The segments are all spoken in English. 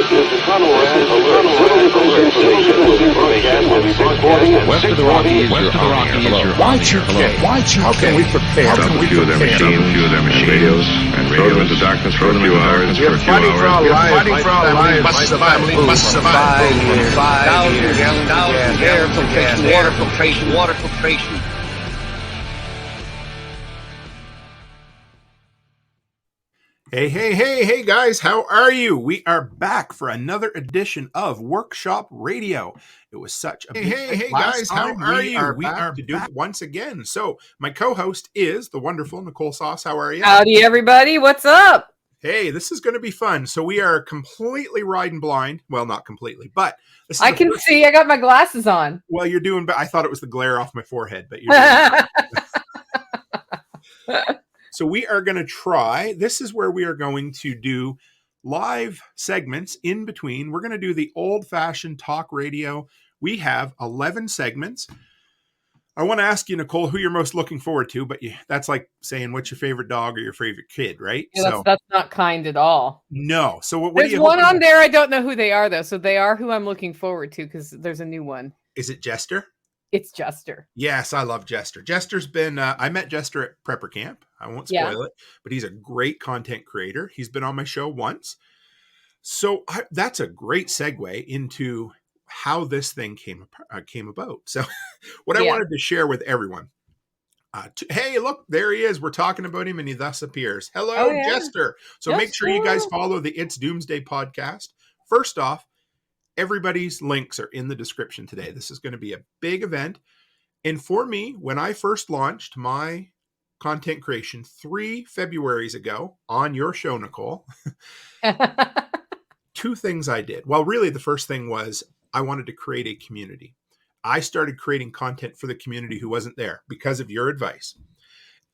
This is the Tunnel Red Alert. Civil information will be broadcast west of the Rockies. How can we prepare? A few of their machines, radios, throw them into darkness for a few hours. We're fighting for our lives. Must survive for 5 years. Air filtration, water filtration. Hey, guys, how are you? We are back for another edition of Workshop Radio. It was such a hey, guys, how are you? We are to do it once again. So, my co-host is the wonderful Nicole Sauce. How are you? Howdy, everybody. What's up? Hey, this is going to be fun. So, we are completely riding blind. Well, not completely, but this is I can see. I got my glasses on. Well, you're doing, but I thought it was the glare off my forehead, but you're doing So we are going to try, this is where we are going to do live segments in between. We're going to do the old-fashioned talk radio. We have 11 segments. I want to ask you, Nicole, who you're most looking forward to, but that's like saying what's your favorite dog or your favorite kid, right? Yeah, that's not kind at all. No. So what there's one on there. I don't know who they are, though. So they are who I'm looking forward to because there's a new one. Is it Jester? It's Jester. Yes, I love Jester. Jester's been, I met Jester at Prepper Camp. I won't spoil it, but he's a great content creator. He's been on my show once. So that's a great segue into how this thing came about. So what I wanted to share with everyone. Hey, look, there he is. We're talking about him and he thus appears. Hello, Jester. So make sure you guys follow the It's Doomsday podcast. First off, everybody's links are in the description today. This is going to be a big event. And for me, when I first launched my content creation 3 Februaries ago on your show, Nicole, 2 things I did. Well, really, the first thing was I wanted to create a community. I started creating content for the community who wasn't there because of your advice.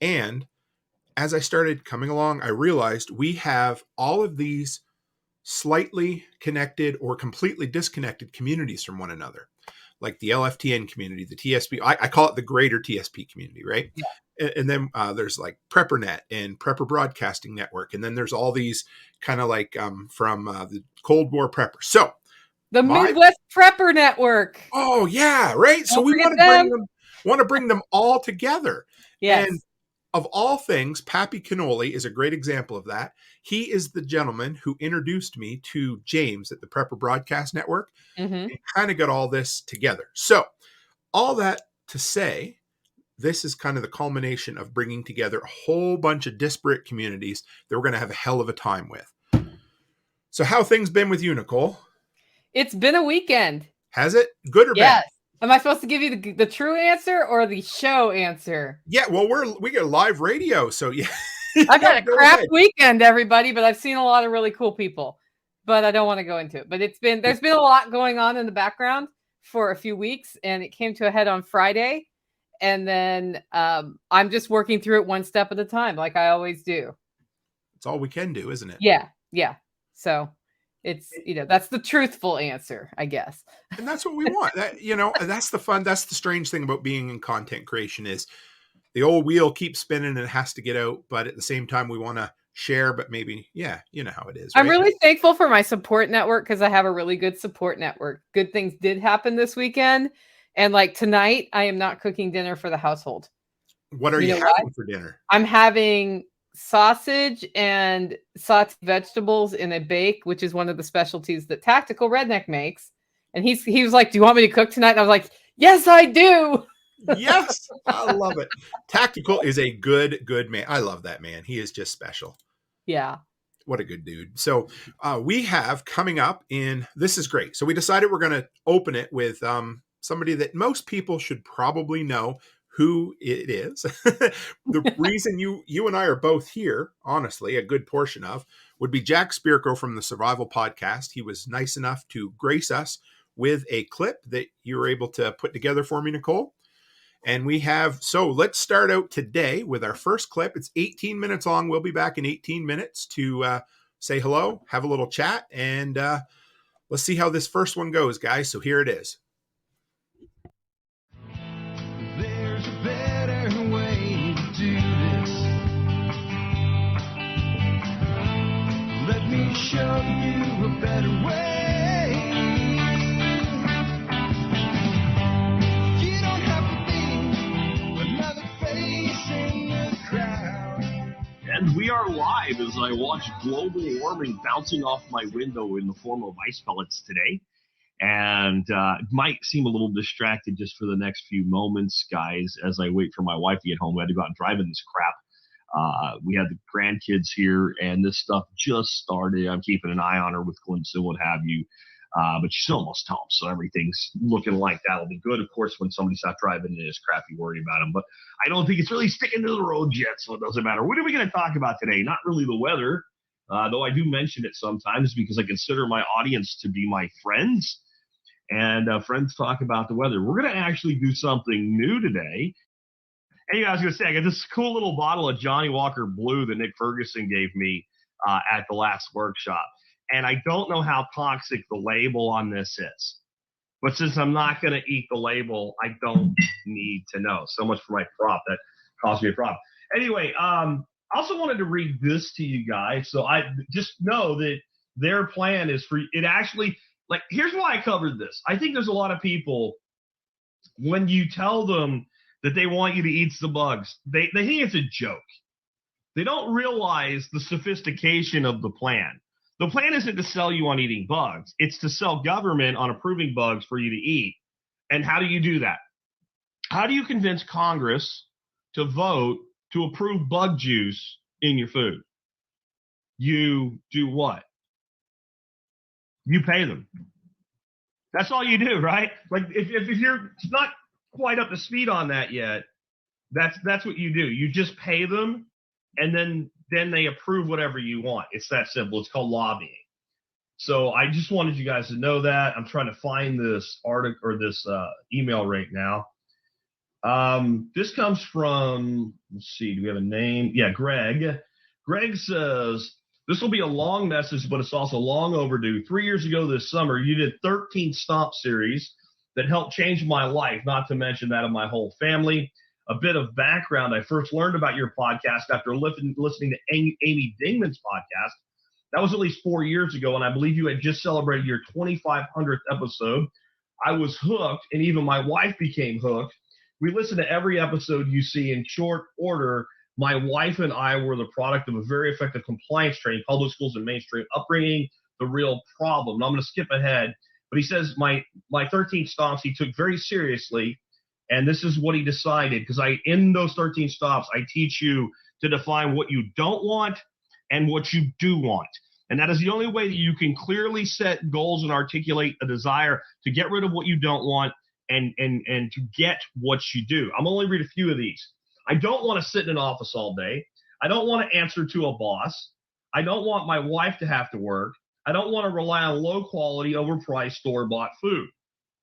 And as I started coming along, I realized we have all of these slightly connected or completely disconnected communities from one another, like the LFTN community, the TSP. I call it the greater TSP community, right? Yeah. And then there's like PrepperNet and Prepper Broadcasting Network. And then there's all these kind of like from the Cold War Preppers. So the Midwest Prepper Network. Oh, yeah, right. So we want to bring them all together. Yes. And of all things, Pappy Cannoli is a great example of that. He is the gentleman who introduced me to James at the Prepper Broadcast Network and kind of got all this together. So all that to say, this is kind of the culmination of bringing together a whole bunch of disparate communities that we're going to have a hell of a time with. So how things been with you, Nicole? It's been a weekend. Has it? Good or bad? Yes. Am I supposed to give you the true answer or the show answer? Yeah, well, we got live radio, so yeah. I got a crap weekend, everybody, but I've seen a lot of really cool people. But I don't want to go into it. But there's been a lot going on in the background for a few weeks, and it came to a head on Friday. And then I'm just working through it one step at a time, like I always do. It's all we can do, isn't it? Yeah. So it's, that's the truthful answer, I guess. And that's what we want. That's the fun. That's the strange thing about being in content creation is the old wheel keeps spinning and it has to get out. But at the same time, we want to share, but maybe, you know how it is. Right? I'm really thankful for my support network because I have a really good support network. Good things did happen this weekend. And like tonight, I am not cooking dinner for the household. What are you having for dinner? I'm having sausage and sauteed vegetables in a bake, which is one of the specialties that Tactical Redneck makes. And he was like, "Do you want me to cook tonight?" And I was like, "Yes, I do." Yes, I love it. Tactical is a good man. I love that man. He is just special. Yeah. What a good dude. So we have coming up this is great. So we decided we're going to open it with somebody that most people should probably know who it is. The reason you and I are both here, honestly, a good portion of, would be Jack Spirko from the Survival Podcast. He was nice enough to grace us with a clip that you were able to put together for me, Nicole. And so let's start out today with our first clip. It's 18 minutes long. We'll be back in 18 minutes to say hello, have a little chat, and let's see how this first one goes, guys. So here it is. There's a better way to do this. Let me show you a better way. And we are live as I watch global warming bouncing off my window in the form of ice pellets today. And it might seem a little distracted just for the next few moments, guys, as I wait for my wife to get home. We had to go out and drive in this crap. We had the grandkids here, and this stuff just started. I'm keeping an eye on her with glimpses and what have you. But she's almost home, so everything's looking like that'll be good. Of course, when somebody's out driving in this crap, you worry about them. But I don't think it's really sticking to the road yet, so it doesn't matter. What are we going to talk about today? Not really the weather, though I do mention it sometimes because I consider my audience to be my friends, and friends talk about the weather. We're going to actually do something new today. Hey, I was going to say, I got this cool little bottle of Johnny Walker Blue that Nick Ferguson gave me at the last workshop. And I don't know how toxic the label on this is. But since I'm not going to eat the label, I don't need to know. So much for my prop. That cost me a prop. Anyway, I also wanted to read this to you guys. So I just know that their plan is for it actually, like, here's why I covered this. I think there's a lot of people, when you tell them that they want you to eat some bugs, they think it's a joke. They don't realize the sophistication of the plan. The plan isn't to sell you on eating bugs. It's to sell government on approving bugs for you to eat. And how do you do that? How do you convince Congress to vote to approve bug juice in your food? You do what? You pay them. That's all you do, right? Like if you're not quite up to speed on that yet, that's what you do. You just pay them, and then they approve whatever you want. It's that simple. It's called lobbying. So I just wanted you guys to know that. I'm trying to find this article or this email right now. This comes from, let's see, do we have a name? Yeah, Greg. Greg says, this will be a long message, but it's also long overdue. 3 years ago this summer, you did 13 Stomp series that helped change my life, not to mention that of my whole family. A bit of background, I first learned about your podcast after listening to Amy Dingman's podcast. That was at least 4 years ago, and I believe you had just celebrated your 2,500th episode. I was hooked, and even my wife became hooked. We listened to every episode you see in short order. My wife and I were the product of a very effective compliance training, public schools and mainstream upbringing, the real problem. Now, I'm going to skip ahead, but he says my 13 stomps he took very seriously. And this is what he decided, because in those 13 stops, I teach you to define what you don't want and what you do want. And that is the only way that you can clearly set goals and articulate a desire to get rid of what you don't want and to get what you do. I'm only read a few of these. I don't want to sit in an office all day. I don't want to answer to a boss. I don't want my wife to have to work. I don't want to rely on low quality, overpriced, store-bought food.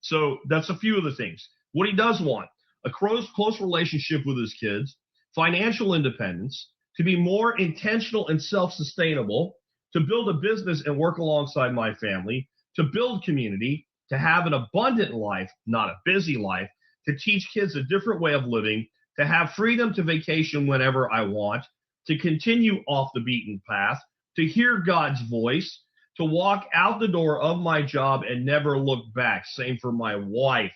So that's a few of the things. What he does want: a close relationship with his kids, financial independence, to be more intentional and self-sustainable, to build a business and work alongside my family, to build community, to have an abundant life, not a busy life, to teach kids a different way of living, to have freedom to vacation whenever I want, to continue off the beaten path, to hear God's voice, to walk out the door of my job and never look back. Same for my wife.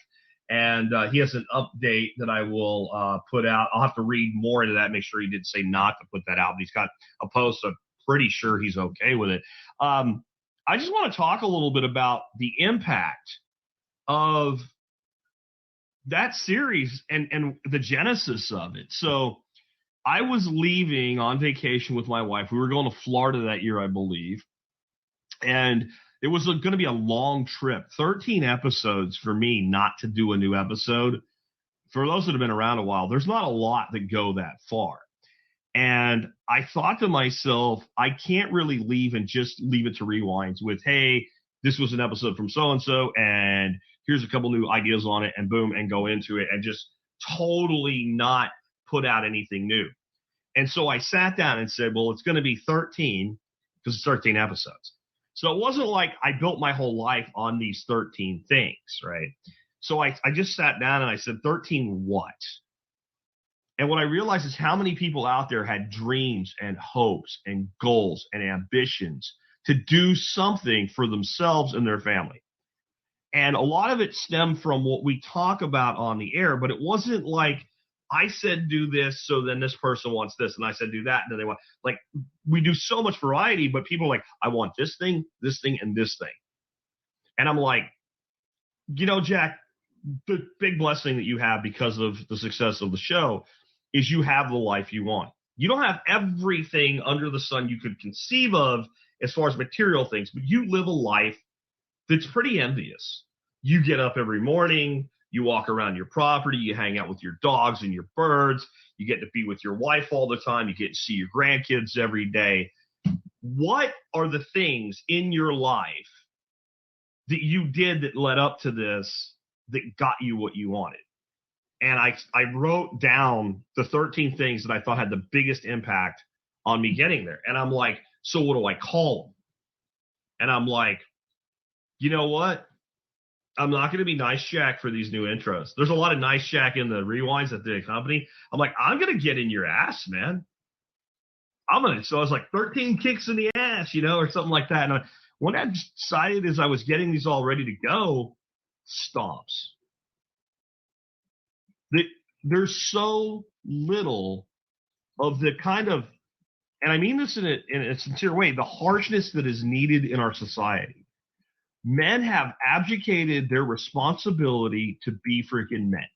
And he has an update that I will put out. I'll have to read more into that, make sure he didn't say not to put that out. But he's got a post. I'm pretty sure he's okay with it. I just want to talk a little bit about the impact of that series and the genesis of it. So I was leaving on vacation with my wife. We were going to Florida that year, I believe. And it was going to be a long trip, 13 episodes for me not to do a new episode. For those that have been around a while, there's not a lot that go that far. And I thought to myself, I can't really leave and just leave it to rewinds with, hey, this was an episode from so-and-so, and here's a couple new ideas on it, and boom, and go into it and just totally not put out anything new. And so I sat down and said, well, it's going to be 13 because it's 13 episodes. So it wasn't like I built my whole life on these 13 things, right? So I just sat down and I said, 13 what? And what I realized is how many people out there had dreams and hopes and goals and ambitions to do something for themselves and their family. And a lot of it stemmed from what we talk about on the air, but it wasn't like I said do this, so then this person wants this, and I said do that, and then they want, like, we do so much variety, but people are like, I want this thing, and this thing. And I'm like, Jack, the big blessing that you have because of the success of the show is you have the life you want. You don't have everything under the sun you could conceive of as far as material things, but you live a life that's pretty envious. You get up every morning, you walk around your property, you hang out with your dogs and your birds, you get to be with your wife all the time, you get to see your grandkids every day. What are the things in your life that you did that led up to this that got you what you wanted? And I wrote down the 13 things that I thought had the biggest impact on me getting there. And I'm like, so what do I call them? And I'm like, you know what? I'm not going to be Nice Jack for these new intros. There's a lot of Nice Jack in the rewinds at the company. I'm like, I'm going to get in your ass, man. So I was like 13 kicks in the ass, or something like that. And when I decided as I was getting these all ready to go, stomps. There's so little of the kind of, and I mean this in a sincere way, the harshness that is needed in our society. Men have abdicated their responsibility to be freaking men.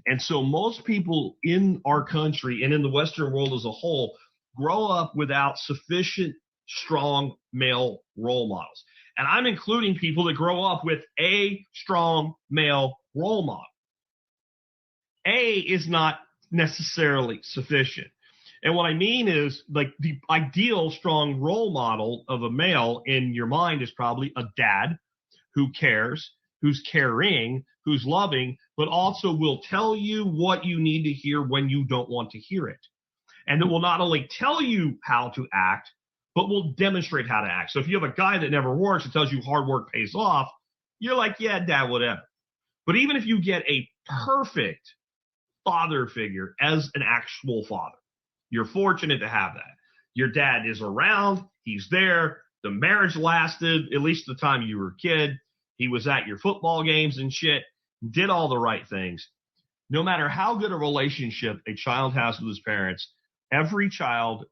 And so most people in our country and in the Western world as a whole grow up without sufficient strong male role models. And I'm including people that grow up with a strong male role model. A is not necessarily sufficient. And what I mean is, like, the ideal strong role model of a male in your mind is probably a dad who cares, who's caring, who's loving, but also will tell you what you need to hear when you don't want to hear it. And that will not only tell you how to act, but will demonstrate how to act. So if you have a guy that never works and tells you hard work pays off, you're like, yeah, dad, whatever. But even if you get a perfect father figure as an actual father, you're fortunate to have that. Your dad is around, he's there, the marriage lasted at least the time you were a kid, he was at your football games and shit, did all the right things. No matter how good a relationship a child has with his parents, every child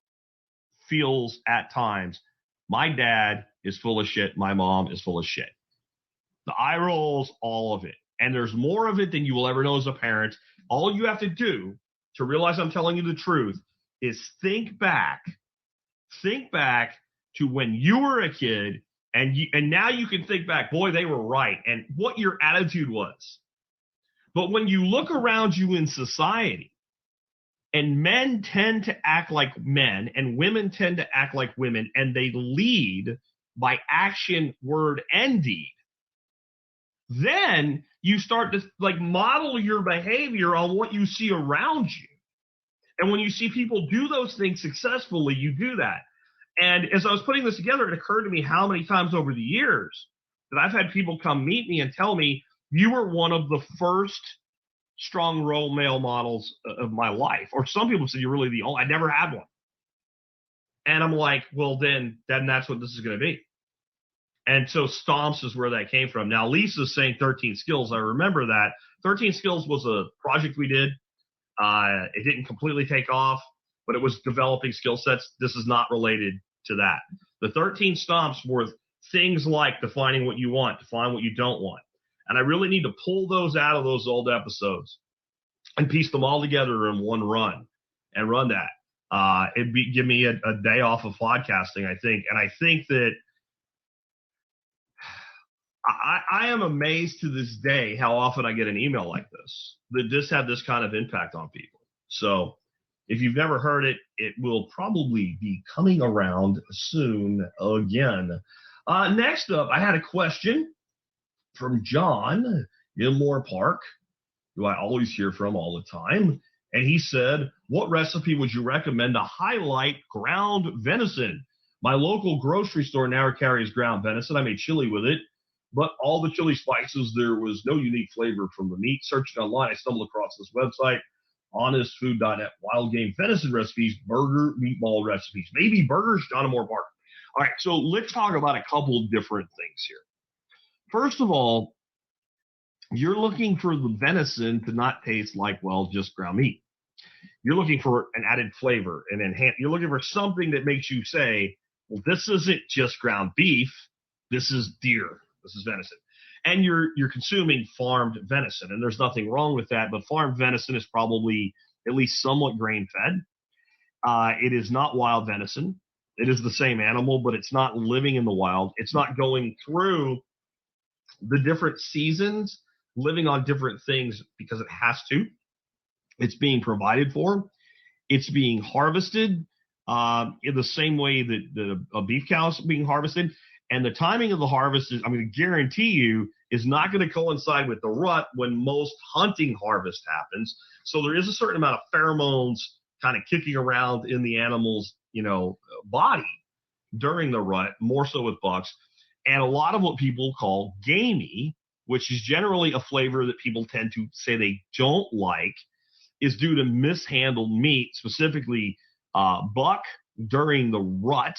feels at times, my dad is full of shit, my mom is full of shit. The eye rolls, all of it. And there's more of it than you will ever know as a parent. All you have to do to realize I'm telling you the truth is think back to when you were a kid, and now you can think back, boy, they were right, and what your attitude was. But when you look around you in society, and men tend to act like men, and women tend to act like women, and they lead by action, word, and deed, then you start to model your behavior on what you see around you. And when you see people do those things successfully, you do that. And as I was putting this together, it occurred to me how many times over the years that I've had people come meet me and tell me, you were one of the first strong role male models of my life. Or some people said, you're really the only, I never had one. And I'm like, well, then that's what this is going to be. And so Stomps is where that came from. Now, Lisa's saying 13 skills. I remember that. 13 skills was a project we did. It didn't completely take off, but it was developing skill sets. This is not related to that. The 13 Stomps were things like defining what you want, define what you don't want. And I really need to pull those out of those old episodes and piece them all together in one run and run that. Give me a day off of podcasting, I think. And I think that I am amazed to this day how often I get an email like this, that this had this kind of impact on people. So if you've never heard it, it will probably be coming around soon again. Next up, I had a question from John in Moore Park, who I always hear from all the time. And he said, what recipe would you recommend to highlight ground venison? My local grocery store now carries ground venison. I made chili with it, but all the chili spices, there was no unique flavor from the meat. Searching online, I stumbled across this website, honestfood.net, wild game venison recipes, burger, meatball recipes, maybe burgers, John and Moore Park. All right, so let's talk about a couple of different things here. First of all, you're looking for the venison to not taste like, well, just ground meat. You're looking for an added flavor and you're looking for something that makes you say, well, this isn't just ground beef. This is deer. This is venison. And you're consuming farmed venison, and there's nothing wrong with that. But farmed venison is probably at least somewhat grain fed. It is not wild venison. It is the same animal, but it's not living in the wild. It's not going through the different seasons, living on different things because it has to. It's being provided for. It's being harvested in the same way that a beef cow is being harvested. And the timing of the harvest is, I'm going to guarantee you, is not going to coincide with the rut when most hunting harvest happens. So there is a certain amount of pheromones kind of kicking around in the animal's, body during the rut, more so with bucks. And a lot of what people call gamey, which is generally a flavor that people tend to say they don't like, is due to mishandled meat, specifically buck during the rut,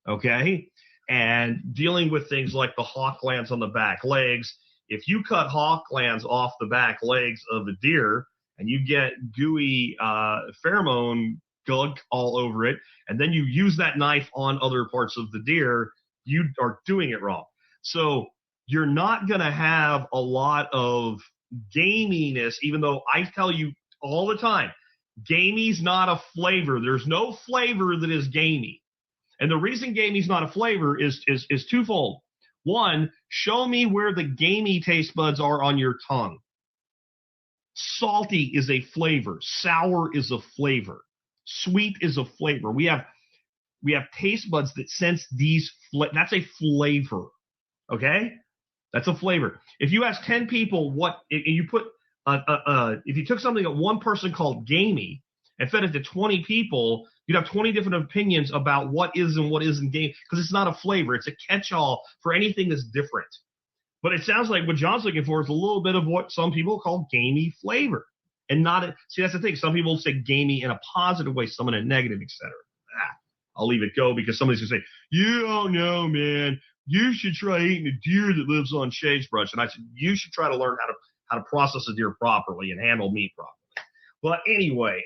okay? And dealing with things like the hawk glands on the back legs. If you cut hawk glands off the back legs of a deer and you get gooey pheromone gunk all over it, and then you use that knife on other parts of the deer, you are doing it wrong. So you're not going to have a lot of gaminess, even though I tell you all the time, gamey's not a flavor. There's no flavor that is gamey. And the reason gamey's not a flavor is twofold. One, show me where the gamey taste buds are on your tongue. Salty is a flavor. Sour is a flavor. Sweet is a flavor. We have taste buds that sense these. That's a flavor. Okay? That's a flavor. If you ask 10 people you put if you took something that one person called gamey and fed it to 20 people, you'd have 20 different opinions about what is and what isn't gamey, because it's not a flavor. It's a catch-all for anything that's different. But it sounds like what John's looking for is a little bit of what some people call gamey flavor. And see, that's the thing. Some people say gamey in a positive way, some in a negative, etc. I'll leave it go because somebody's going to say, you don't know, man. You should try eating a deer that lives on sagebrush. And I said, you should try to learn how to process a deer properly and handle meat properly. But anyway,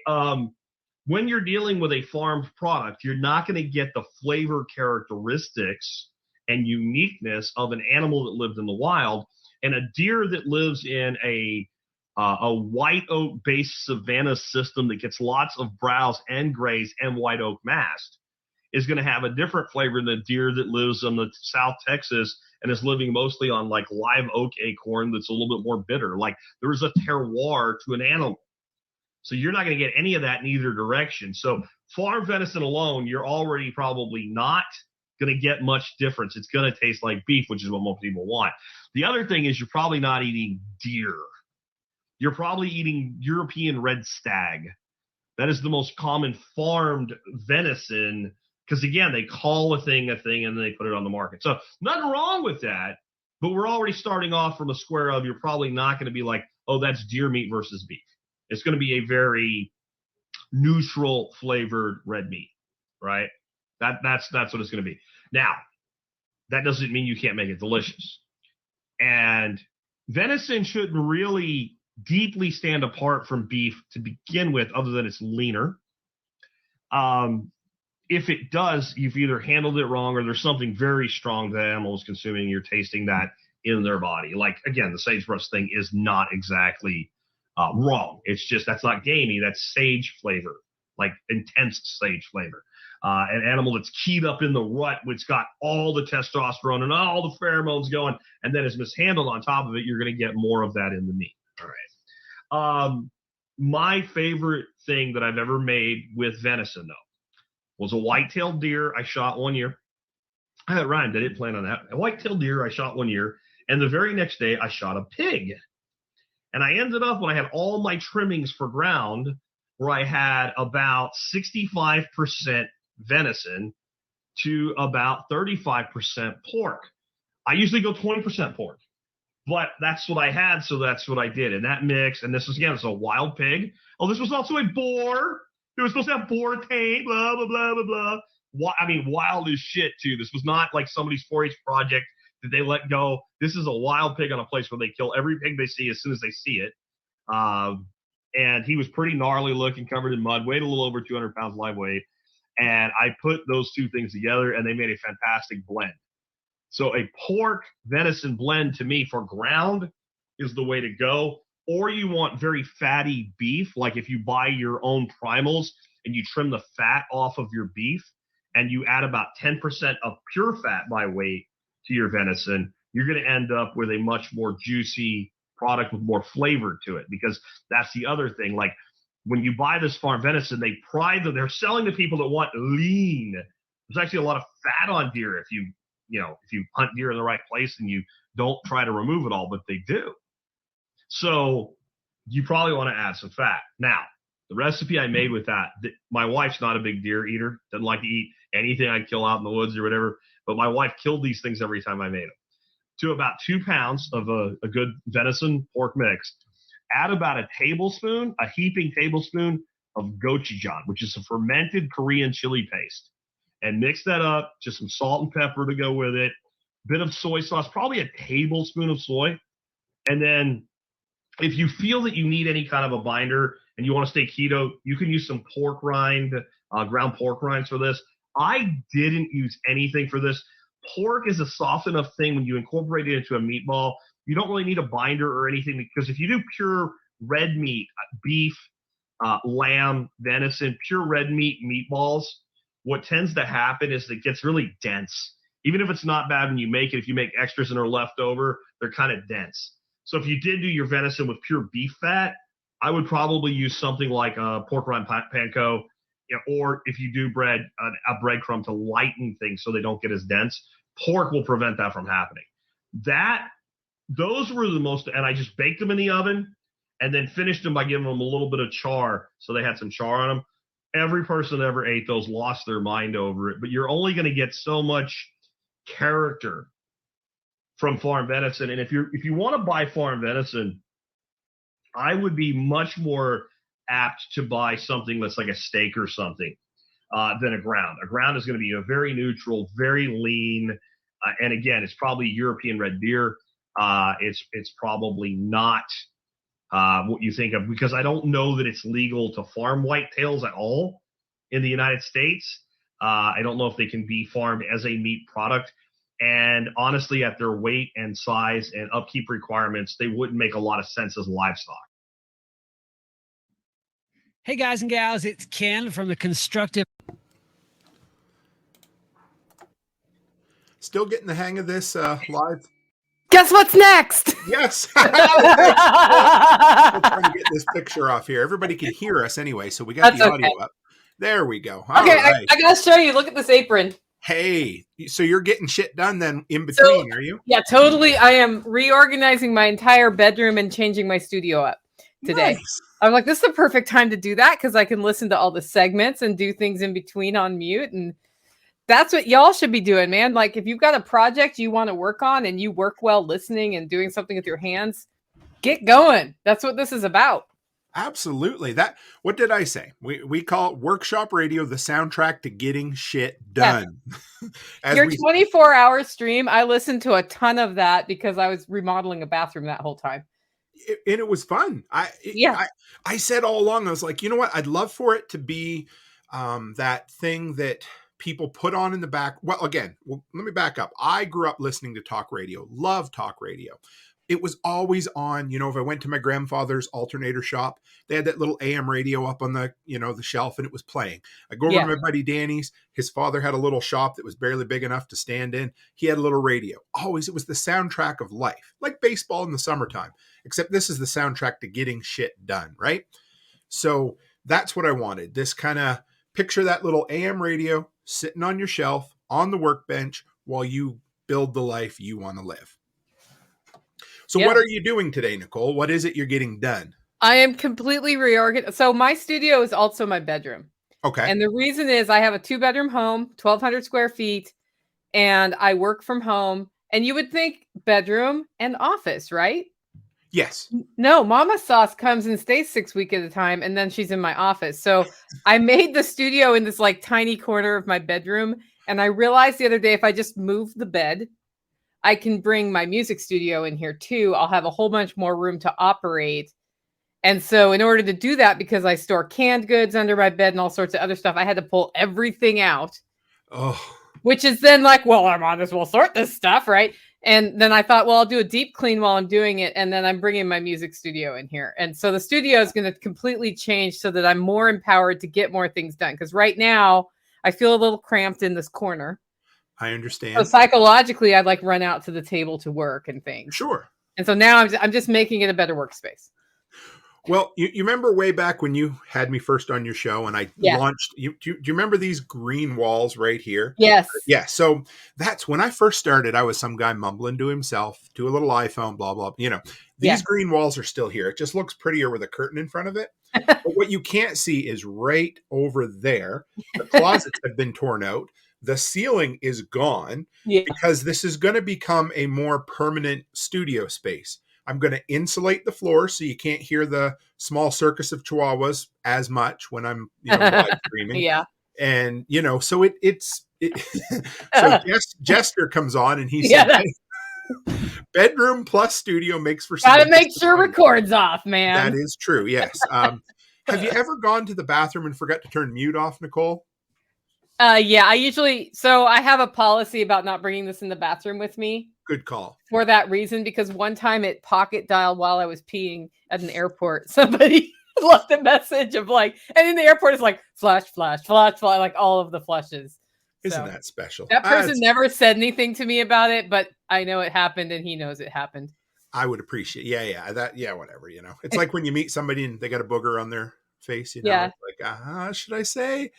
when you're dealing with a farmed product, you're not going to get the flavor characteristics and uniqueness of an animal that lived in the wild. And a deer that lives in a white oak based savanna system that gets lots of browse and grays and white oak mast is going to have a different flavor than a deer that lives in the South Texas and is living mostly on like live oak acorn that's a little bit more bitter. Like there's a terroir to an animal. So you're not going to get any of that in either direction. So farm venison alone, you're already probably not going to get much difference. It's going to taste like beef, which is what most people want. The other thing is you're probably not eating deer. You're probably eating European red stag. That is the most common farmed venison because, again, they call a thing and then they put it on the market. So nothing wrong with that, but we're already starting off from a square of you're probably not going to be like, oh, that's deer meat versus beef. It's going to be a very neutral flavored red meat, right? That's what it's going to be. Now, that doesn't mean you can't make it delicious. And venison shouldn't really deeply stand apart from beef to begin with, other than it's leaner. If it does, you've either handled it wrong or there's something very strong that animal is consuming. You're tasting that in their body. Like, again, the sagebrush thing is not exactly wrong. It's just that's not gamey. That's sage flavor, like intense sage flavor. An animal that's keyed up in the rut, which got all the testosterone and all the pheromones going, and then is mishandled on top of it, you're going to get more of that in the meat. All right. My favorite thing that I've ever made with venison, though, was a white-tailed deer I shot one year. I rhymed. I didn't plan on that. A white-tailed deer I shot one year, and the very next day I shot a pig. And I ended up, when I had all my trimmings for ground, where I had about 65% venison to about 35% pork. I usually go 20% pork, but that's what I had, so that's what I did. And that mix, and this was, again, it's a wild pig. Oh, this was also a boar. It was supposed to have boar taint, blah, blah, blah, blah, blah. I mean, wild as shit, too. This was not like somebody's 4-H project that they let go. This is a wild pig on a place where they kill every pig they see as soon as they see it. And he was pretty gnarly looking, covered in mud, weighed a little over 200 pounds live weight. And I put those two things together, and they made a fantastic blend. So a pork venison blend, to me, for ground is the way to go. Or you want very fatty beef, like if you buy your own primals and you trim the fat off of your beef and you add about 10% of pure fat by weight to your venison, you're going to end up with a much more juicy product with more flavor to it, because that's the other thing. Like when you buy this farm venison, they're selling to people that want lean. There's actually a lot of fat on deer if you hunt deer in the right place and you don't try to remove it all, but they do. So you probably want to add some fat. Now, the recipe I made with that, my wife's not a big deer eater, doesn't like to eat anything I kill out in the woods or whatever, but my wife killed these things every time I made them. To about 2 pounds of a good venison pork mix, add about a heaping tablespoon of gochujang, which is a fermented Korean chili paste, and mix that up, just some salt and pepper to go with it, bit of soy sauce, probably a tablespoon of soy. And then if you feel that you need any kind of a binder and you want to stay keto, you can use some pork rind, ground pork rinds for this. I didn't use anything for this. Pork is a soft enough thing when you incorporate it into a meatball. You don't really need a binder or anything, because if you do pure red meat, beef, lamb, venison, pure red meat meatballs, what tends to happen is it gets really dense. Even if it's not bad when you make it, if you make extras and are left over, they're kind of dense. So if you did do your venison with pure beef fat, I would probably use something like a pork rind panko, or if you do a breadcrumb to lighten things so they don't get as dense. Pork will prevent that from happening. Those were the most, and I just baked them in the oven and then finished them by giving them a little bit of char, so they had some char on them. Every person that ever ate those lost their mind over it, but you're only going to get so much character from farm venison. And if you want to buy farm venison, I would be much more apt to buy something that's like a steak or something than a ground. A ground is going to be a very neutral, very lean, and again, it's probably European red deer. It's probably not what you think of, because I don't know that it's legal to farm whitetails at all in the United States. I don't know if they can be farmed as a meat product. And honestly, at their weight and size and upkeep requirements, they wouldn't make a lot of sense as livestock. Hey guys and gals, it's Ken from the Constructive. Still getting the hang of this live. Guess what's next? Yes. We're trying to get this picture off here. Everybody can hear us anyway, so we got That's the audio okay. up. There we go. Okay, Right. I gotta show you. Look at this apron. Hey, so you're getting shit done then in between, are you? Yeah, totally. I am reorganizing my entire bedroom and changing my studio up today. Nice. I'm like, this is the perfect time to do that, because I can listen to all the segments and do things in between on mute. And that's what y'all should be doing, man. Like, if you've got a project you want to work on and you work well listening and doing something with your hands, get going. That's what this is about. Absolutely. What did I say? We call it Workshop Radio, the soundtrack to getting shit done. Yeah. Your 24-hour stream, I listened to a ton of that because I was remodeling a bathroom that whole time. And it was fun. I said all along, I was like, you know what? I'd love for it to be that thing that people put on in the back. Well, again, let me back up. I grew up listening to talk radio, love talk radio. It was always on, if I went to my grandfather's alternator shop, they had that little AM radio up on the, the shelf, and it was playing. I go over to my buddy Danny's. His father had a little shop that was barely big enough to stand in. He had a little radio. Always, it was the soundtrack of life, like baseball in the summertime, except this is the soundtrack to getting shit done, right? So that's what I wanted. This kind of picture that little AM radio sitting on your shelf on the workbench while you build the life you want to live. So what are you doing today, Nicole? What is it you're getting done? I am completely reorganized. So my studio is also my bedroom. Okay. And the reason is I have a 2-bedroom home, 1,200 square feet, and I work from home. And you would think bedroom and office, right? Yes. No, Mama Sauce comes and stays 6 weeks at a time, and then she's in my office. So I made the studio in this like tiny corner of my bedroom. And I realized the other day, if I just move the bed, I can bring my music studio in here too. I'll have a whole bunch more room to operate. And so in order to do that, because I store canned goods under my bed and all sorts of other stuff, I had to pull everything out. Oh, which is then like, well, I might as well sort this stuff, right? And then I thought, well, I'll do a deep clean while I'm doing it. And then I'm bringing my music studio in here. And so the studio is going to completely change so that I'm more empowered to get more things done. Because right now I feel a little cramped in this corner. I understand. So psychologically, I'd like run out to the table to work and things. Sure. And so now I'm just making it a better workspace. Well, you remember way back when you had me first on your show and I launched, do you remember these green walls right here? Yes. Yeah. So that's when I first started. I was some guy mumbling to himself, to a little iPhone, blah, blah. These green walls are still here. It just looks prettier with a curtain in front of it. But what you can't see is right over there. The closets have been torn out. The ceiling is gone because this is going to become a more permanent studio space. I'm going to insulate the floor so you can't hear the small circus of chihuahuas as much when I'm live streaming. Yeah. And, so so Jester comes on and he said, bedroom plus studio makes for some. Gotta make sure record's off, man. That is true. Yes. Have you ever gone to the bathroom and forgot to turn mute off, Nicole? Yeah, I have a policy about not bringing this in the bathroom with me. Good call. For that reason, because one time it pocket dialed while I was peeing at an airport. Somebody left a message of and in the airport it's like flash, flash, flash, flash, like all of the flushes. Isn't that special? That person never said anything to me about it, but I know it happened and he knows it happened. I would appreciate. Whatever. It's like when you meet somebody and they got a booger on their face, should I say?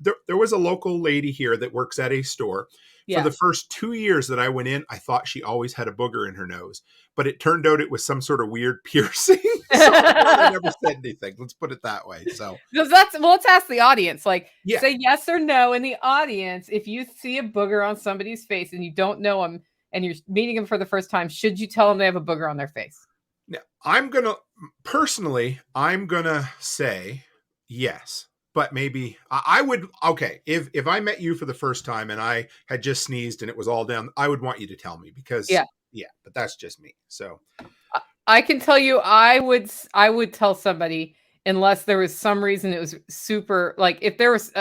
There was a local lady here that works at a store. For the first 2 years that I went in, I thought she always had a booger in her nose, but it turned out it was some sort of weird piercing. So I never said anything. Let's put it that way. So let's ask the audience. Say yes or no in the audience. If you see a booger on somebody's face and you don't know them and you're meeting them for the first time, should you tell them they have a booger on their face? Now, I'm gonna say yes. But maybe I would, okay, if I met you for the first time and I had just sneezed and it was all down, I would want you to tell me because, but that's just me. So I can tell you, I would tell somebody unless there was some reason it was super, if there was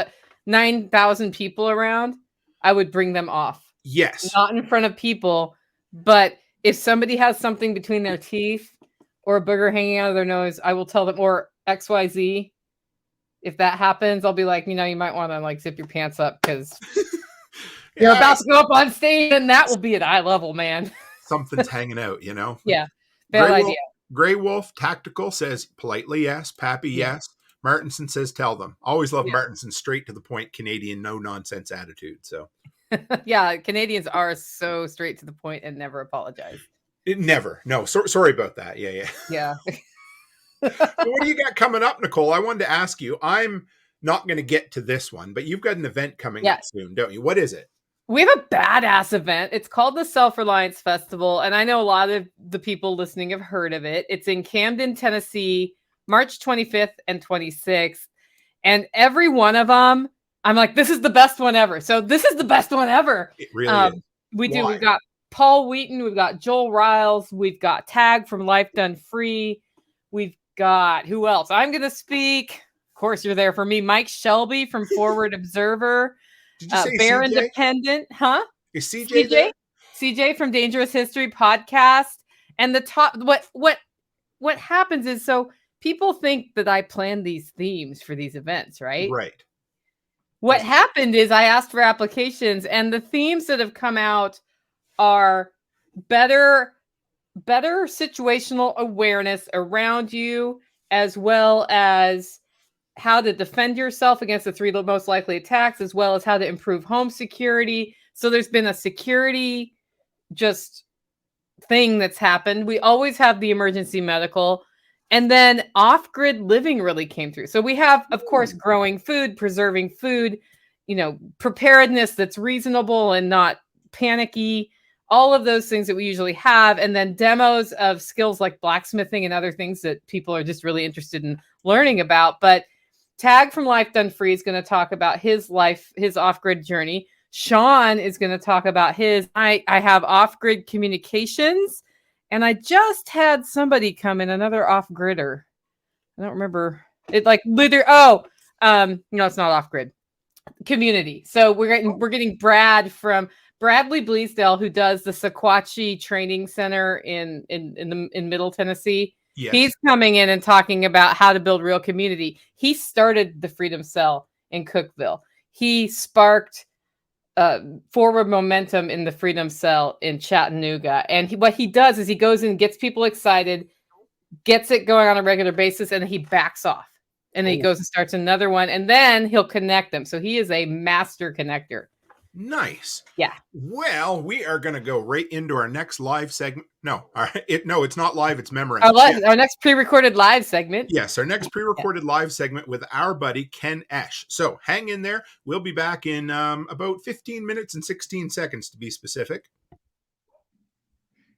9,000 people around, I would bring them off. Yes. Not in front of people, but if somebody has something between their teeth or a booger hanging out of their nose, I will tell them, or XYZ. If that happens, I'll be like, you might want to zip your pants up because you're about to go up on stage and that will be at eye level, man. Something's hanging out, Yeah. Bad idea. Grey Wolf Tactical says politely yes. Pappy, yes. Martinson says tell them. Always love Martinson's straight to the point Canadian no nonsense attitude. So yeah, Canadians are so straight to the point and never apologize. Never. No, sorry about that. Yeah. What do you got coming up, Nicole? I wanted to ask you. I'm not going to get to this one, but you've got an event coming up soon, don't you? What is it? We have a badass event. It's called the Self-Reliance Festival, and I know a lot of the people listening have heard of it. It's in Camden, Tennessee, March 25th and 26th, and every one of them, I'm like, this is the best one ever. So this is the best one ever. It really is. We've got Paul Wheaton, we've got Joel Riles, we've got Tag from Life Done Free, we've got who else? I'm going to speak. Of course, you're there for me. Mike Shelby from Forward Observer. Did you say Bear CJ? Independent, huh? Is CJ there? CJ from Dangerous History Podcast. And the top, what happens is, so people think that I plan these themes for these events, right? Right. What happened is I asked for applications, and the themes that have come out are better situational awareness around you, as well as how to defend yourself against the 3 most likely attacks, as well as how to improve home security. So there's been a security just thing that's happened. We always have the emergency medical, and then off-grid living really came through. So we have, of course, growing food, preserving food, preparedness that's reasonable and not panicky. All of those things that we usually have, and then demos of skills like blacksmithing and other things that people are just really interested in learning about. But Tag from Life Done Free is going to talk about his off-grid journey. Sean is going to talk about his. I have off-grid communications, and I just had somebody come in, another off-gridder. I don't remember it. Like literally. Oh, no, it's not off-grid community. So we're getting Brad from Bradley Bleasdale, who does the Sequatchie Training Center in Middle Tennessee. Yes. He's coming in and talking about how to build real community. He started the Freedom Cell in Cookeville. He sparked forward momentum in the Freedom Cell in Chattanooga. And what he does is he goes and gets people excited, gets it going on a regular basis, and then he backs off. And then he goes and starts another one, and then he'll connect them. So he is a master connector. Nice. Yeah. Well, we are going to go right into our next live segment. No, it's not live. It's memory. Our next pre-recorded live segment. Yes, our next pre-recorded live segment with our buddy Ken Esch. So hang in there. We'll be back in about 15 minutes and 16 seconds to be specific.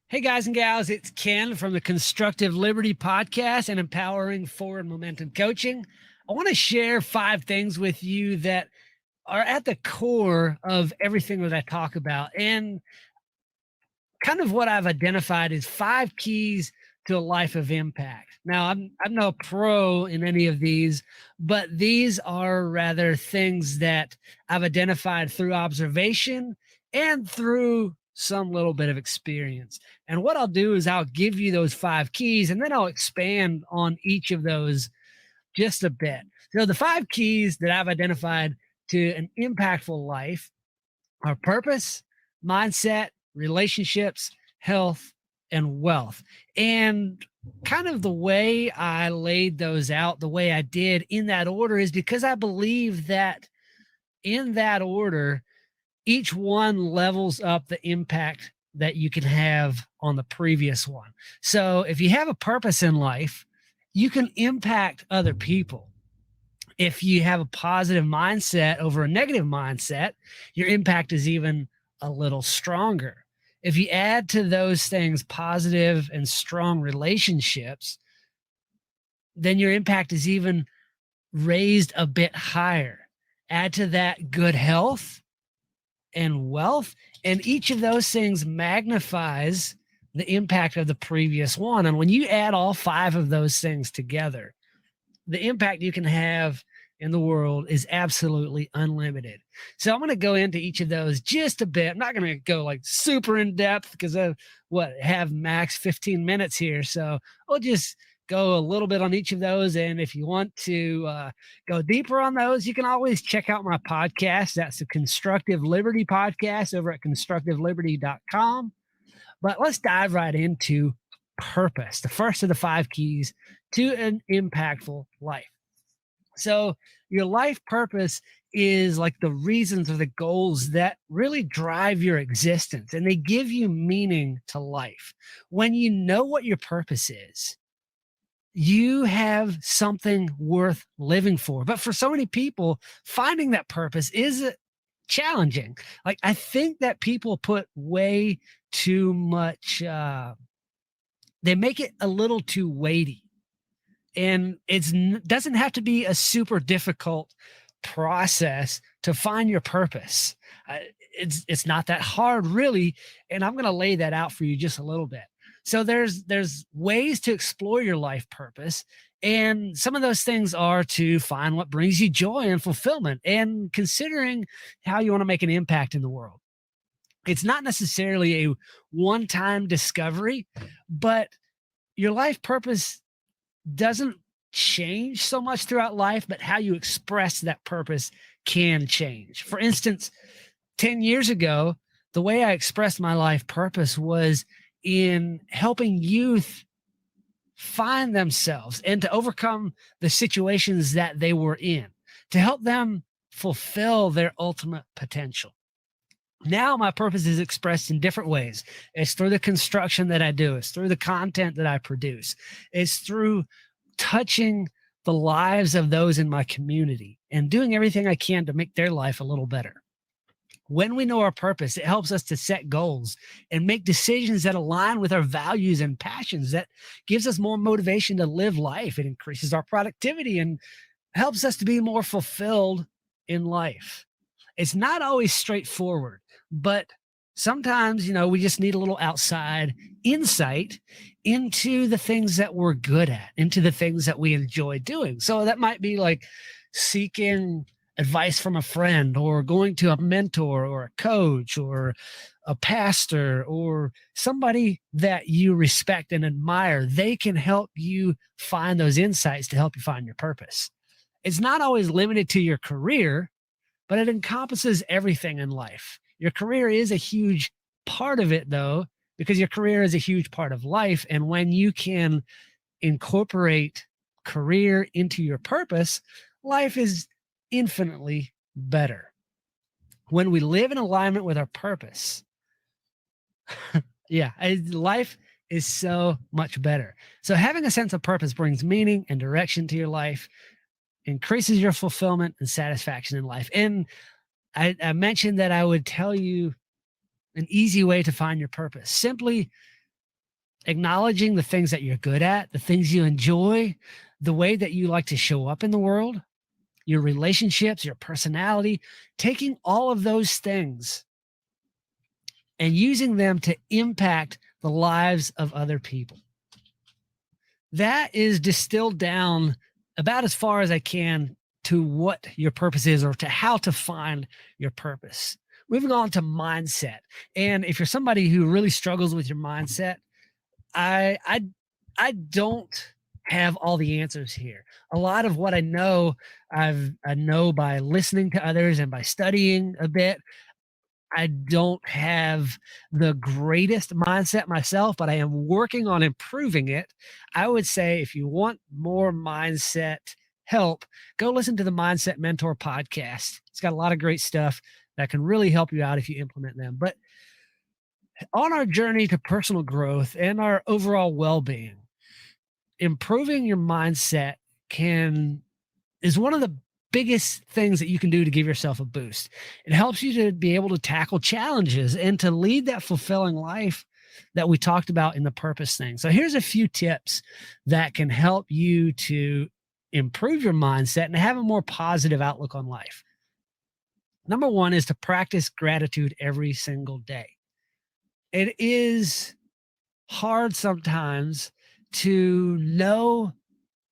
Hey guys and gals, it's Ken from the Constructive Liberty Podcast and Empowering Forward Momentum Coaching. I want to share 5 things with you that are at the core of everything that I talk about. And kind of what I've identified is 5 keys to a life of impact. Now, I'm no pro in any of these, but these are rather things that I've identified through observation and through some little bit of experience. And what I'll do is I'll give you those 5 keys, and then I'll expand on each of those just a bit. So the 5 keys that I've identified to an impactful life are purpose, mindset, relationships, health, and wealth. And kind of the way I laid those out, the way I did in that order, is because I believe that in that order, each one levels up the impact that you can have on the previous one. So if you have a purpose in life, you can impact other people. If you have a positive mindset over a negative mindset, your impact is even a little stronger. If you add to those things positive and strong relationships, then your impact is even raised a bit higher. Add to that good health and wealth, and each of those things magnifies the impact of the previous one. And when you add all 5 of those things together, the impact you can have in the world is absolutely unlimited. So I'm going to go into each of those just a bit. I'm not going to go like super in depth because I have max 15 minutes here. So I'll just go a little bit on each of those. And if you want to go deeper on those, you can always check out my podcast. That's the Constructive Liberty Podcast over at constructiveliberty.com. But let's dive right into purpose, the first of the 5 keys to an impactful life. So your life purpose is like the reasons or the goals that really drive your existence, and they give you meaning to life. When you know what your purpose is, you have something worth living for. But for so many people, finding that purpose is challenging. Like, I think that people put way too much, they make it a little too weighty. And it doesn't have to be a super difficult process to find your purpose. It's not that hard, really. And I'm going to lay that out for you just a little bit. So there's ways to explore your life purpose. And some of those things are to find what brings you joy and fulfillment, and considering how you want to make an impact in the world. It's not necessarily a one-time discovery, but your life purpose doesn't change so much throughout life, but how you express that purpose can change. For instance, 10 years ago, the way I expressed my life purpose was in helping youth find themselves and to overcome the situations that they were in, to help them fulfill their ultimate potential. Now my purpose is expressed in different ways. It's through the construction that I do. It's through the content that I produce. It's through touching the lives of those in my community and doing everything I can to make their life a little better. When we know our purpose, it helps us to set goals and make decisions that align with our values and passions. That gives us more motivation to live life. It increases our productivity and helps us to be more fulfilled in life. It's not always straightforward, but sometimes, we just need a little outside insight into the things that we're good at, into the things that we enjoy doing. So that might be like seeking advice from a friend, or going to a mentor or a coach or a pastor or somebody that you respect and admire. They can help you find those insights to help you find your purpose. It's not always limited to your career, but it encompasses everything in life. Your career is a huge part of it, though, because your career is a huge part of life. And when you can incorporate career into your purpose, life is infinitely better. When we live in alignment with our purpose, life is so much better. So having a sense of purpose brings meaning and direction to your life, increases your fulfillment and satisfaction in life. And I mentioned that I would tell you an easy way to find your purpose. Simply acknowledging the things that you're good at, the things you enjoy, the way that you like to show up in the world, your relationships, your personality, taking all of those things and using them to impact the lives of other people. That is distilled down about as far as I can to what your purpose is, or to how to find your purpose. Moving on to mindset. And if you're somebody who really struggles with your mindset, I don't have all the answers here. A lot of what I know, I know by listening to others and by studying a bit. I don't have the greatest mindset myself, but I am working on improving it. I would say if you want more mindset help, go listen to the Mindset Mentor podcast. It's got a lot of great stuff that can really help you out if you implement them. But on our journey to personal growth and our overall well-being, improving your mindset is one of the biggest things that you can do to give yourself a boost. It helps you to be able to tackle challenges and to lead that fulfilling life that we talked about in the purpose thing. So here's a few tips that can help you to improve your mindset and have a more positive outlook on life. Number one is to practice gratitude every single day. It is hard sometimes to know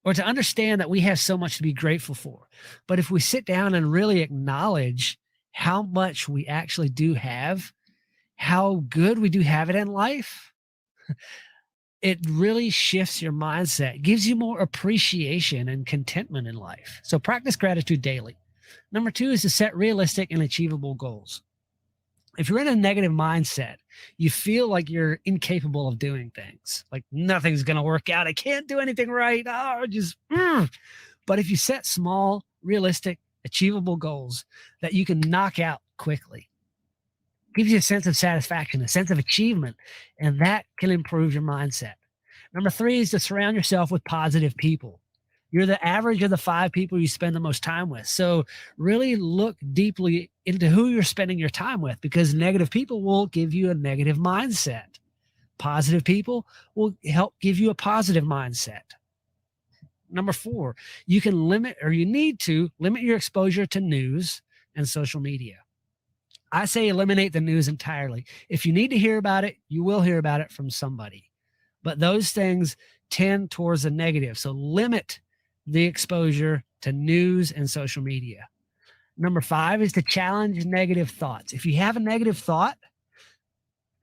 or to understand that we have so much to be grateful for. But if we sit down and really acknowledge how much we actually do have, how good we do have it in life, it really shifts your mindset, gives you more appreciation and contentment in life. So practice gratitude daily. Number two is to set realistic and achievable goals. If you're in a negative mindset, you feel like you're incapable of doing things, like nothing's going to work out. I can't do anything right. But if you set small, realistic, achievable goals that you can knock out quickly, gives you a sense of satisfaction, a sense of achievement, and that can improve your mindset. Number three is to surround yourself with positive people. You're the average of the 5 people you spend the most time with. So really look deeply into who you're spending your time with, because negative people will give you a negative mindset. Positive people will help give you a positive mindset. Number 4, you need to limit your exposure to news and social media. I say eliminate the news entirely. If you need to hear about it, you will hear about it from somebody. But those things tend towards the negative. So limit the exposure to news and social media. Number 5 is to challenge negative thoughts. If you have a negative thought,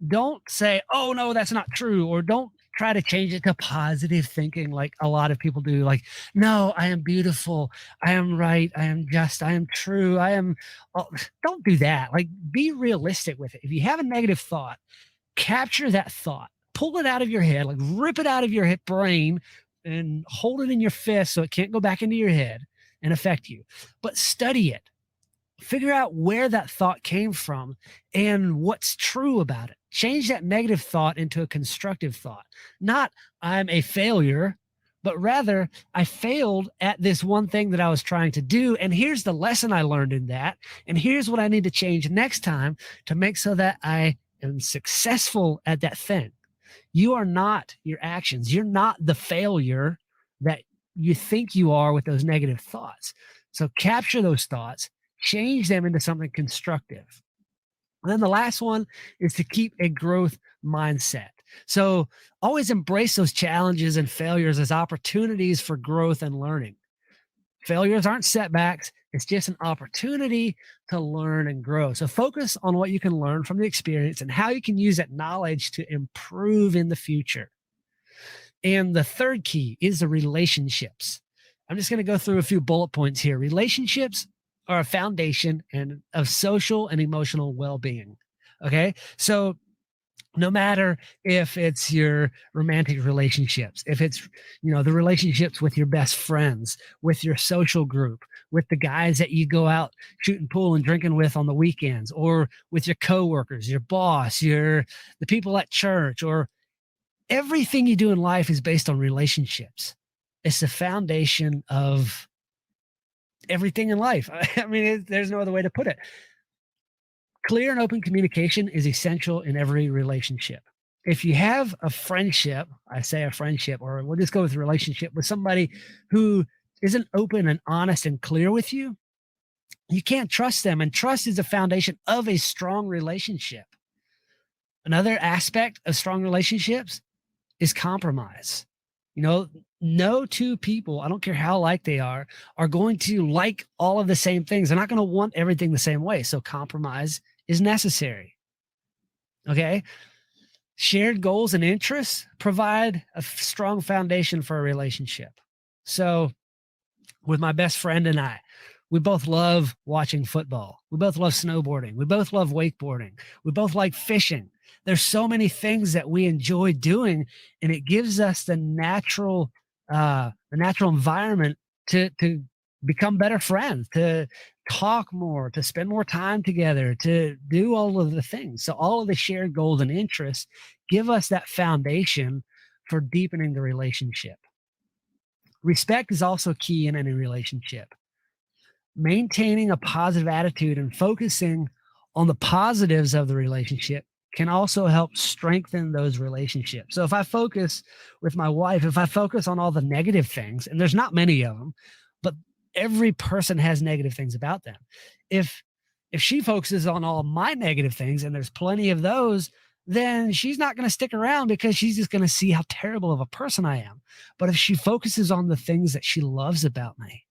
don't say, oh, no, that's not true. Or don't try to change it to positive thinking like a lot of people do. Like, no, I am beautiful. I am right. I am just. I am true. Don't do that. Like, be realistic with it. If you have a negative thought, capture that thought. Pull it out of your head, like rip it out of your brain and hold it in your fist so it can't go back into your head and affect you. But study it. Figure out where that thought came from and what's true about it. Change that negative thought into a constructive thought. Not, I'm a failure, but rather, I failed at this one thing that I was trying to do. And here's the lesson I learned in that. And here's what I need to change next time to make so that I am successful at that thing. You are not your actions. You're not the failure that you think you are with those negative thoughts. So capture those thoughts, change them into something constructive. And then the last one is to keep a growth mindset. So always embrace those challenges and failures as opportunities for growth and learning. Failures aren't setbacks. It's just an opportunity to learn and grow. So focus on what you can learn from the experience and how you can use that knowledge to improve in the future. And the third key is the relationships. I'm just going to go through a few bullet points here. Relationships are a foundation of social and emotional well-being. Okay. So no matter if it's your romantic relationships, if it's, the relationships with your best friends, with your social group, with the guys that you go out shooting pool and drinking with on the weekends, or with your coworkers, your boss, the people at church, or everything you do in life is based on relationships. It's the foundation of everything in life. I mean, there's no other way to put it. Clear and open communication is essential in every relationship. If you have a friendship, I say a friendship, or we'll just go with a relationship with somebody who isn't open and honest and clear with you, you can't trust them. And trust is the foundation of a strong relationship. Another aspect of strong relationships is compromise. No two people, I don't care how alike they are going to like all of the same things. They're not going to want everything the same way. So compromise is necessary. Okay. Shared goals and interests provide a strong foundation for a relationship. So with my best friend and I, we both love watching football. We both love snowboarding. We both love wakeboarding. We both like fishing. There's so many things that we enjoy doing, and it gives us the natural environment to become better friends, to talk more, to spend more time together, to do all of the things. So all of the shared goals and interests give us that foundation for deepening the relationship. Respect is also key in any relationship. Maintaining a positive attitude and focusing on the positives of the relationship can also help strengthen those relationships. So if I focus with my wife, if I focus on all the negative things, and there's not many of them, but every person has negative things about them. If she focuses on all my negative things, and there's plenty of those, then she's not going to stick around because she's just going to see how terrible of a person I am. But if she focuses on the things that she loves about me,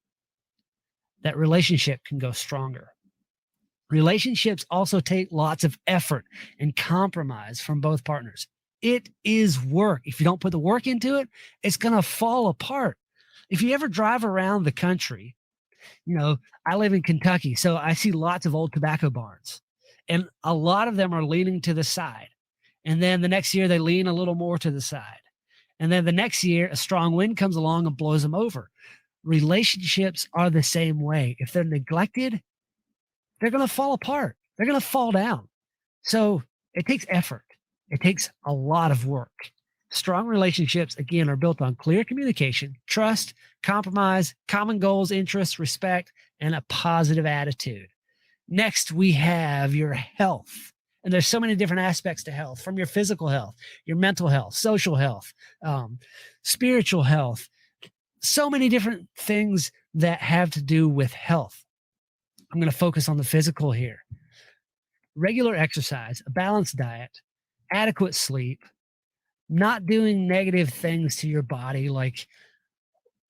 that relationship can go stronger. Relationships also take lots of effort and compromise from both partners. It is work. If you don't put the work into it, it's going to fall apart. If you ever drive around the country, I live in Kentucky, so I see lots of old tobacco barns, and a lot of them are leaning to the side. And then the next year they lean a little more to the side. And then the next year, a strong wind comes along and blows them over. Relationships are the same way. If they're neglected, they're going to fall apart. They're going to fall down. So it takes effort. It takes a lot of work. Strong relationships, again, are built on clear communication, trust, compromise, common goals, interests, respect, and a positive attitude. Next, we have your health. And there's so many different aspects to health, from your physical health, your mental health, social health, spiritual health, so many different things that have to do with health. I'm going to focus on the physical here. Regular exercise, a balanced diet, adequate sleep, not doing negative things to your body like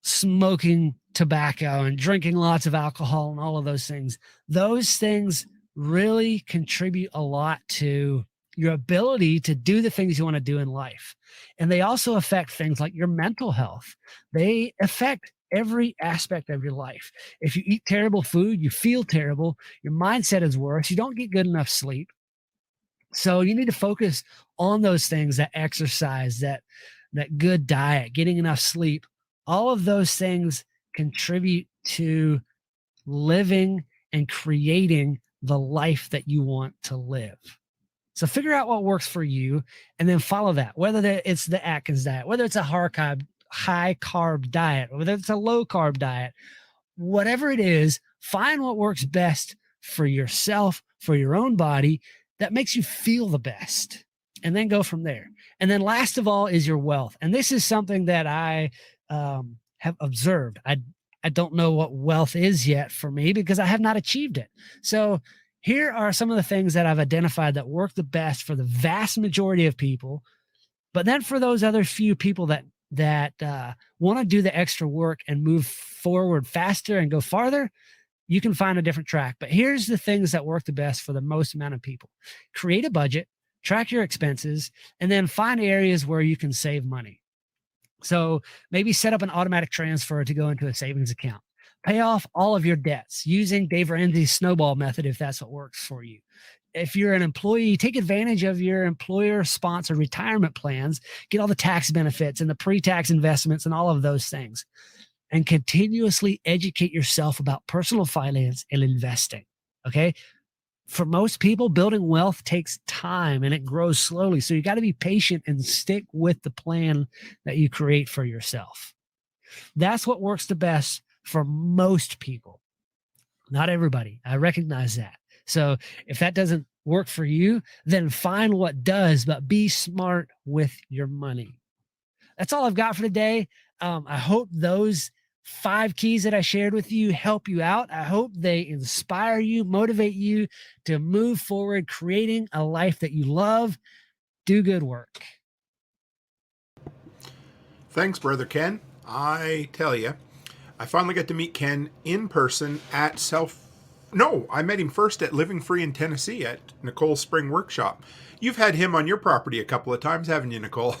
smoking tobacco and drinking lots of alcohol and all of those things. Those things really contribute a lot to your ability to do the things you want to do in life. And they also affect things like your mental health. They affect every aspect of your life. If you eat terrible food, you feel terrible, your mindset is worse, you don't get good enough sleep. So you need to focus on those things, that exercise, that good diet, getting enough sleep. All of those things contribute to living and creating the life that you want to live. So figure out what works for you and then follow that, whether it's the Atkins diet, whether it's a high carb diet, or whether it's a low carb diet, whatever it is, find what works best for yourself, for your own body, that makes you feel the best, and then go from there. And then last of all is your wealth. And this is something that I have observed. I I don't know what wealth is yet for me because I have not achieved it. So here are some of the things that I've identified that work the best for the vast majority of people. But then for those other few people that want to do the extra work and move forward faster and go farther, you can find a different track. But here's the things that work the best for the most amount of people. Create a budget, track your expenses, and then find areas where you can save money. So maybe set up an automatic transfer to go into a savings account. Pay off all of your debts using Dave Ramsey's snowball method if that's what works for you. If you're an employee, take advantage of your employer-sponsored retirement plans, get all the tax benefits and the pre-tax investments and all of those things, and continuously educate yourself about personal finance and investing, okay? For most people, building wealth takes time and it grows slowly. So you got to be patient and stick with the plan that you create for yourself. That's what works the best for most people. Not everybody. I recognize that. So if that doesn't work for you, then find what does, but be smart with your money. That's all I've got for today. I hope those 5 keys that I shared with you help you out. I hope they inspire you, motivate you to move forward, creating a life that you love. Do good work. Thanks, Brother Ken. I tell you, I finally got to meet Ken in person at I met him first at Living Free in Tennessee at Nicole's Spring Workshop. You've had him on your property a couple of times, haven't you, Nicole?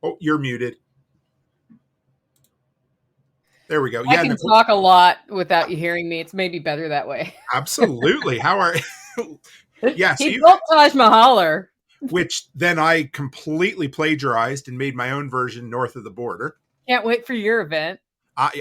Oh, you're muted. There we go. I can talk a lot without you hearing me. It's maybe better that way. Absolutely. How are Yeah, so he built Taj Mahal, which then I completely plagiarized and made my own version north of the border. Can't wait for your event.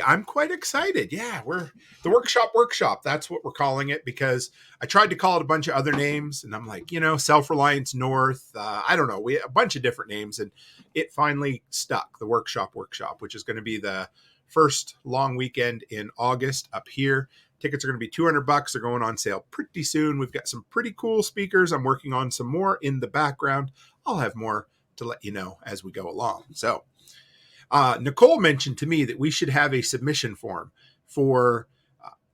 I'm quite excited. Yeah, we're the Workshop. That's what we're calling it because I tried to call it a bunch of other names and I'm like, Self-Reliance North. I don't know. A bunch of different names and it finally stuck. The Workshop, which is going to be the first long weekend in August up here. Tickets are going to be $200. They're going on sale pretty soon. We've got some pretty cool speakers. I'm working on some more in the background. I'll have more to let you know as we go along. So Nicole mentioned to me that we should have a submission form for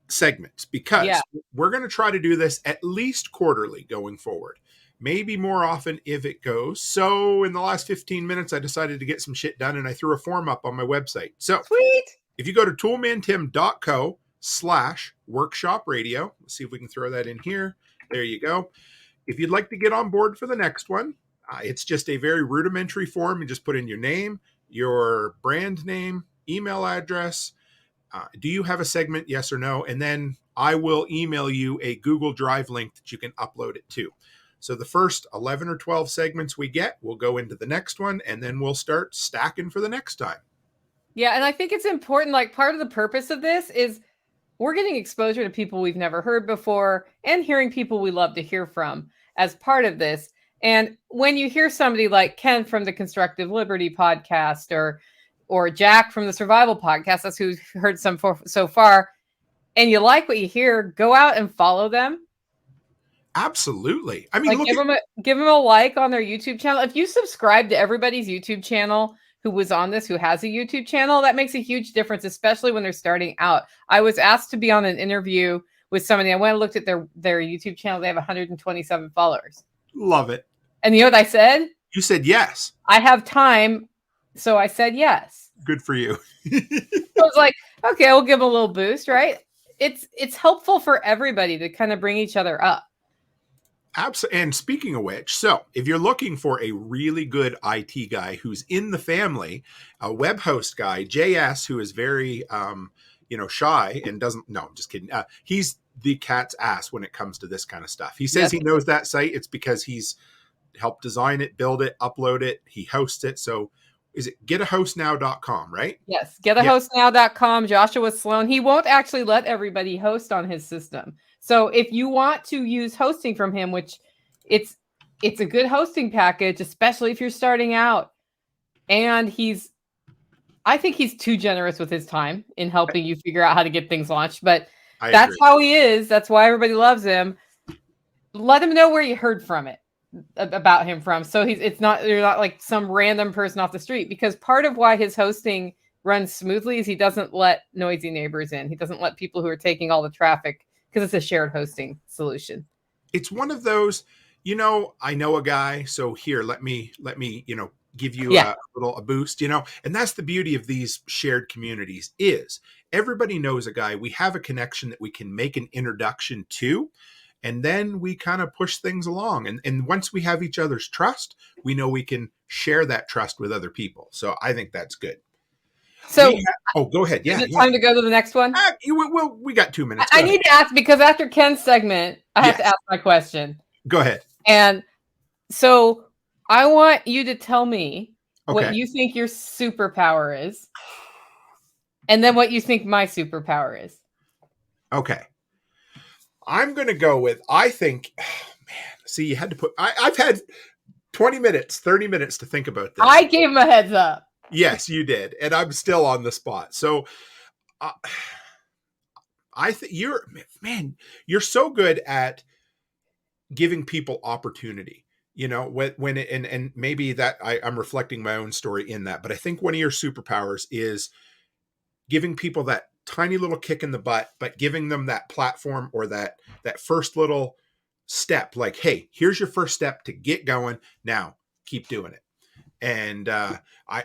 segments because we're going to try to do this at least quarterly going forward, maybe more often if it goes. So in the last 15 minutes, I decided to get some shit done and I threw a form up on my website. So sweet. If you go to toolmantim.co/workshop radio, let's see if we can throw that in here. There you go. If you'd like to get on board for the next one, it's just a very rudimentary form. You just put in your name, your brand name, email address. Do you have a segment? Yes or no? And then I will email you a Google Drive link that you can upload it to. So the first 11 or 12 segments we get, we'll go into the next one, and then we'll start stacking for the next time. Yeah, and I think it's important, like part of the purpose of this is we're getting exposure to people we've never heard before and hearing people we love to hear from as part of this. And when you hear somebody like Ken from the Constructive Liberty podcast or Jack from the Survival podcast, that's who's heard some so far, and you like what you hear, go out and follow them. Absolutely. I mean, like give them a like on their YouTube channel. If you subscribe to everybody's YouTube channel who was on this, who has a YouTube channel, that makes a huge difference, especially when they're starting out. I was asked to be on an interview with somebody. I went and looked at their YouTube channel. They have 127 followers. Love it. And you know what I said? You said yes. I have time, so I said yes. Good for you. I was like, okay, we'll give them a little boost, right? It's helpful for everybody to kind of bring each other up. Absolutely. And speaking of which, so if you're looking for a really good IT guy who's in the family, a web host guy, JS, who is very, shy and doesn't, no, I'm just kidding. He's the cat's ass when it comes to this kind of stuff. He says he knows that site. It's because he's helped design it, build it, upload it. He hosts it. So is it getahostnow.com, right? Yes. Getahostnow.com. Joshua Sloan. He won't actually let everybody host on his system. So if you want to use hosting from him, which it's a good hosting package, especially if you're starting out. And I think he's too generous with his time in helping you figure out how to get things launched. But that's how he is. That's why everybody loves him. Let him know where you heard about him from. So you're not like some random person off the street, because part of why his hosting runs smoothly is he doesn't let noisy neighbors in. He doesn't let people who are taking all the traffic because it's a shared hosting solution. It's one of those, I know a guy, so here, let me, give you a boost, and that's the beauty of these shared communities is everybody knows a guy. We have a connection that we can make an introduction to, and then we kind of push things along. And once we have each other's trust, we know we can share that trust with other people. So I think that's good. So, go ahead. Yeah. Is it time to go to the next one? We got 2 minutes. I need to ask because after Ken's segment, I have to ask my question. Go ahead. And so I want you to tell me what you think your superpower is, and then what you think my superpower is. Okay. I'm going to go with, I think, see, you had to put, I've had 20 minutes, 30 minutes to think about this. I gave him a heads up. Yes, you did. And I'm still on the spot. So I think you're so good at giving people opportunity, when it, and maybe that I'm reflecting my own story in that, but I think one of your superpowers is giving people that tiny little kick in the butt, but giving them that platform or that first little step, like, hey, here's your first step to get going. Now keep doing it. And I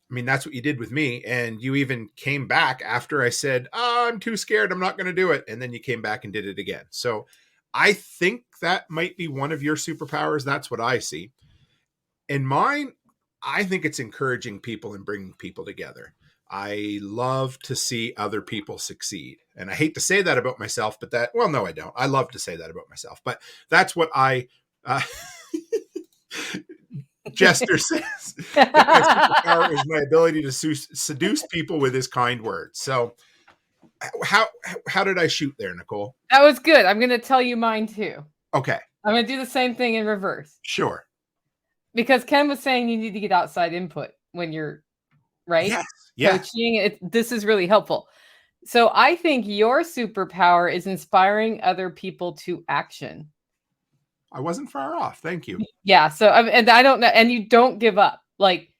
mean, that's what you did with me. And you even came back after I said, I'm too scared, I'm not going to do it. And then you came back and did it again. So I think that might be one of your superpowers. That's what I see. And mine, I think it's encouraging people and bringing people together. I love to see other people succeed. And I hate to say that about myself, but no, I don't. I love to say that about myself, but that's what Jester says. My superpower is my ability to seduce people with his kind words. So how did I shoot there, Nicole? That was good. I'm going to tell you mine too. Okay. I'm going to do the same thing in reverse. Sure. Because Ken was saying you need to get outside input when you're right. Yes. Coaching. This is really helpful. So I think your superpower is inspiring other people to action. I wasn't far off. Thank you. Yeah. So, and I don't know. And you don't give up. Like,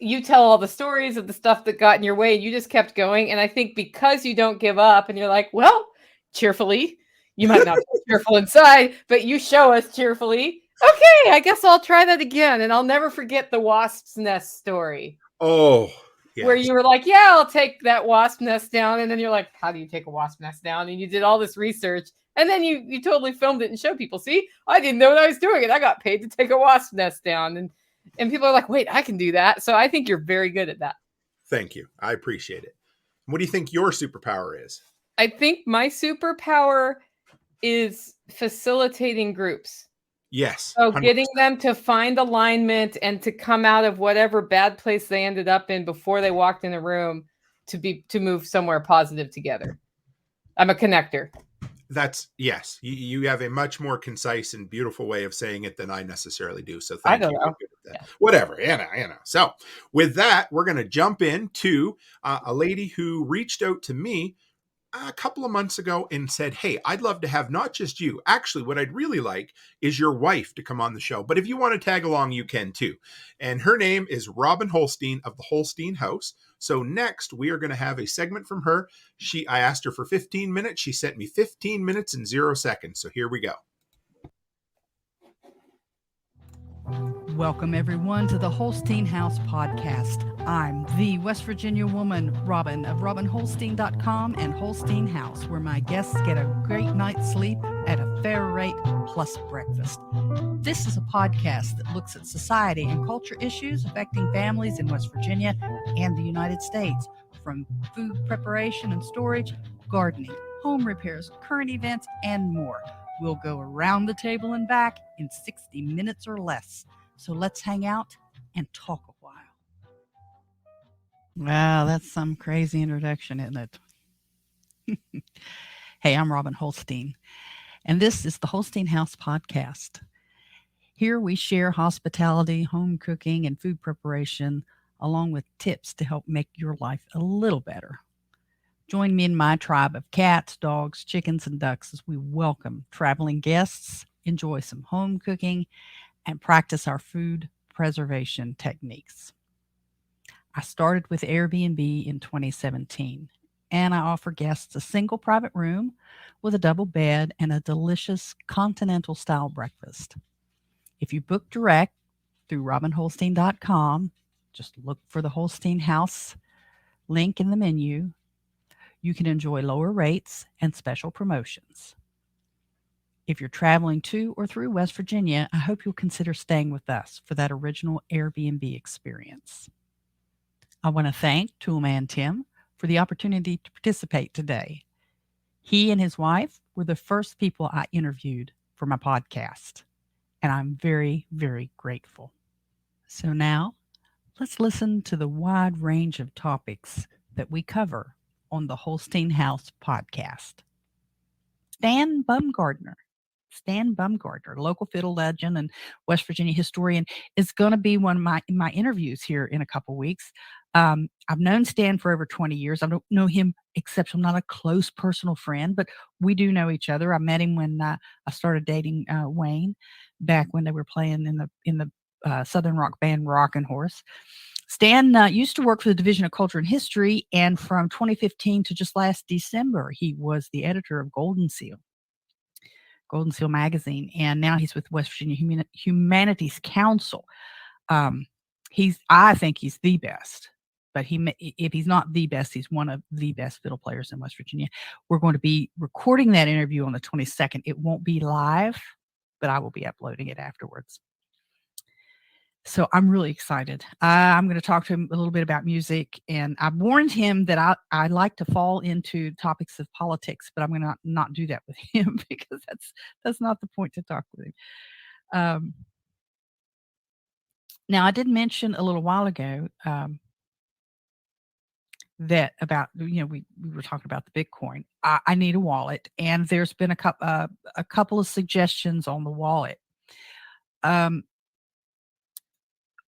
you tell all the stories of the stuff that got in your way. And you just kept going. And I think because you don't give up and you're like, well, cheerfully, you might not be cheerful inside, but you show us cheerfully. Okay, I guess I'll try that again. And I'll never forget the wasp's nest story. Oh, yes. Where you were like, yeah, I'll take that wasp nest down. And then you're like, how do you take a wasp nest down? And you did all this research. And then you totally filmed it and showed people, see, I didn't know what I was doing. And I got paid to take a wasp nest down. And people are like, wait, I can do that. So I think you're very good at that. Thank you. I appreciate it. What do you think your superpower is? I think my superpower is facilitating groups. Yes. So 100%. getting them to find alignment and to come out of whatever bad place they ended up in before they walked in a room to move somewhere positive together. I'm a connector. Yes. You have a much more concise and beautiful way of saying it than I necessarily do. So thank you. Know. Yeah. Whatever. You know. So with that, we're going to jump into a lady who reached out to me a couple of months ago and said, hey, I'd love to have not just you. Actually, what I'd really like is your wife to come on the show. But if you want to tag along, you can too. And her name is Robin Holstein of the Holstein House. So next, we are going to have a segment from her. I asked her for 15 minutes. She sent me 15 minutes and 0 seconds. So here we go. Welcome, everyone, to the Holstein House podcast. I'm the West Virginia woman, Robin, of RobinHolstein.com and Holstein House, where my guests get a great night's sleep at a fair rate plus breakfast. This is a podcast that looks at society and culture issues affecting families in West Virginia and the United States, from food preparation and storage, gardening, home repairs, current events, and more. We'll go around the table and back in 60 minutes or less. So let's hang out and talk a while. Wow, that's some crazy introduction, isn't it? Hey, I'm Robin Holstein, and this is the Holstein House podcast. Here we share hospitality, home cooking, and food preparation, along with tips to help make your life a little better. Join me in my tribe of cats, dogs, chickens, and ducks as we welcome traveling guests, enjoy some home cooking, and practice our food preservation techniques. I started with Airbnb in 2017, and I offer guests a single private room with a double bed and a delicious continental style breakfast. If you book direct through robinholstein.com, just look for the Holstein House link in the menu, you can enjoy lower rates and special promotions. If you're traveling to or through West Virginia, I hope you'll consider staying with us for that original Airbnb experience. I want to thank Toolman Tim for the opportunity to participate today. He and his wife were the first people I interviewed for my podcast, and I'm very, very grateful. So now, let's listen to the wide range of topics that we cover on the Holstein House podcast. Stan Bumgardner, local fiddle legend and West Virginia historian, is going to be one of my interviews here in a couple weeks. I've known Stan for over 20 years. I don't know him except I'm not a close personal friend, but we do know each other. I met him when I started dating Wayne back when they were playing in the Southern rock band Rockin' Horse. Stan used to work for the Division of Culture and History, and from 2015 to just last December, he was the editor of Golden Seal magazine, and now he's with West Virginia Humanities Council. I think he's the best, but if he's not the best, he's one of the best fiddle players in West Virginia. We're going to be recording that interview on the 22nd. It won't be live, but I will be uploading it afterwards. So I'm really excited. I'm going to talk to him a little bit about music, and I warned him that I like to fall into topics of politics, but I'm going to not do that with him because that's not the point to talk with him. Now, I did mention a little while ago that about we were talking about the Bitcoin. I need a wallet, and there's been a couple of suggestions on the wallet.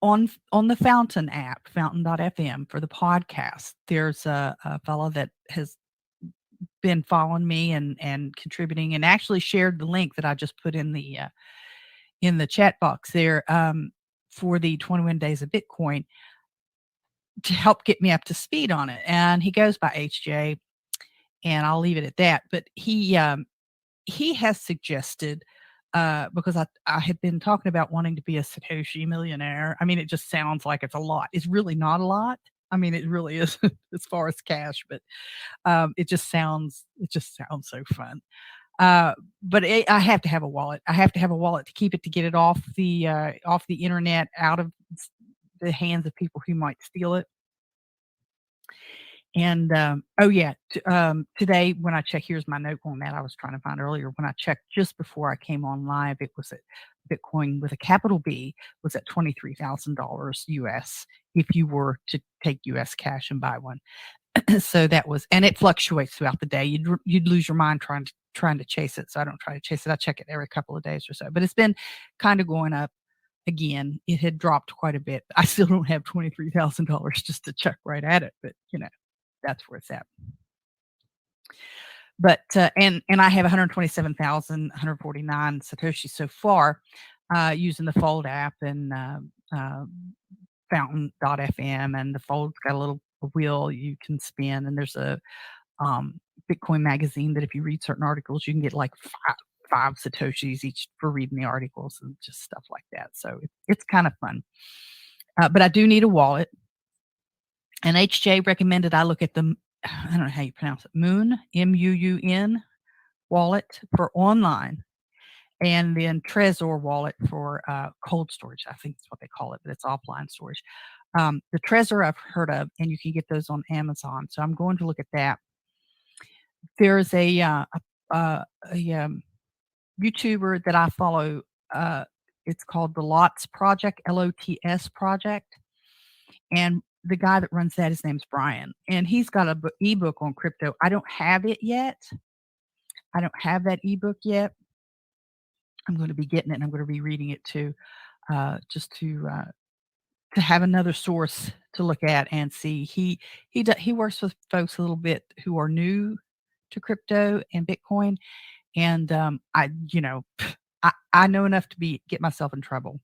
On the Fountain app, fountain.fm, for the podcast, there's a fellow that has been following me and contributing, and actually shared the link that I just put in the chat box there for the 21 Days of Bitcoin to help get me up to speed on it. And he goes by HJ, and I'll leave it at that. But he has suggested, because I had been talking about wanting to be a Satoshi millionaire. I mean, it just sounds like it's a lot. It's really not a lot. I mean, it really is as far as cash, but it just sounds so fun. But I have to have a wallet. I have to have a wallet to keep it, to get it off the internet, out of the hands of people who might steal it. And today when I checked, here's my note on that I was trying to find earlier. When I checked just before I came on live, it was at Bitcoin with a capital B was at $23,000 US if you were to take US cash and buy one. So that was, and it fluctuates throughout the day. You'd lose your mind trying to chase it. So I don't try to chase it. I check it every couple of days or so. But it's been kind of going up again. It had dropped quite a bit. I still don't have $23,000 just to check right at it, but that's where it's at. But and I have 127,149 Satoshi so far using the Fold app and Fountain.fm, and the Fold's got a little wheel you can spin, and there's a Bitcoin magazine that if you read certain articles, you can get like five Satoshis each for reading the articles and just stuff like that. So it's kind of fun. But I do need a wallet. And HJ recommended I look at the, I don't know how you pronounce it, Moon, M-U-U-N wallet for online, and then Trezor wallet for cold storage. I think that's what they call it, but it's offline storage. The Trezor I've heard of, and you can get those on Amazon. So I'm going to look at that. There's a YouTuber that I follow. It's called the LOTS Project, LOTS Project. And the guy that runs that, his name's Brian, and he's got an ebook on crypto. I don't have it yet. I don't have that ebook yet. I'm going to be getting it, and I'm going to be reading it too, just to have another source to look at and see. He works with folks a little bit who are new to crypto and Bitcoin, and I know enough to get myself in trouble.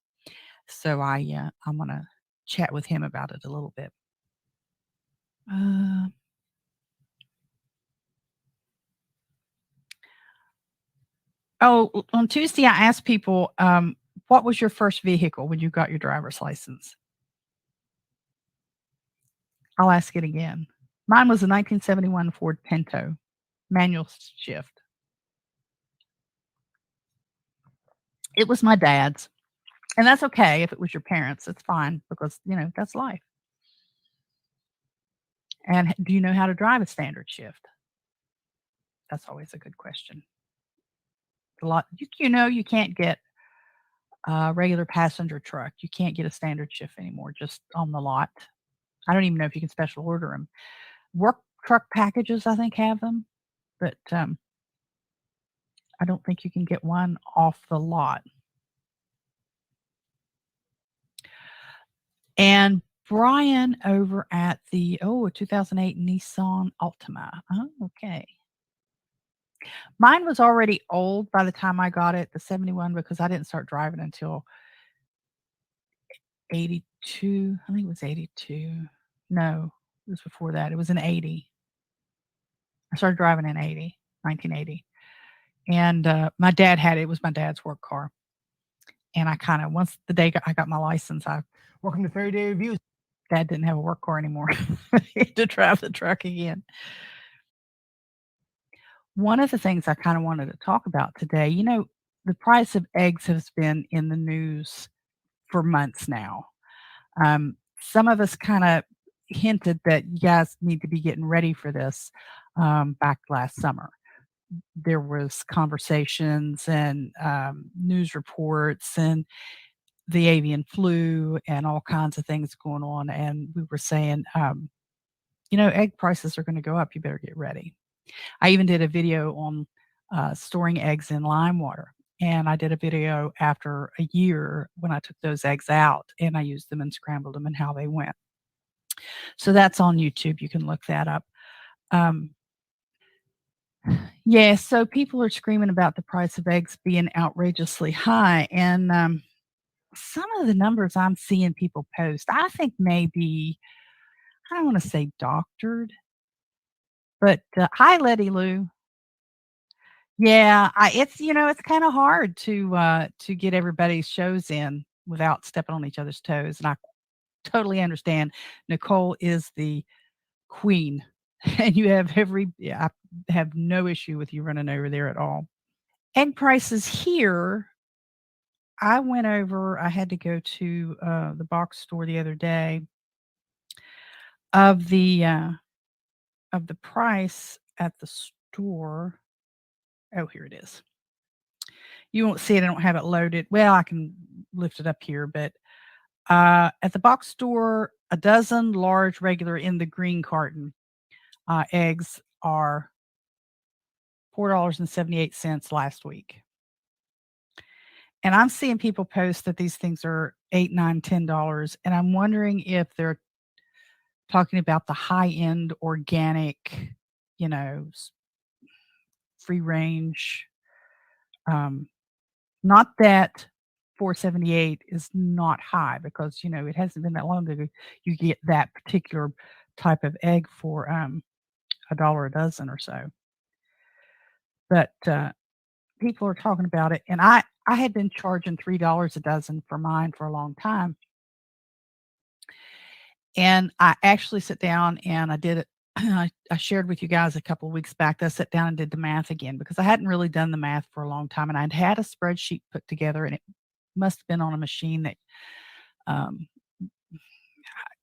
So I'm going to chat with him about it a little bit. On Tuesday, I asked people, what was your first vehicle when you got your driver's license? I'll ask it again. Mine was a 1971 Ford Pinto, manual shift. It was my dad's. And that's okay if it was your parents. It's fine because, that's life. And do you know how to drive a standard shift? That's always a good question. You can't get a regular passenger truck. You can't get a standard shift anymore, just on the lot. I don't even know if you can special order them. Work truck packages, I think, have them, but I don't think you can get one off the lot. And Brian over at the 2008 Nissan Altima. Oh, okay. Mine was already old by the time I got it, the 71, because I didn't start driving until 82. I think it was 82. No, it was before that. It was in 80. I started driving in 1980. And my dad had it. It was my dad's work car. And I once the day I got my license, I working the 30-day reviews. Dad didn't have a work car anymore. He had to drive the truck again. One of the things I kind of wanted to talk about today, the price of eggs has been in the news for months now. Some of us kind of hinted that you guys need to be getting ready for this back last summer. There was conversations and news reports and the avian flu and all kinds of things going on. And we were saying, egg prices are going to go up. You better get ready. I even did a video on storing eggs in lime water. And I did a video after a year when I took those eggs out and I used them and scrambled them and how they went. So that's on YouTube. You can look that up. Yeah, so people are screaming about the price of eggs being outrageously high. And some of the numbers I'm seeing people post, I think maybe, I don't want to say doctored, but hi, Letty Lou. Yeah, it's kind of hard to get everybody's shows in without stepping on each other's toes, and I totally understand. Nicole is the queen, and you have I have no issue with you running over there at all. Egg prices here. I had to go to the box store the other day of the price at the store. Oh, here it is. You won't see it. I don't have it loaded. Well, I can lift it up here, but at the box store, a dozen large regular in the green carton eggs are $4.78 last week. And I'm seeing people post that these things are $8, $9, $10. And I'm wondering if they're talking about the high-end organic, free range. Not that 478 is not high, because it hasn't been that long ago you get that particular type of egg for $1 a dozen or so. But people are talking about it, and I had been charging $3 a dozen for mine for a long time. And I actually sat down and I did it. I shared with you guys a couple of weeks back that I sat down and did the math again, because I hadn't really done the math for a long time, and I'd had a spreadsheet put together, and it must have been on a machine that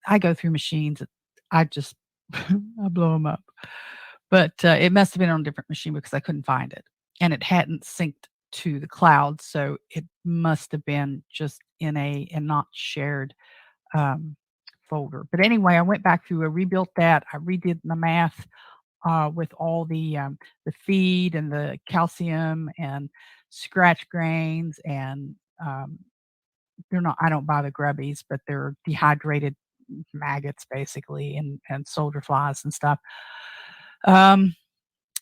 I go through machines. I just I blow them up, but it must have been on a different machine because I couldn't find it, and it hadn't synced to the cloud, so it must have been just in a not shared folder. But anyway, I went back through, I rebuilt that, I redid the math with all the feed and the calcium and scratch grains, and they're not, I don't buy the grubbies, but they're dehydrated maggots basically, and soldier flies and stuff. And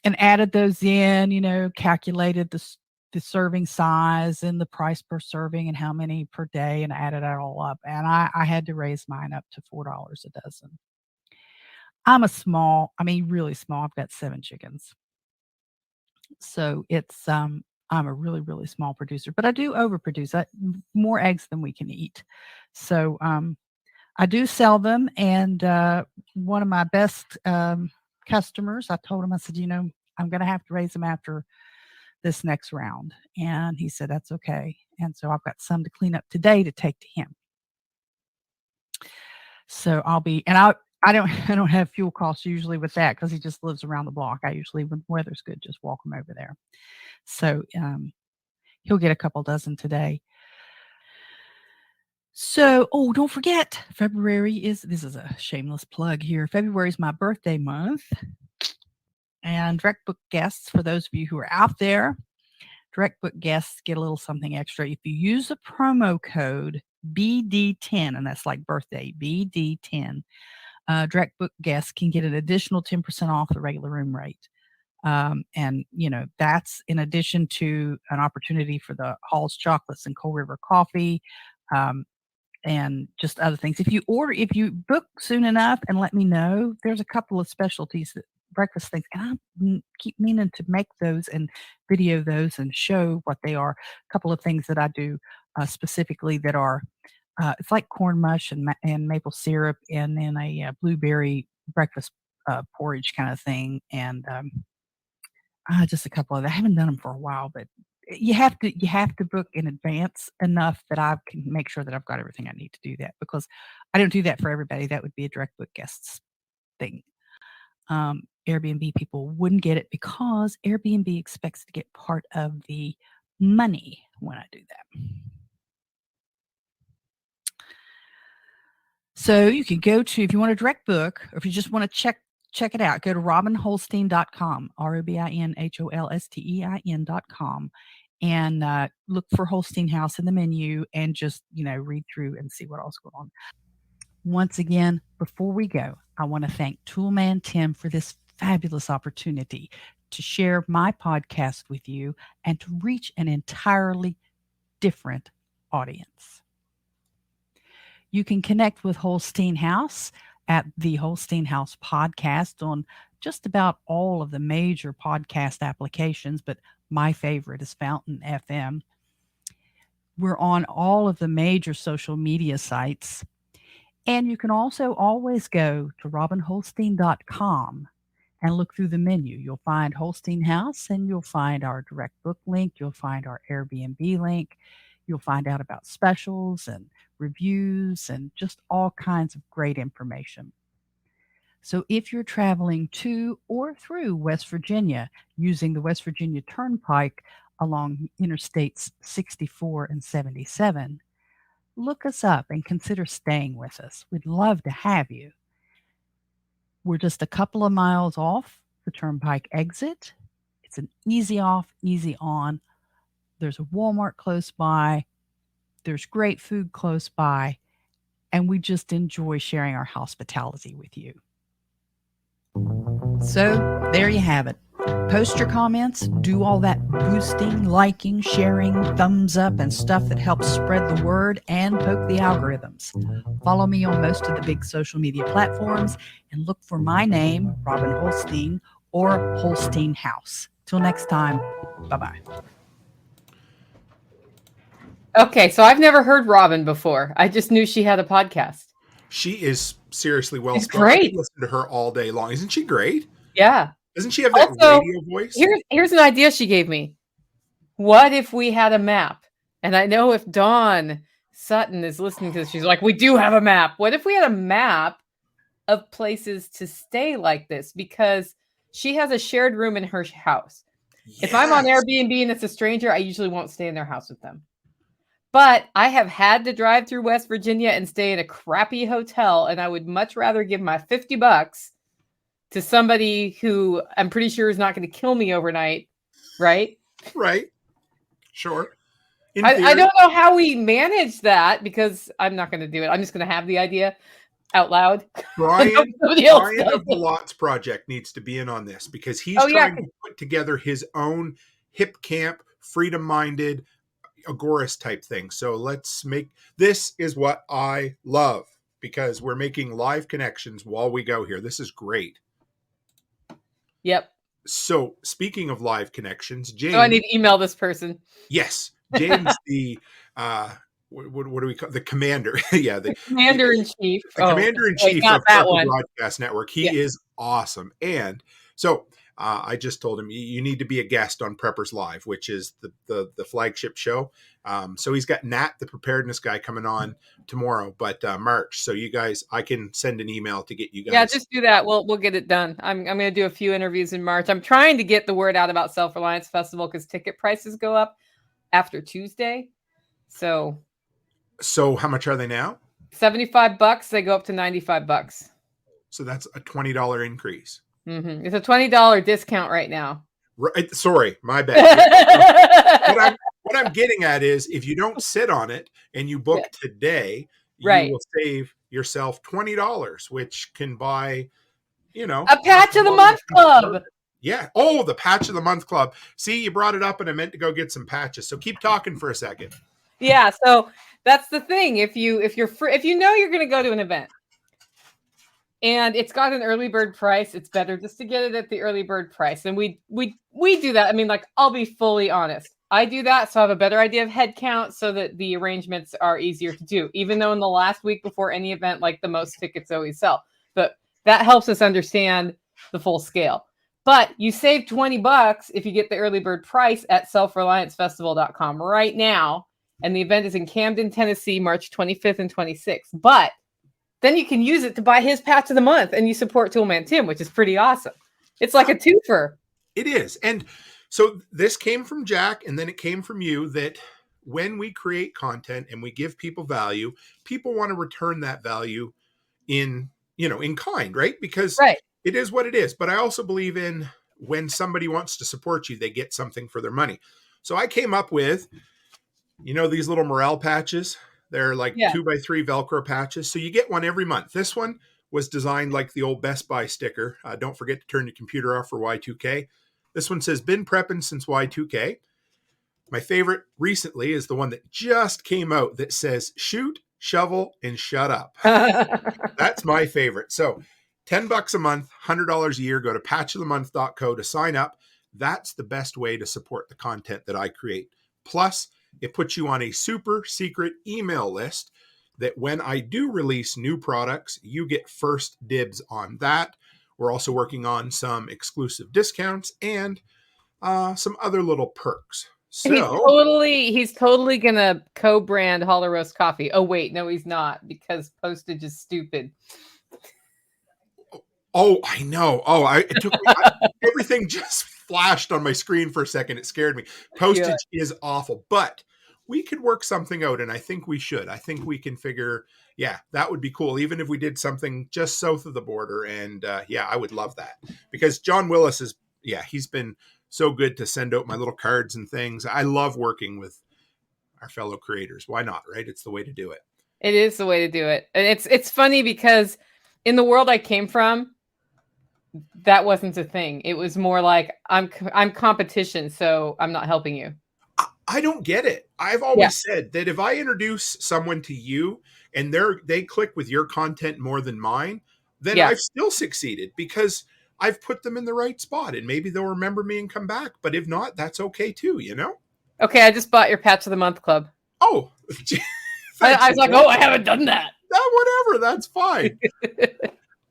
added those in, calculated the serving size and the price per serving and how many per day, and added it all up. And I had to raise mine up to $4 a dozen. I'm really small. I've got 7 chickens. So it's I'm a really, really small producer, but I do overproduce more eggs than we can eat. So I do sell them, and one of my best customers, I told him, I said, I'm going to have to raise them after this next round, and he said that's okay. And so I've got some to clean up today to take to him. So I don't have fuel costs usually with that because he just lives around the block. I usually, when the weather's good, just walk him over there. So he'll get a couple dozen today. So, don't forget, this is a shameless plug here. February is my birthday month. And direct book guests, for those of you who are out there, direct book guests get a little something extra. If you use a promo code BD10, and that's like birthday, BD10, direct book guests can get an additional 10% off the regular room rate. And that's in addition to an opportunity for the Hall's chocolates and Coal River coffee, and just other things. If you book soon enough and let me know, there's a couple of specialties, breakfast things, and I keep meaning to make those and video those and show what they are. A couple of things that I do specifically that are, it's like corn mush and maple syrup, and then a blueberry breakfast porridge kind of thing, and just a couple of them. I haven't done them for a while, but you have to book in advance enough that I can make sure that I've got everything I need to do that, because I don't do that for everybody. That would be a direct book guests thing. Airbnb people wouldn't get it because Airbnb expects to get part of the money when I do that. So you can go to, if you want a direct book, or if you just want to check it out, go to robinholstein.com, ROBINHOLSTEIN.com, and look for Holstein House in the menu and just, read through and see what else is going on. Once again, before we go, I want to thank Toolman Tim for this fabulous opportunity to share my podcast with you and to reach an entirely different audience. You can connect with Holstein House at the Holstein House podcast on just about all of the major podcast applications, but my favorite is Fountain FM. We're on all of the major social media sites. And you can also always go to robinholstein.com and look through the menu. You'll find Holstein House, and you'll find our direct book link. You'll find our Airbnb link. You'll find out about specials and reviews and just all kinds of great information. So if you're traveling to or through West Virginia using the West Virginia Turnpike along Interstates 64 and 77, look us up and consider staying with us. We'd love to have you. We're just a couple of miles off the Turnpike exit. It's an easy off, easy on. There's a Walmart close by. There's great food close by. And we just enjoy sharing our hospitality with you. So there you have it. Post your comments, do all that boosting, liking, sharing, thumbs up, and stuff that helps spread the word and poke the algorithms. Follow me on most of the big social media platforms and look for my name, Robin Holstein, or Holstein House. Till next time, bye-bye. Okay, so I've never heard Robin before. I just knew she had a podcast. She is seriously well. She's great. I can listen to her all day long. Isn't she great? Yeah. Doesn't she have that Also, radio voice? Here's an idea she gave me. What if we had a map? And I know if Dawn Sutton is listening to this, she's like, we do have a map. What if we had a map of places to stay like this? Because she has a shared room in her house. Yes. If I'm on Airbnb and it's a stranger, I usually won't stay in their house with them. But I have had to drive through West Virginia and stay in a crappy hotel, and I would much rather give my $50 to somebody who I'm pretty sure is not going to kill me overnight, right? Right. Sure. I don't know how we manage that, because I'm not going to do it. I'm just going to have the idea out loud. Brian of the Lots Project needs to be in on this, because he's trying to put together his own hip camp, freedom-minded, agorist type thing. So let's make this is what I love. because we're making live connections while we go here. This is great. Yep. So speaking of live connections, James. So I need to email this person. Yes. James, the what do we call the commander? Yeah, the commander-in-chief. The commander-in-chief of Purple Broadcast Network. He is awesome. And so I just told him you need to be a guest on Preppers Live, which is the flagship show. So he's got Nat, the preparedness guy, coming on tomorrow, but March. So you guys, I can send an email to get you guys. Yeah, just do that. We'll get it done. I'm going to do a few interviews in March. I'm trying to get the word out about Self-Reliance Festival because ticket prices go up after Tuesday. So how much are they now? $75. They go up to $95. So that's a $20 increase. Mm-hmm. It's a $20 discount right now. Right. Sorry, my bad. what I'm getting at is if you don't sit on it and you book today, you will save yourself $20, which can buy, a Patch of the Month Club. Yeah. Oh, the Patch of the Month Club. See, you brought it up and I meant to go get some patches. So keep talking for a second. Yeah. So that's the thing. If you're you're going to go to an event and it's got an early bird price, it's better just to get it at the early bird price. And we do that. I mean, like, I'll be fully honest. I do that so I have a better idea of head count so that the arrangements are easier to do, even though in the last week before any event, like the most tickets always sell. But that helps us understand the full scale. But you save $20 if you get the early bird price at selfreliancefestival.com right now. And the event is in Camden, Tennessee, March 25th and 26th. But then you can use it to buy his patch of the month and you support Toolman Tim, which is pretty awesome. It's like a twofer. It is. And so this came from Jack and then it came from you that when we create content and we give people value, people want to return that value in kind, right? Because it is what it is. But I also believe in when somebody wants to support you, they get something for their money. So I came up with, these little morale patches. They're like 2x3 Velcro patches. So you get one every month. This one was designed like the old Best Buy sticker. Don't forget to turn your computer off for Y2K. This one says, been prepping since Y2K. My favorite recently is the one that just came out that says, shoot, shovel, and shut up. That's my favorite. So $10 a month, $100 a year. Go to patchofthemonth.co to sign up. That's the best way to support the content that I create. Plus, it puts you on a super secret email list that when I do release new products, you get first dibs on that. We're also working on some exclusive discounts and some other little perks. So he's totally gonna co-brand Hollow Roast Coffee. Oh wait, no, he's not, because postage is stupid. Oh, I know. Oh, everything just flashed on my screen for a second. It scared me. Postage is awful, but we could work something out, and I think we should. I think we can figure, that would be cool, even if we did something just south of the border. And I would love that, because John Willis is, he's been so good to send out my little cards and things. I love working with our fellow creators. Why not, right? It's the way to do it. It is the way to do it. And it's funny because in the world I came from, that wasn't a thing. It was more like I'm competition, so I'm not helping you. I don't get it. I've always said that if I introduce someone to you and they click with your content more than mine, then I've still succeeded because I've put them in the right spot, and maybe they'll remember me and come back. But if not, that's okay too, Okay, I just bought your Patch of the Month Club. Oh, I was like, I haven't done that. Whatever, that's fine.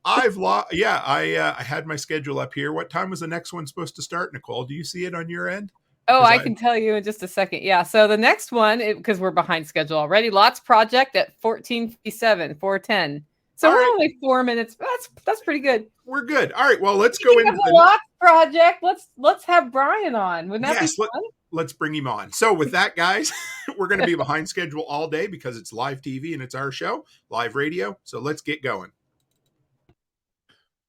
I had my schedule up here. What time was the next one supposed to start, Nicole? Do you see it on your end? Oh, I can tell you in just a second. Yeah. So the next one, because we're behind schedule already, Lots Project at 14:57, 4:10. So we're only 4 minutes. That's pretty good. We're good. All right. Well, let's go into the Lots Project. Let's have Brian on. Wouldn't that be fun? Let's bring him on. So with that, guys, we're going to be behind schedule all day because it's live TV and it's our show, live radio. So let's get going.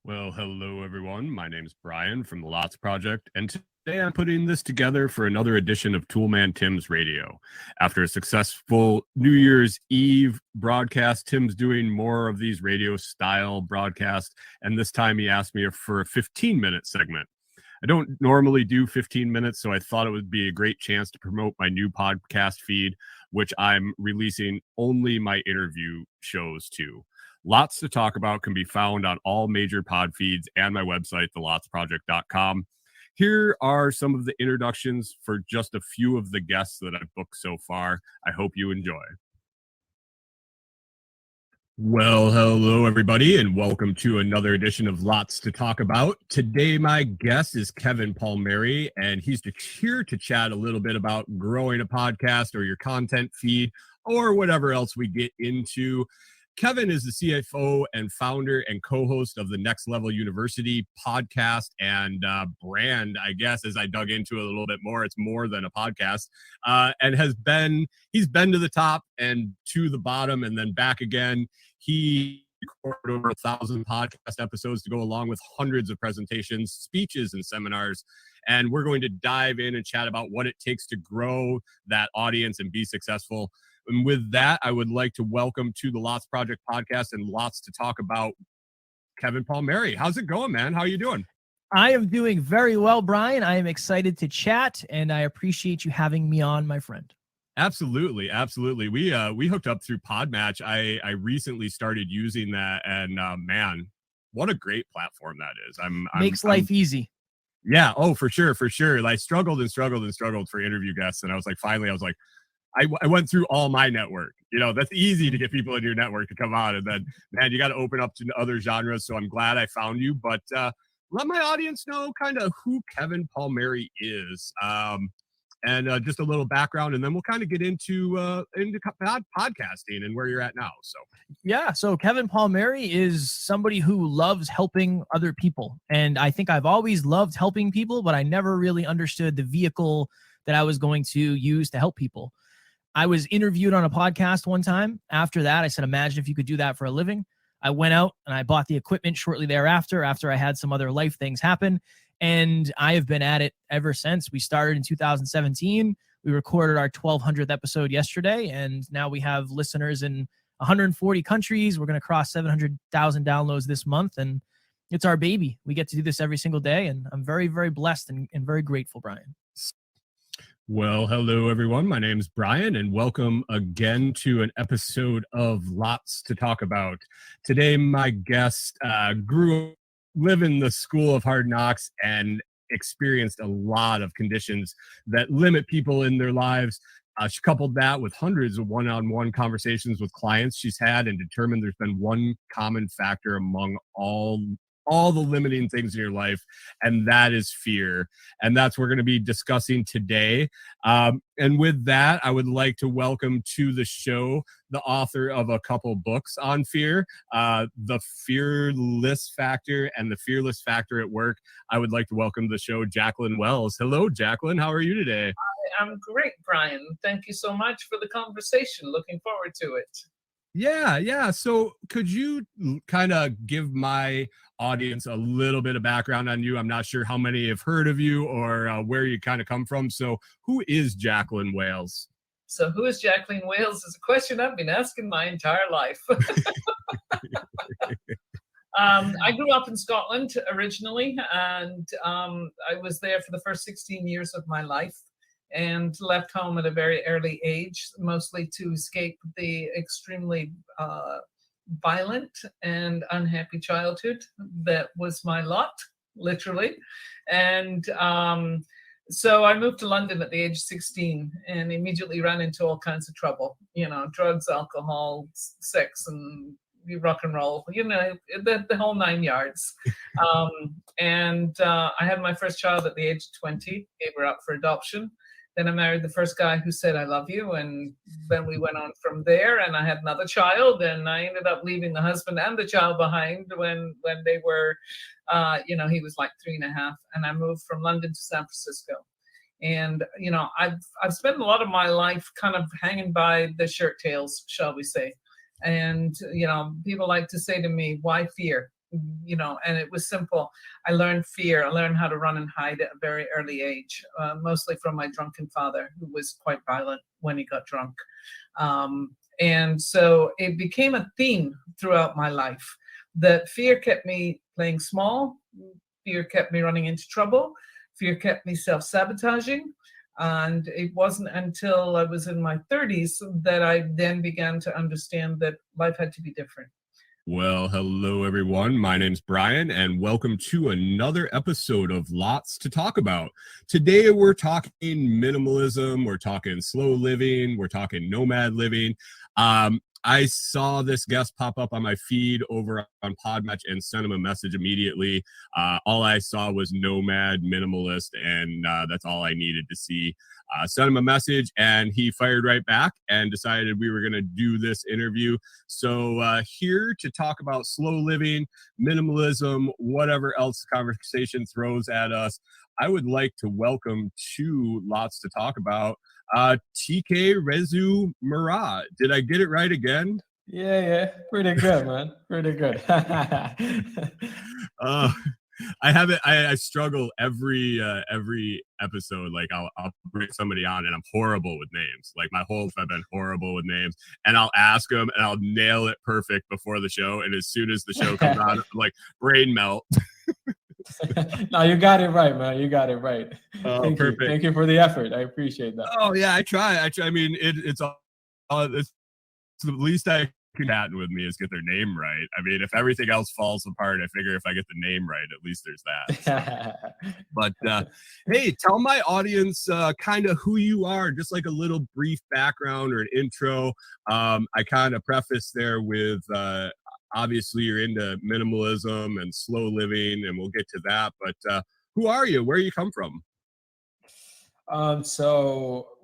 Well, hello, everyone. My name is Brian from the Lots Project, and today I'm putting this together for another edition of Toolman Tim's Radio. After a successful New Year's Eve broadcast, Tim's doing more of these radio-style broadcasts, and this time he asked me for a 15-minute segment. I don't normally do 15 minutes, so I thought it would be a great chance to promote my new podcast feed, which I'm releasing only my interview shows to. Lots to Talk About can be found on all major pod feeds and my website, thelotsproject.com. Here are some of the introductions for just a few of the guests that I've booked so far. I hope you enjoy. Well, hello, everybody, and welcome to another edition of Lots to Talk About. Today, my guest is Kevin Palmieri, and he's here to chat a little bit about growing a podcast or your content feed or whatever else we get into. Kevin is the CFO and founder and co-host of the Next Level University podcast and brand, I guess, as I dug into it a little bit more. It's more than a podcast, and he's been to the top and to the bottom and then back again. He recorded over 1,000 podcast episodes to go along with hundreds of presentations, speeches, and seminars. And we're going to dive in and chat about what it takes to grow that audience and be successful. And with that, I would like to welcome to the Lots Project podcast and Lots to Talk About, Kevin Palmieri. How's it going, man? How are you doing? I am doing very well, Brian. I am excited to chat, and I appreciate you having me on, my friend. Absolutely. We hooked up through Podmatch. I recently started using that, and man, what a great platform that is. Makes life easy. Yeah. Oh, for sure. I struggled for interview guests, and I was like, finally, I went through all my network. You know, that's easy to get people in your network to come on. And then, man, you got to open up to other genres. So I'm glad I found you. But let my audience know kind of who Kevin Palmieri is. And just a little background. And then we'll kind of get into podcasting and where you're at now. So Kevin Palmieri is somebody who loves helping other people. And I think I've always loved helping people, but I never really understood the vehicle that I was going to use to help people. I was interviewed on a podcast one time. After that, I said, imagine if you could do that for a living. I went out and I bought the equipment shortly thereafter, after I had some other life things happen. And I have been at it ever since. We started in 2017. We recorded our 1200th episode yesterday. And now we have listeners in 140 countries. We're going to cross 700,000 downloads this month. And it's our baby. We get to do this every single day. And I'm very, very blessed and very grateful, Brian. Well, hello, everyone. My name is Brian, and welcome again to an episode of Lots to Talk About. Today, my guest lived in the school of hard knocks and experienced a lot of conditions that limit people in their lives. She coupled that with hundreds of one-on-one conversations with clients she's had and determined there's been one common factor among all the limiting things in your life, and that is fear. And that's what we're going to be discussing today. And with that, I would like to welcome to the show the author of a couple books on fear, The Fearless Factor and The Fearless Factor at Work. I would like to welcome to the show Jacqueline Wells. Hello, Jacqueline. How are you today? I'm great, Brian. Thank you so much for the conversation. Looking forward to it. Yeah. So could you kind of give my audience a little bit of background on you? I'm not sure how many have heard of you or where you kind of come from. So who is Jacqueline Wells? So who is Jacqueline Wells is a question I've been asking my entire life. I grew up in Scotland originally, and I was there for the first 16 years of my life. And left home at a very early age, mostly to escape the extremely violent and unhappy childhood that was my lot, literally. And so I moved to London at the age of 16 and immediately ran into all kinds of trouble, drugs, alcohol, sex, and rock and roll, the whole 9 yards. And I had my first child at the age of 20, gave her up for adoption. Then I married the first guy who said, I love you. And then we went on from there, and I had another child, and I ended up leaving the husband and the child behind when they were, he was like 3.5, and I moved from London to San Francisco. And, I've spent a lot of my life kind of hanging by the shirt tails, shall we say. And, people like to say to me, why fear? And it was simple. I learned fear. I learned how to run and hide at a very early age, mostly from my drunken father, who was quite violent when he got drunk. And so it became a theme throughout my life that fear kept me playing small. Fear kept me running into trouble. Fear kept me self-sabotaging. And it wasn't until I was in my 30s that I then began to understand that life had to be different. Well, hello, everyone. My name's Brian, and welcome to another episode of Lots to Talk About. Today, we're talking minimalism, we're talking slow living, we're talking nomad living. I saw this guest pop up on my feed over on Podmatch and sent him a message immediately. All I saw was nomad minimalist, and that's all I needed to see. Sent him a message, and he fired right back and decided we were going to do this interview. So here to talk about slow living, minimalism, whatever else the conversation throws at us, I would like to welcome to Lots to Talk About, TK Rezu Murat. Did I get it right again? Yeah, pretty good, man. Pretty good. I struggle every episode. Like I'll bring somebody on and I'm horrible with names. Like my whole life I've been horrible with names, and I'll ask them and I'll nail it perfect before the show, and as soon as the show comes on, I'm like brain melt. No, you got it right, man. You got it right. Oh, perfect. Thank you for the effort. I appreciate that. Oh yeah, I try. I mean, it's the least I can happen with me is get their name right. I mean, if everything else falls apart, I figure if I get the name right, at least there's that. So. But hey, tell my audience kind of who you are, just like a little brief background or an intro. I kind of preface there with obviously you're into minimalism and slow living, and we'll get to that. But who are you? Where you come from?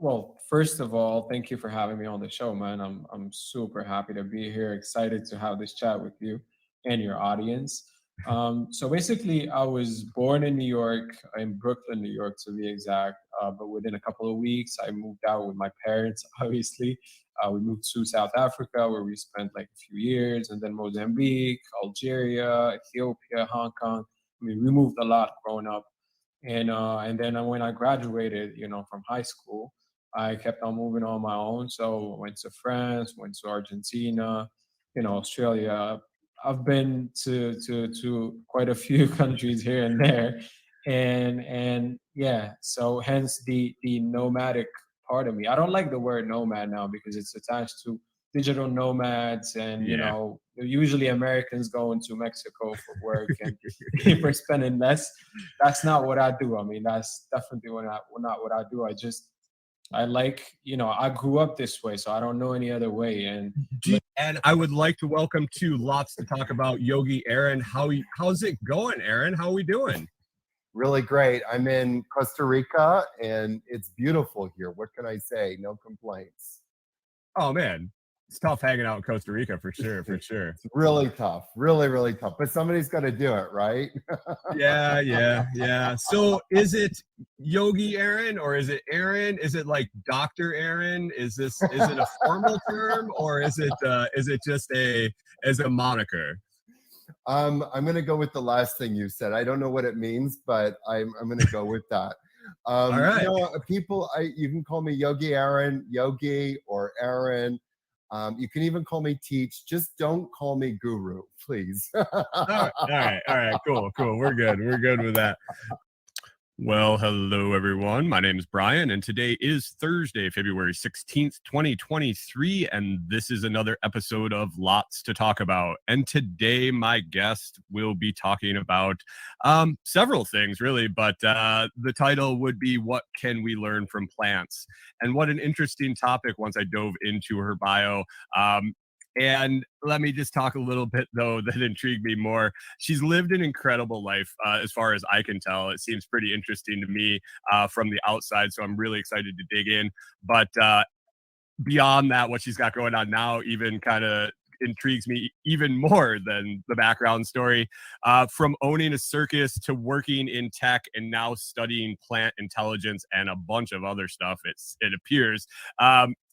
Well, first of all, thank you for having me on the show, man. I'm super happy to be here. Excited to have this chat with you and your audience. So basically, I was born in New York, in Brooklyn, New York, to be exact. But within a couple of weeks, I moved out with my parents, obviously. We moved to South Africa, where we spent like a few years, and then Mozambique, Algeria, Ethiopia, Hong Kong. I mean, we moved a lot growing up. And then when I graduated, from high school, I kept on moving on my own. So I went to France, went to Argentina, Australia. I've been to quite a few countries here and there, and yeah. So hence the nomadic part of me. I don't like the word nomad now because it's attached to digital nomads, and usually Americans going to Mexico for work and for spending less. That's not what I do. I mean, that's definitely not what I do. I like, I grew up this way, so I don't know any other way. And I would like to welcome to Lots to Talk About Yogi Erin. How's it going, Erin? How are we doing? Really great. I'm in Costa Rica, and it's beautiful here. What can I say? No complaints. Oh man, it's tough hanging out in Costa Rica for sure. It's really tough, really tough. But somebody's got to do it, right? Yeah. So is it Yogi Erin or is it Erin? Is it like Dr. Erin? Is it a formal term, or is it just as a moniker? I'm gonna go with the last thing you said. I don't know what it means, but I'm gonna go with that. All right. You can call me Yogi Erin, Yogi or Erin. You can even call me Teach. Just don't call me Guru, please. All right. Cool. We're good with that. Well, hello, everyone. My name is Brian, and today is Thursday, February 16th, 2023, and this is another episode of Lots to Talk About. And today, my guest will be talking about several things, really, but the title would be, What Can We Learn from Plants? And what an interesting topic once I dove into her bio. And let me just talk a little bit, though, that intrigued me more. She's lived an incredible life, as far as I can tell. It seems pretty interesting to me from the outside, so I'm really excited to dig in. But beyond that, what she's got going on now even kind of intrigues me even more than the background story. From owning a circus to working in tech and now studying plant intelligence and a bunch of other stuff, it appears.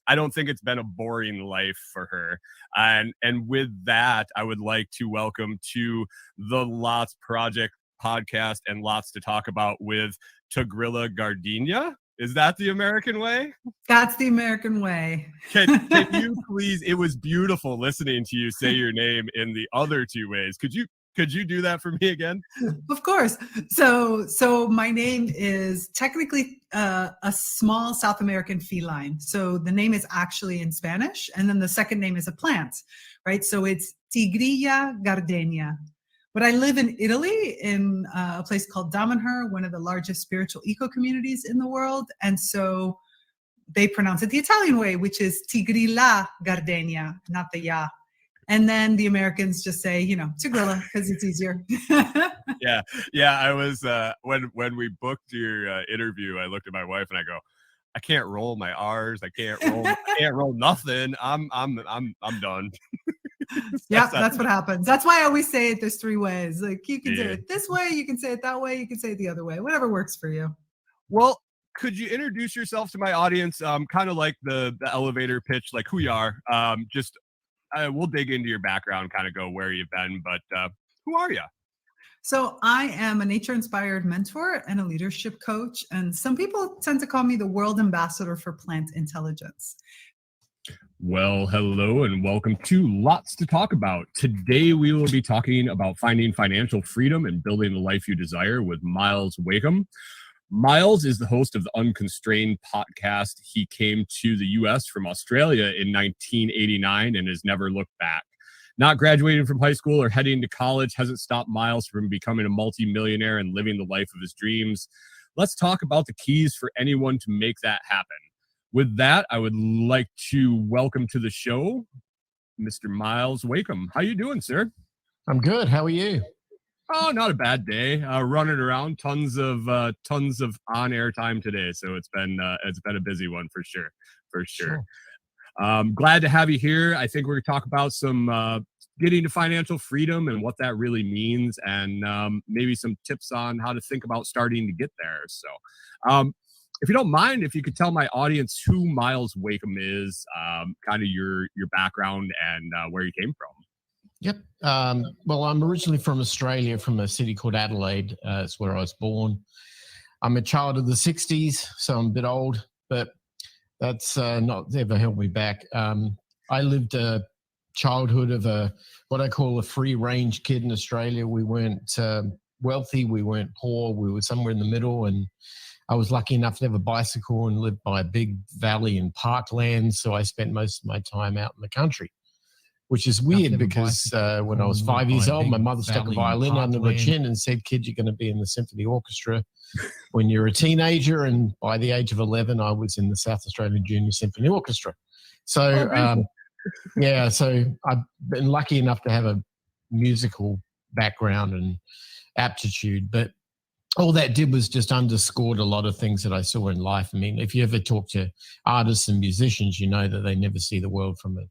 I don't think it's been a boring life for her. And with that, I would like to welcome to the Lots Project podcast and Lots to Talk About with Tagrilla Gardenia. Is that the American way? That's the American way. Can you please, it was beautiful listening to you say your name in the other two ways. Could you Could you do that for me again? Of course. So my name is technically a small South American feline. So the name is actually in Spanish, and then the second name is a plant, right? So it's Tigrilla gardenia. But I live in Italy in a place called Damanhur, one of the largest spiritual eco communities in the world. And so they pronounce it the Italian way, which is Tigrilla gardenia, not the ya. And then the Americans just say, Tigrilla, because it's easier. Yeah. I was when we booked your interview, I looked at my wife and I go, I can't roll my R's. I can't roll nothing. I'm done. Yeah, that's what happens. That's why I always say it. There's three ways. Like you can say it this way, you can say it that way, you can say it the other way. Whatever works for you. Well, could you introduce yourself to my audience? Kind of like the elevator pitch, like who you are. We'll dig into your background, kind of go where you've been, but who are you? So I am a nature-inspired mentor and a leadership coach, and some people tend to call me the world ambassador for plant intelligence. Well, hello and welcome to Lots to Talk About. Today we will be talking about finding financial freedom and building the life you desire with Miles Wakeham. Miles is the host of the Unconstrained podcast. He came to the U.S. from Australia in 1989 and has never looked back. Not graduating from high school or heading to college hasn't stopped Miles from becoming a multimillionaire and living the life of his dreams. Let's talk about the keys for anyone to make that happen. With that, I would like to welcome to the show Mr. Miles Wakeham. How you doing, sir? I'm good. How are you? Oh, not a bad day. Running around, tons of on-air time today, so it's been a busy one for sure. Glad to have you here. I think we're going to talk about some getting to financial freedom and what that really means, and maybe some tips on how to think about starting to get there. So, if you don't mind, if you could tell my audience who Miles Wakeham is, kind of your background and where you came from. Yep. Well, I'm originally from Australia, from a city called Adelaide. It's where I was born. I'm a child of the 60s, so I'm a bit old, but that's not ever held me back. I lived a childhood of what I call a free-range kid in Australia. We weren't wealthy, we weren't poor, we were somewhere in the middle, and I was lucky enough to have a bicycle and live by a big valley and parkland, so I spent most of my time out in the country. Which is weird because when I was 5 years old, my mother stuck a violin under my chin and said, kid, you're going to be in the symphony orchestra when you're a teenager. And by the age of 11, I was in the South Australian Junior Symphony Orchestra. So, so I've been lucky enough to have a musical background and aptitude. But all that did was just underscored a lot of things that I saw in life. I mean, if you ever talk to artists and musicians, you know that they never see the world from a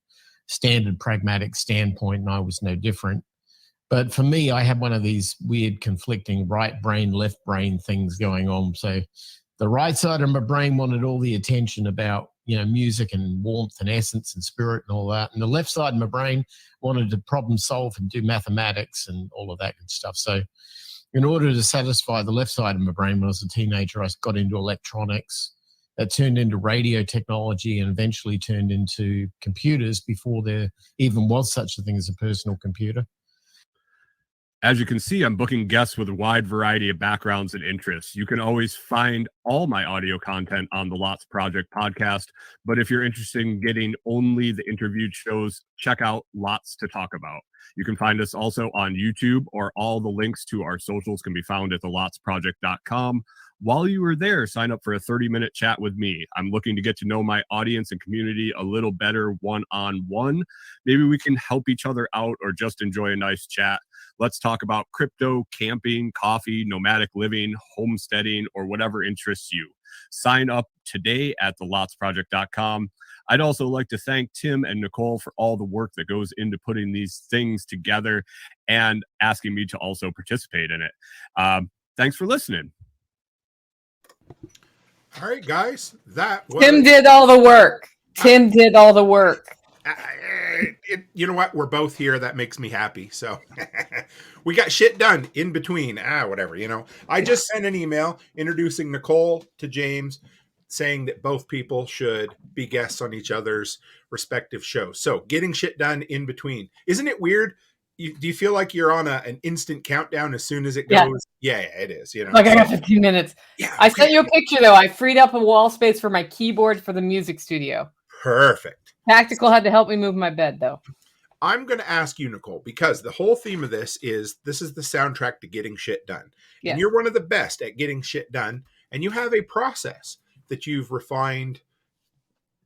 standard pragmatic standpoint, and I was no different. But for me, I had one of these weird conflicting right brain, left brain things going on. So the right side of my brain wanted all the attention about, music and warmth and essence and spirit and all that. And the left side of my brain wanted to problem solve and do mathematics and all of that good stuff. So in order to satisfy the left side of my brain when I was a teenager, I got into electronics. That turned into radio technology and eventually turned into computers before there even was such a thing as a personal computer. As you can see, I'm booking guests with a wide variety of backgrounds and interests. You can always find all my audio content on the Lots Project podcast, but if you're interested in getting only the interviewed shows, check out Lots to Talk About. You can find us also on YouTube, or all the links to our socials can be found at thelotsproject.com. While you are there, sign up for a 30-minute chat with me. I'm looking to get to know my audience and community a little better one-on-one. Maybe we can help each other out or just enjoy a nice chat. Let's talk about crypto, camping, coffee, nomadic living, homesteading, or whatever interests you. Sign up today at thelotsproject.com. I'd also like to thank Tim and Nicole for all the work that goes into putting these things together and asking me to also participate in it. Thanks for listening. All right, guys. Tim did all the work. Tim did all the work. You know what? We're both here. That makes me happy. So we got shit done in between. Whatever, I just sent an email introducing Nicole to James, saying that both people should be guests on each other's respective shows. So getting shit done in between. Isn't it weird? do you feel like you're on an instant countdown as soon as it goes? Yeah, it is. You know, like I got 15 minutes. Yeah, I sent you a picture though. I freed up a wall space for my keyboard for the music studio. Perfect. Tactical had to help me move my bed though. I'm going to ask you, Nicole, because the whole theme of this is the soundtrack to getting shit done. Yes. And you're one of the best at getting shit done. And you have a process that you've refined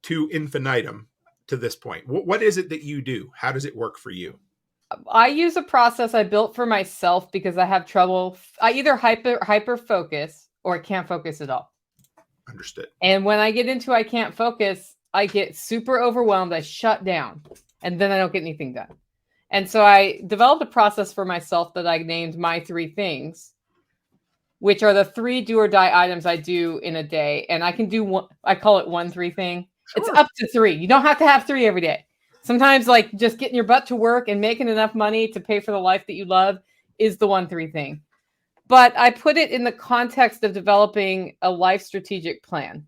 to infinitum to this point. What is it that you do? How does it work for you? I use a process I built for myself because I have trouble. I either hyper focus or I can't focus at all. Understood. And when I get into I can't focus, I get super overwhelmed. I shut down and then I don't get anything done. And so I developed a process for myself that I named my 3 things, which are the 3 do or die items I do in a day. And I can do one, I call it 1-3 thing. Sure. It's up to 3. You don't have to have 3 every day. Sometimes like just getting your butt to work and making enough money to pay for the life that you love is the 1-3 thing. But I put it in the context of developing a life strategic plan.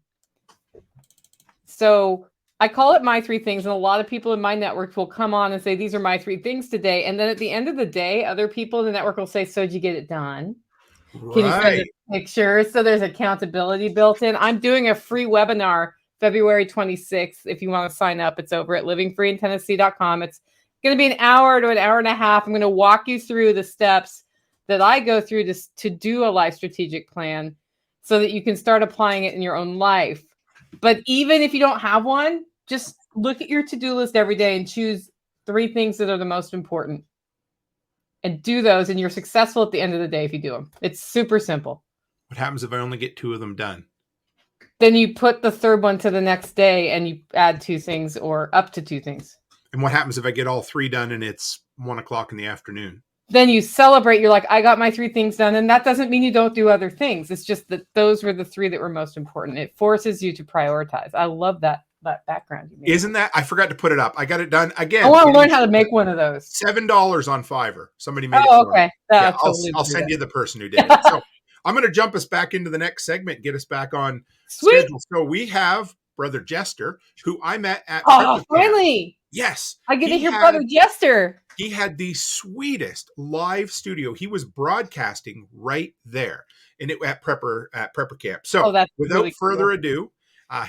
So I call it my 3 things. And a lot of people in my network will come on and say, these are my 3 things today. And then at the end of the day, other people in the network will say, so did you get it done? Right. Can you send a picture? So there's accountability built in. I'm doing a free webinar February 26th. If you want to sign up, it's over at livingfreeintennessee.com. It's going to be an hour to an hour and a half. I'm going to walk you through the steps that I go through to do a life strategic plan so that you can start applying it in your own life. But even if you don't have one, just look at your to-do list every day and choose 3 things that are the most important and do those. And you're successful at the end of the day if you do them. It's super simple. What happens if I only get 2 of them done? Then you put the 3rd one to the next day and you add 2 things or up to 2 things. And what happens if I get all 3 done and it's 1:00 in the afternoon? Then you celebrate. You're like, I got my 3 things done. And that doesn't mean you don't do other things. It's just that those were the 3 that were most important. It forces you to prioritize. I love that background. Isn't that? I forgot to put it up. I got it done again. I want to learn how to make one of those. $7 on Fiverr. Somebody made it for okay. me. Yeah, I'll send you the person who did it. So I'm going to jump us back into the next segment, get us back on schedule. So we have Brother Jester, who I met at finally. Yes. I get to hear Brother Jester. He had the sweetest live studio. He was broadcasting right there at Prepper Camp. So without further ado,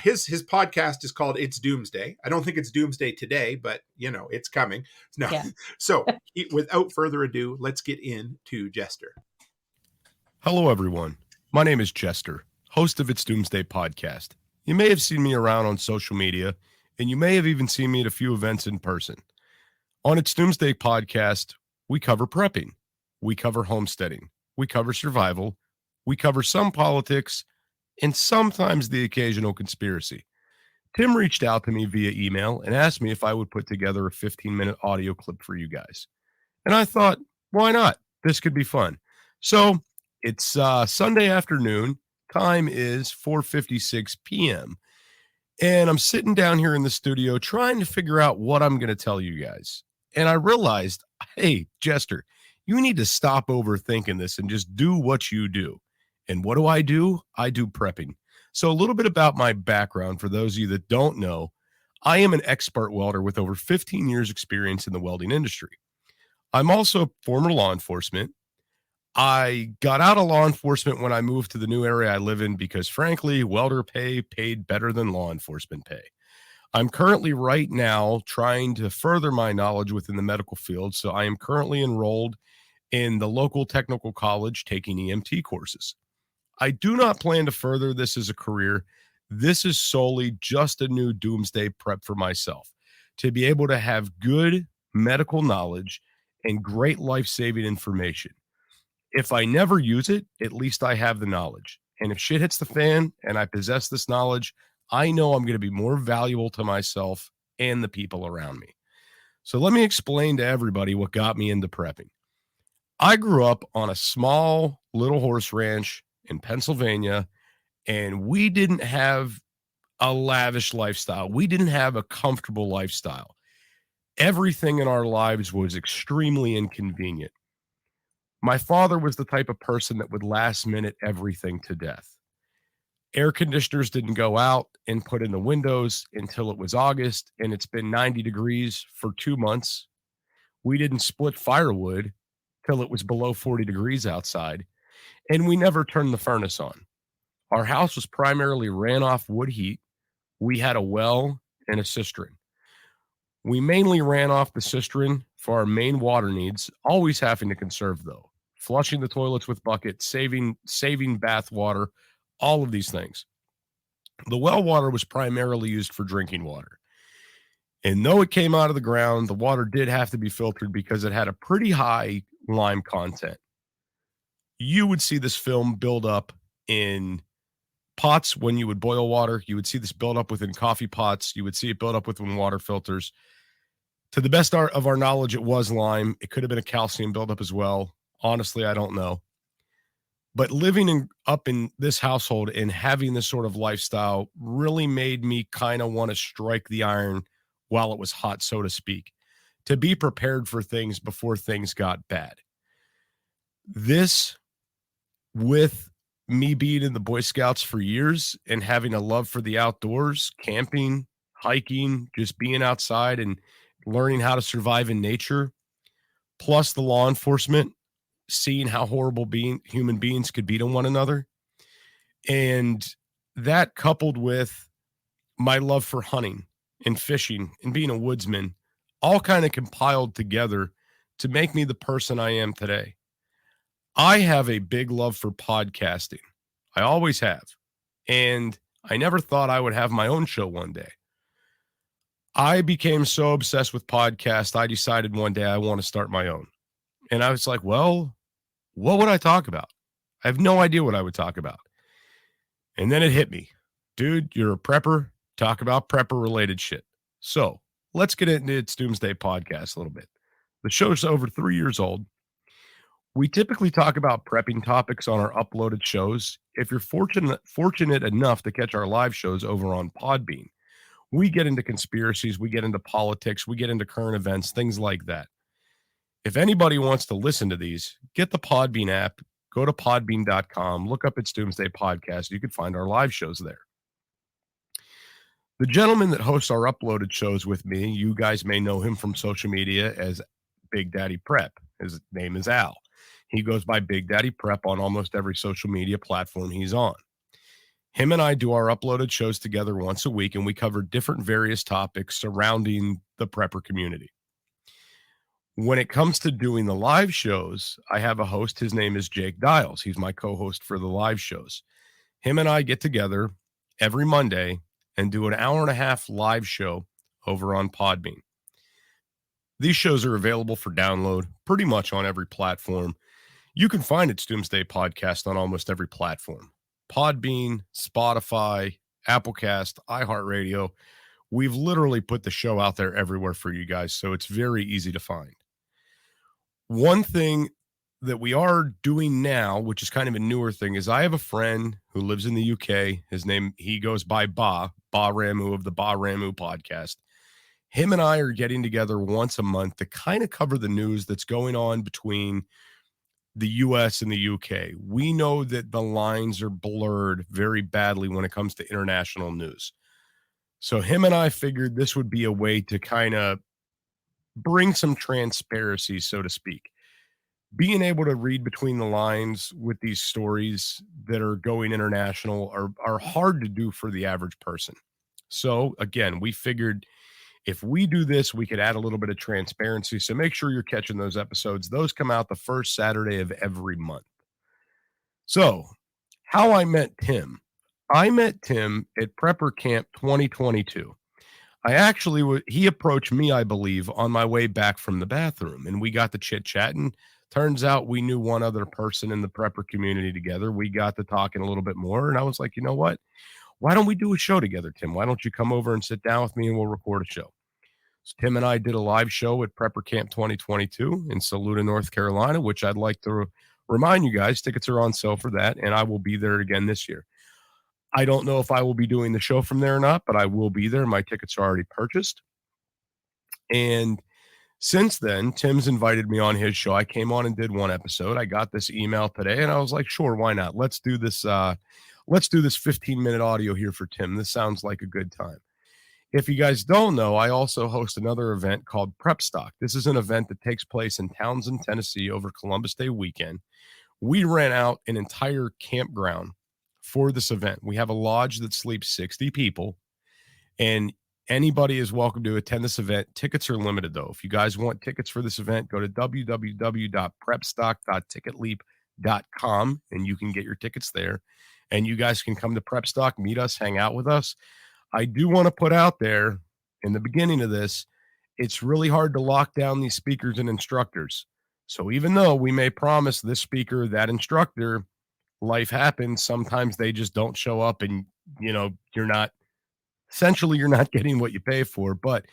his podcast is called It's Doomsday. I don't think it's Doomsday today, but it's coming. No. Yeah. So without further ado, let's get into Jester. Hello, everyone. My name is Jester, host of It's Doomsday podcast. You may have seen me around on social media, and you may have even seen me at a few events in person. On It's Doomsday podcast, we cover prepping, we cover homesteading, we cover survival, we cover some politics, and sometimes the occasional conspiracy. Tim reached out to me via email and asked me if I would put together a 15-minute audio clip for you guys. And I thought, why not? This could be fun. So it's Sunday afternoon. Time is 4:56 p.m. And I'm sitting down here in the studio trying to figure out what I'm going to tell you guys. And I realized, hey, Jester, you need to stop overthinking this and just do what you do. And what do? I do prepping. So a little bit about my background for those of you that don't know. I am an expert welder with over 15 years experience in the welding industry. I'm also a former law enforcement. I got out of law enforcement when I moved to the new area I live in because, frankly, welder pay paid better than law enforcement pay. I'm currently right now trying to further my knowledge within the medical field, so I am currently enrolled in the local technical college taking EMT courses. I do not plan to further this as a career. This is solely just a new doomsday prep for myself, to be able to have good medical knowledge and great life-saving information. If I never use it, at least I have the knowledge. And if shit hits the fan and I possess this knowledge, I know I'm going to be more valuable to myself and the people around me. So let me explain to everybody what got me into prepping. I grew up on a small little horse ranch in Pennsylvania, and we didn't have a lavish lifestyle. We didn't have a comfortable lifestyle. Everything in our lives was extremely inconvenient. My father was the type of person that would last minute everything to death. Air conditioners didn't go out and put in the windows until it was August, and it's been 90 degrees for 2 months. We didn't split firewood till it was below 40 degrees outside, and we never turned the furnace on. Our house was primarily ran off wood heat. We had a well and a cistern. We mainly ran off the cistern for our main water needs, always having to conserve, though. Flushing the toilets with buckets, saving bath water, all of these things. The well water was primarily used for drinking water. And though it came out of the ground, the water did have to be filtered because it had a pretty high lime content. You would see this film build up in pots when you would boil water. You would see this build up within coffee pots. You would see it build up within water filters. To the best of our knowledge, it was lime. It could have been a calcium buildup as well. Honestly, I don't know. But living up in this household and having this sort of lifestyle really made me kind of want to strike the iron while it was hot, so to speak, to be prepared for things before things got bad. This, with me being in the Boy Scouts for years and having a love for the outdoors, camping, hiking, just being outside and learning how to survive in nature, plus the law enforcement, seeing how horrible human beings could be to one another. And that coupled with my love for hunting and fishing and being a woodsman, all kind of compiled together to make me the person I am today. I have a big love for podcasting. I always have. And I never thought I would have my own show one day. I became so obsessed with podcasts, I decided one day I want to start my own. And I was like, well, what would I talk about? I have no idea what I would talk about. And then it hit me. Dude, you're a prepper. Talk about prepper-related shit. So let's get into It's Doomsday Podcast a little bit. The show's over 3 years old. We typically talk about prepping topics on our uploaded shows. If you're fortunate enough to catch our live shows over on Podbean, we get into conspiracies, we get into politics, we get into current events, things like that. If anybody wants to listen to these, get the Podbean app, go to podbean.com, look up It's Doomsday Podcast. You can find our live shows there. The gentleman that hosts our uploaded shows with me, you guys may know him from social media as Big Daddy Prep. His name is Al. He goes by Big Daddy Prep on almost every social media platform he's on. Him and I do our uploaded shows together once a week, and we cover different various topics surrounding the prepper community. When it comes to doing the live shows, I have a host. His name is Jake Dials. He's my co-host for the live shows. Him and I get together every Monday and do an hour-and-a-half live show over on Podbean. These shows are available for download pretty much on every platform. You can find It's Doomsday Podcast on almost every platform. Podbean, Spotify, Applecast, iHeartRadio. We've literally put the show out there everywhere for you guys, so it's very easy to find. One thing that we are doing now, which is kind of a newer thing, is I have a friend who lives in the UK. He goes by Ba Ramu of the Ba Ramu podcast. Him and I are getting together once a month to kind of cover the news that's going on between the US and the UK. We know that the lines are blurred very badly when it comes to international news. So him and I figured this would be a way to kind of bring some transparency, so to speak. Being able to read between the lines with these stories that are going international are hard to do for the average person. So again, we figured if we do this, we could add a little bit of transparency. So make sure you're catching those episodes. Those come out the first Saturday of every month. So how I met Tim. I met Tim at Prepper Camp 2022. He approached me, I believe, on my way back from the bathroom, and we got to chit-chatting. Turns out we knew one other person in the prepper community together. We got to talking a little bit more, and I was like, you know what? Why don't we do a show together, Tim? Why don't you come over and sit down with me and we'll record a show? So Tim and I did a live show at Prepper Camp 2022 in Saluda, North Carolina, which I'd like to remind you guys, tickets are on sale for that, and I will be there again this year. I don't know if I will be doing the show from there or not, but I will be there. My tickets are already purchased. And since then, Tim's invited me on his show. I came on and did one episode. I got this email today, and I was like, sure, why not? Let's do this 15-minute audio here for Tim. This sounds like a good time. If you guys don't know, I also host another event called Prep Stock. This is an event that takes place in Townsend, Tennessee over Columbus Day weekend. We rent out an entire campground for this event. We have a lodge that sleeps 60 people, and anybody is welcome to attend this event. Tickets are limited, though. If you guys want tickets for this event, go to www.prepstock.ticketleap.com, and you can get your tickets there. And you guys can come to Prep Stock, meet us, hang out with us. I do want to put out there in the beginning of this, it's really hard to lock down these speakers and instructors. So even though we may promise this speaker, that instructor, life happens, sometimes they just don't show up, and, you know, you're not getting what you pay for. But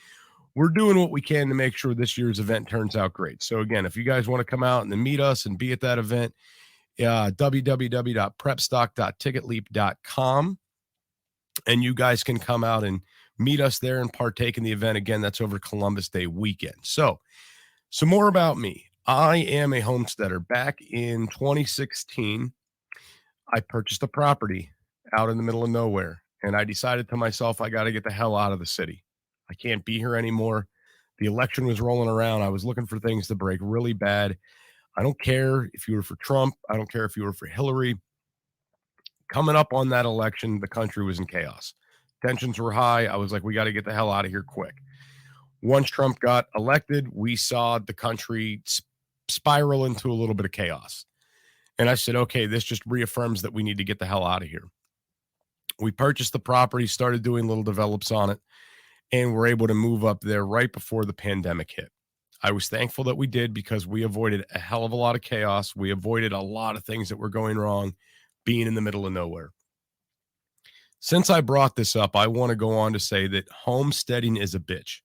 we're doing what we can to make sure this year's event turns out great. So again, if you guys want to come out and then meet us and be at that event, www.prepstock.ticketleap.com, and you guys can come out and meet us there and partake in the event. Again, that's over Columbus Day weekend. So some more about me. I am a homesteader. Back in 2016, I purchased a property out in the middle of nowhere, and I decided to myself, I got to get the hell out of the city. I can't be here anymore. The election was rolling around. I was looking for things to break really bad. I don't care if you were for Trump. I don't care if you were for Hillary. Coming up on that election, the country was in chaos. Tensions were high. I was like, we got to get the hell out of here quick. Once Trump got elected, we saw the country spiral into a little bit of chaos. And I said, okay, this just reaffirms that we need to get the hell out of here. We purchased the property, started doing little develops on it, and were able to move up there right before the pandemic hit. I was thankful that we did, because we avoided a hell of a lot of chaos. We avoided a lot of things that were going wrong being in the middle of nowhere. Since I brought this up, I want to go on to say that homesteading is a bitch.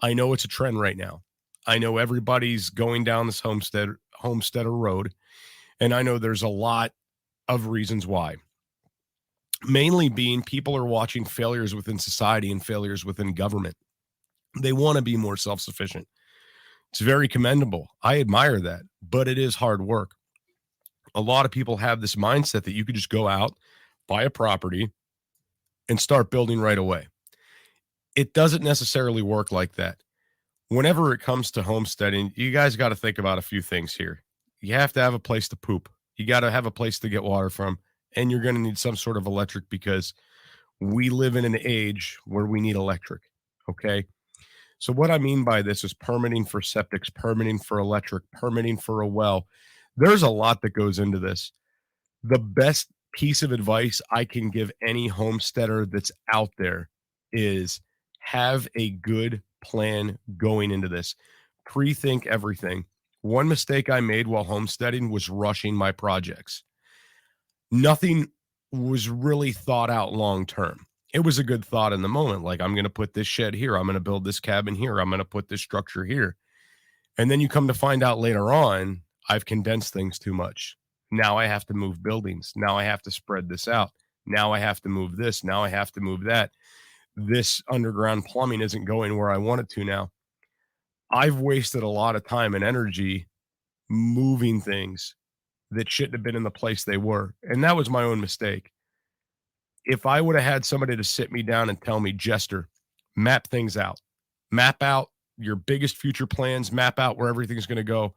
I know it's a trend right now. I know everybody's going down this homesteader road, and I know there's a lot of reasons why. Mainly being people are watching failures within society and failures within government. They want to be more self-sufficient. It's very commendable. I admire that, but it is hard work. A lot of people have this mindset that you could just go out, buy a property, and start building right away. It doesn't necessarily work like that. Whenever it comes to homesteading, you guys got to think about a few things here. You have to have a place to poop. You got to have a place to get water from, and you're going to need some sort of electric, because we live in an age where we need electric. Okay. So what I mean by this is permitting for septics, permitting for electric, permitting for a well. There's a lot that goes into this. The best piece of advice I can give any homesteader that's out there is have a good plan going into this. Pre-think everything. One mistake I made while homesteading was rushing my projects. Nothing was really thought out long term. It was a good thought in the moment, like, I'm going to put this shed here, I'm going to build this cabin here, I'm going to put this structure here. And then you come to find out later on, I've condensed things too much. Now I have to move buildings. Now I have to spread this out. Now I have to move this. Now I have to move that. This underground plumbing isn't going where I want it to now. I've wasted a lot of time and energy moving things that shouldn't have been in the place they were. And that was my own mistake. If I would have had somebody to sit me down and tell me, Jester, map things out, map out your biggest future plans, map out where everything's going to go.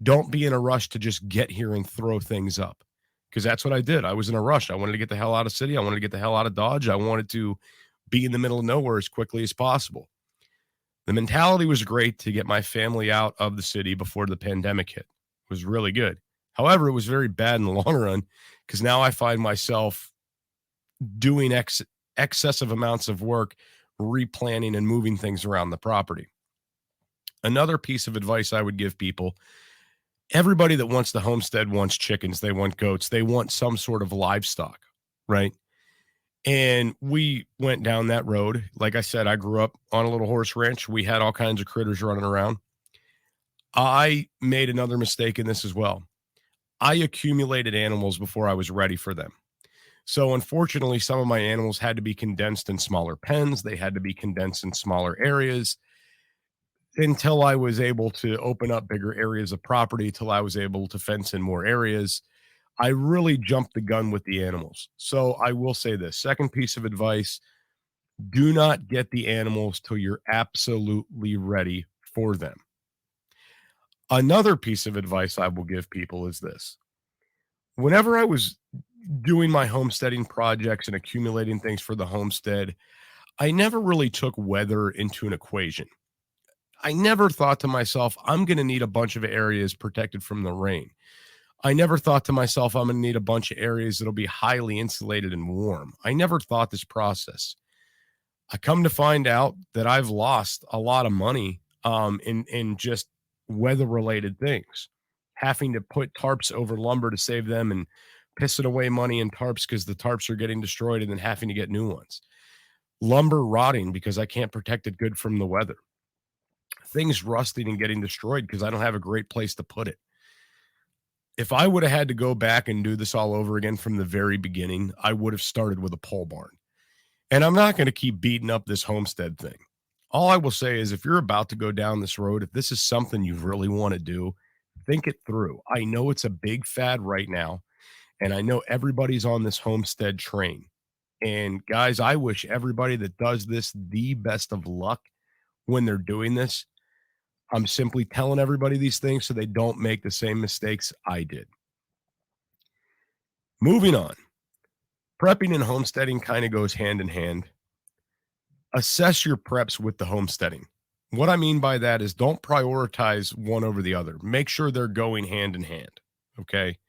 Don't be in a rush to just get here and throw things up. Because that's what I did. I was in a rush. I wanted to get the hell out of city. I wanted to get the hell out of Dodge. I wanted to be in the middle of nowhere as quickly as possible. The mentality was great to get my family out of the city before the pandemic hit. It was really good. However, it was very bad in the long run, because now I find myself doing excessive amounts of work, replanning and moving things around the property. Another piece of advice I would give people, everybody that wants to homestead wants chickens, they want goats, they want some sort of livestock, right? And we went down that road. Like I said, I grew up on a little horse ranch. We had all kinds of critters running around. I made another mistake in this as well. I accumulated animals before I was ready for them. So unfortunately, some of my animals had to be condensed in smaller pens. They had to be condensed in smaller areas until I was able to open up bigger areas of property, till I was able to fence in more areas. I really jumped the gun with the animals. So I will say this. Second piece of advice, Do not get the animals till you're absolutely ready for them. Another piece of advice I will give people is this. Whenever I was doing my homesteading projects and accumulating things for the homestead, I never really took weather into an equation. I never thought to myself, I'm going to need a bunch of areas protected from the rain. I never thought to myself, I'm going to need a bunch of areas that'll be highly insulated and warm. I never thought this process. I come to find out that I've lost a lot of money in just weather-related things, having to put tarps over lumber to save them and pissing away money in tarps because the tarps are getting destroyed and then having to get new ones. Lumber rotting because I can't protect it good from the weather. Things rusting and getting destroyed because I don't have a great place to put it. If I would have had to go back and do this all over again from the very beginning, I would have started with a pole barn. And I'm not going to keep beating up this homestead thing. All I will say is if you're about to go down this road, if this is something you really want to do, think it through. I know it's a big fad right now, and I know everybody's on this homestead train. And guys, I wish everybody that does this the best of luck when they're doing this. I'm simply telling everybody these things so they don't make the same mistakes I did. Moving on. Prepping and homesteading kind of goes hand in hand. Assess your preps with the homesteading. What I mean by that is don't prioritize one over the other. Make sure they're going hand in hand. Okay.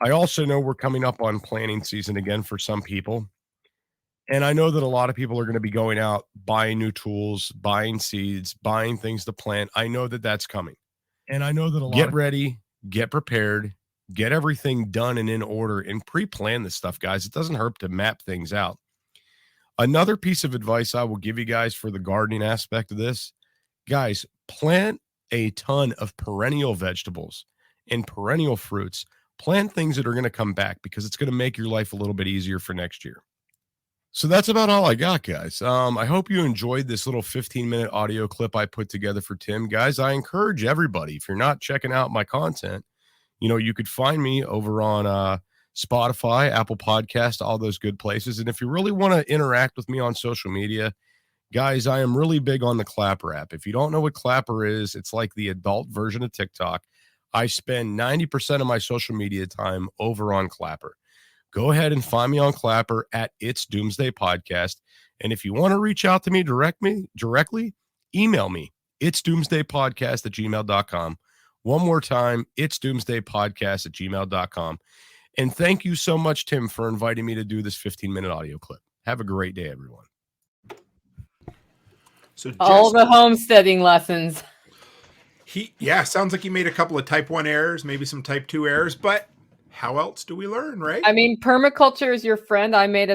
I also know we're coming up on planting season again for some people. And I know that a lot of people are going to be going out, buying new tools, buying seeds, buying things to plant. I know that that's coming. And I know that get ready, get prepared, get everything done and in order, and pre-plan this stuff, guys. It doesn't hurt to map things out. Another piece of advice I will give you guys for the gardening aspect of this, guys, plant a ton of perennial vegetables and perennial fruits. Plant things that are going to come back because it's going to make your life a little bit easier for next year. So that's about all I got, guys. I hope you enjoyed this little 15-minute audio clip I put together for Tim. Guys, I encourage everybody, if you're not checking out my content, you could find me over on Spotify, Apple Podcast, all those good places. And if you really want to interact with me on social media, guys, I am really big on the Clapper app. If you don't know what Clapper is, it's like the adult version of TikTok. I spend 90% of my social media time over on Clapper. Go ahead and find me on Clapper at It's Doomsday Podcast. And if you want to reach out to me directly, email me, It's Doomsday Podcast at gmail.com. One more time, It's Doomsday Podcast at gmail.com. And thank you so much, Tim, for inviting me to do this 15-minute audio clip. Have a great day, everyone. So all the homesteading lessons. Sounds like he made a couple of type 1 errors, maybe some type 2 errors, but how else do we learn, right? I mean, permaculture is your friend. I made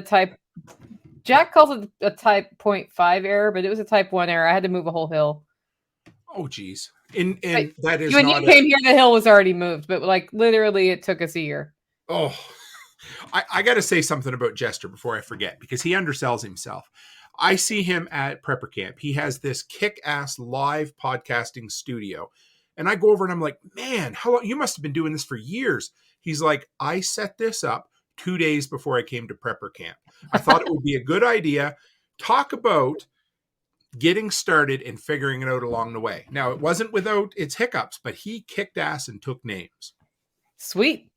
Jack calls it a type 0.5 error, but it was a type 1 error. I had to move a whole hill. Oh, geez. And that is when you came here, the hill was already moved, but literally it took us a year. Oh, I got to say something about Jester before I forget, because he undersells himself. I see him at Prepper Camp. He has this kick-ass live podcasting studio. And I go over and I'm like, man, how long? You must have been doing this for years. He's like, I set this up 2 days before I came to Prepper Camp. I thought it would be a good idea. Talk about getting started and figuring it out along the way. Now, it wasn't without its hiccups, but he kicked ass and took names. Sweet.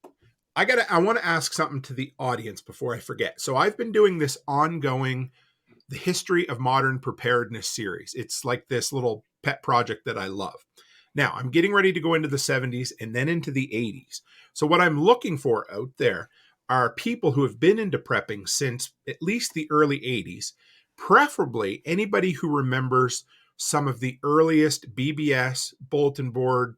I want to ask something to the audience before I forget. So I've been doing this ongoing, the History of Modern Preparedness series. It's like this little pet project that I love. Now, I'm getting ready to go into the 70s and then into the 80s. So what I'm looking for out there are people who have been into prepping since at least the early 80s, preferably anybody who remembers some of the earliest BBS, bulletin board,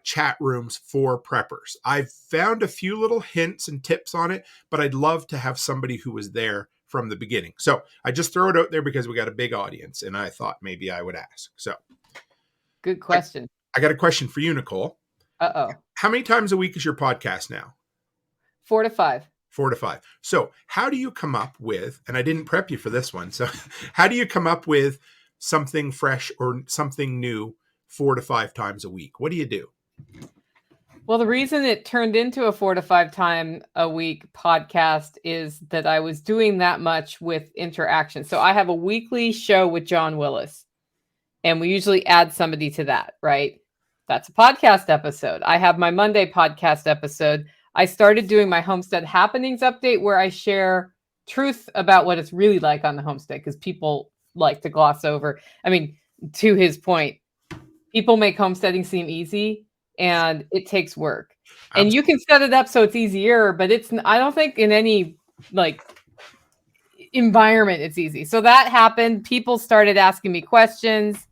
chat rooms for preppers. I've found a few little hints and tips on it, but I'd love to have somebody who was there from the beginning. So I just throw it out there because we got a big audience and I thought maybe I would ask. So good question. I got a question for you, Nicole. Uh-oh. How many times a week is your podcast now? 4 to 5. 4 to 5. So how do you come up with, and I didn't prep you for this one, so how do you come up with something fresh or something new 4 to 5 times a week? What do you do? Well, the reason it turned into a 4 to 5 time a week podcast is that I was doing that much with interaction. So I have a weekly show with John Willis, and we usually add somebody to that, right? That's a podcast episode. I have my Monday podcast episode. I started doing my Homestead Happenings update where I share truth about what it's really like on the homestead, because people like to gloss over. I mean, to his point, people make homesteading seem easy, and it takes work. And you can set it up so it's easier, but I don't think in any like environment it's easy. So that happened. People started asking me questions,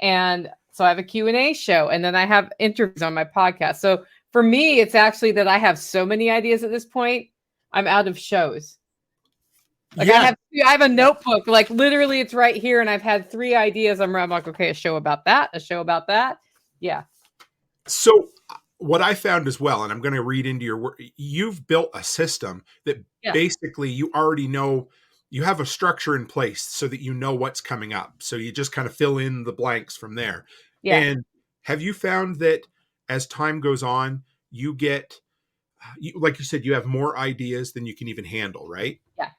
and so I have a Q&A show, and then I have interviews on my podcast. So for me, it's actually that I have so many ideas at this point, I'm out of shows. Like I have a notebook, like literally it's right here, and I've had 3 ideas. I'm like, okay, a show about that, a show about that. Yeah. So what I found as well, and I'm going to read into your work, you've built a system that basically you already know, you have a structure in place so that you know what's coming up. So you just kind of fill in the blanks from there. Yeah. And have you found that as time goes on, you get, like you said, you have more ideas than you can even handle, right? Yeah.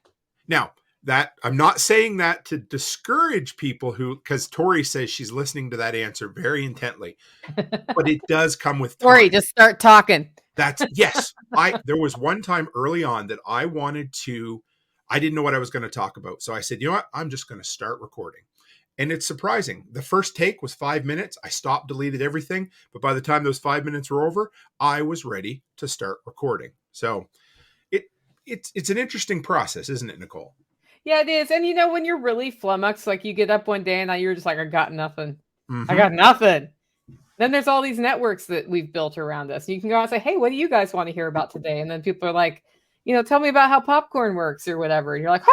Now, that I'm not saying that to discourage people because Tori says she's listening to that answer very intently, but it does come with time. Tori, just start talking. Yes. There was one time early on that I didn't know what I was going to talk about. So I said, you know what? I'm just going to start recording. And it's surprising. The first take was 5 minutes. I stopped, deleted everything. But by the time those 5 minutes were over, I was ready to start recording. So it's an interesting process, isn't it, Nicole? Yeah, it is. And when you're really flummoxed, like you get up one day and you're just like, I got nothing. Mm-hmm. I got nothing. Then there's all these networks that we've built around us. You can go out and say, hey, what do you guys want to hear about today? And then people are like, tell me about how popcorn works or whatever. And you're like,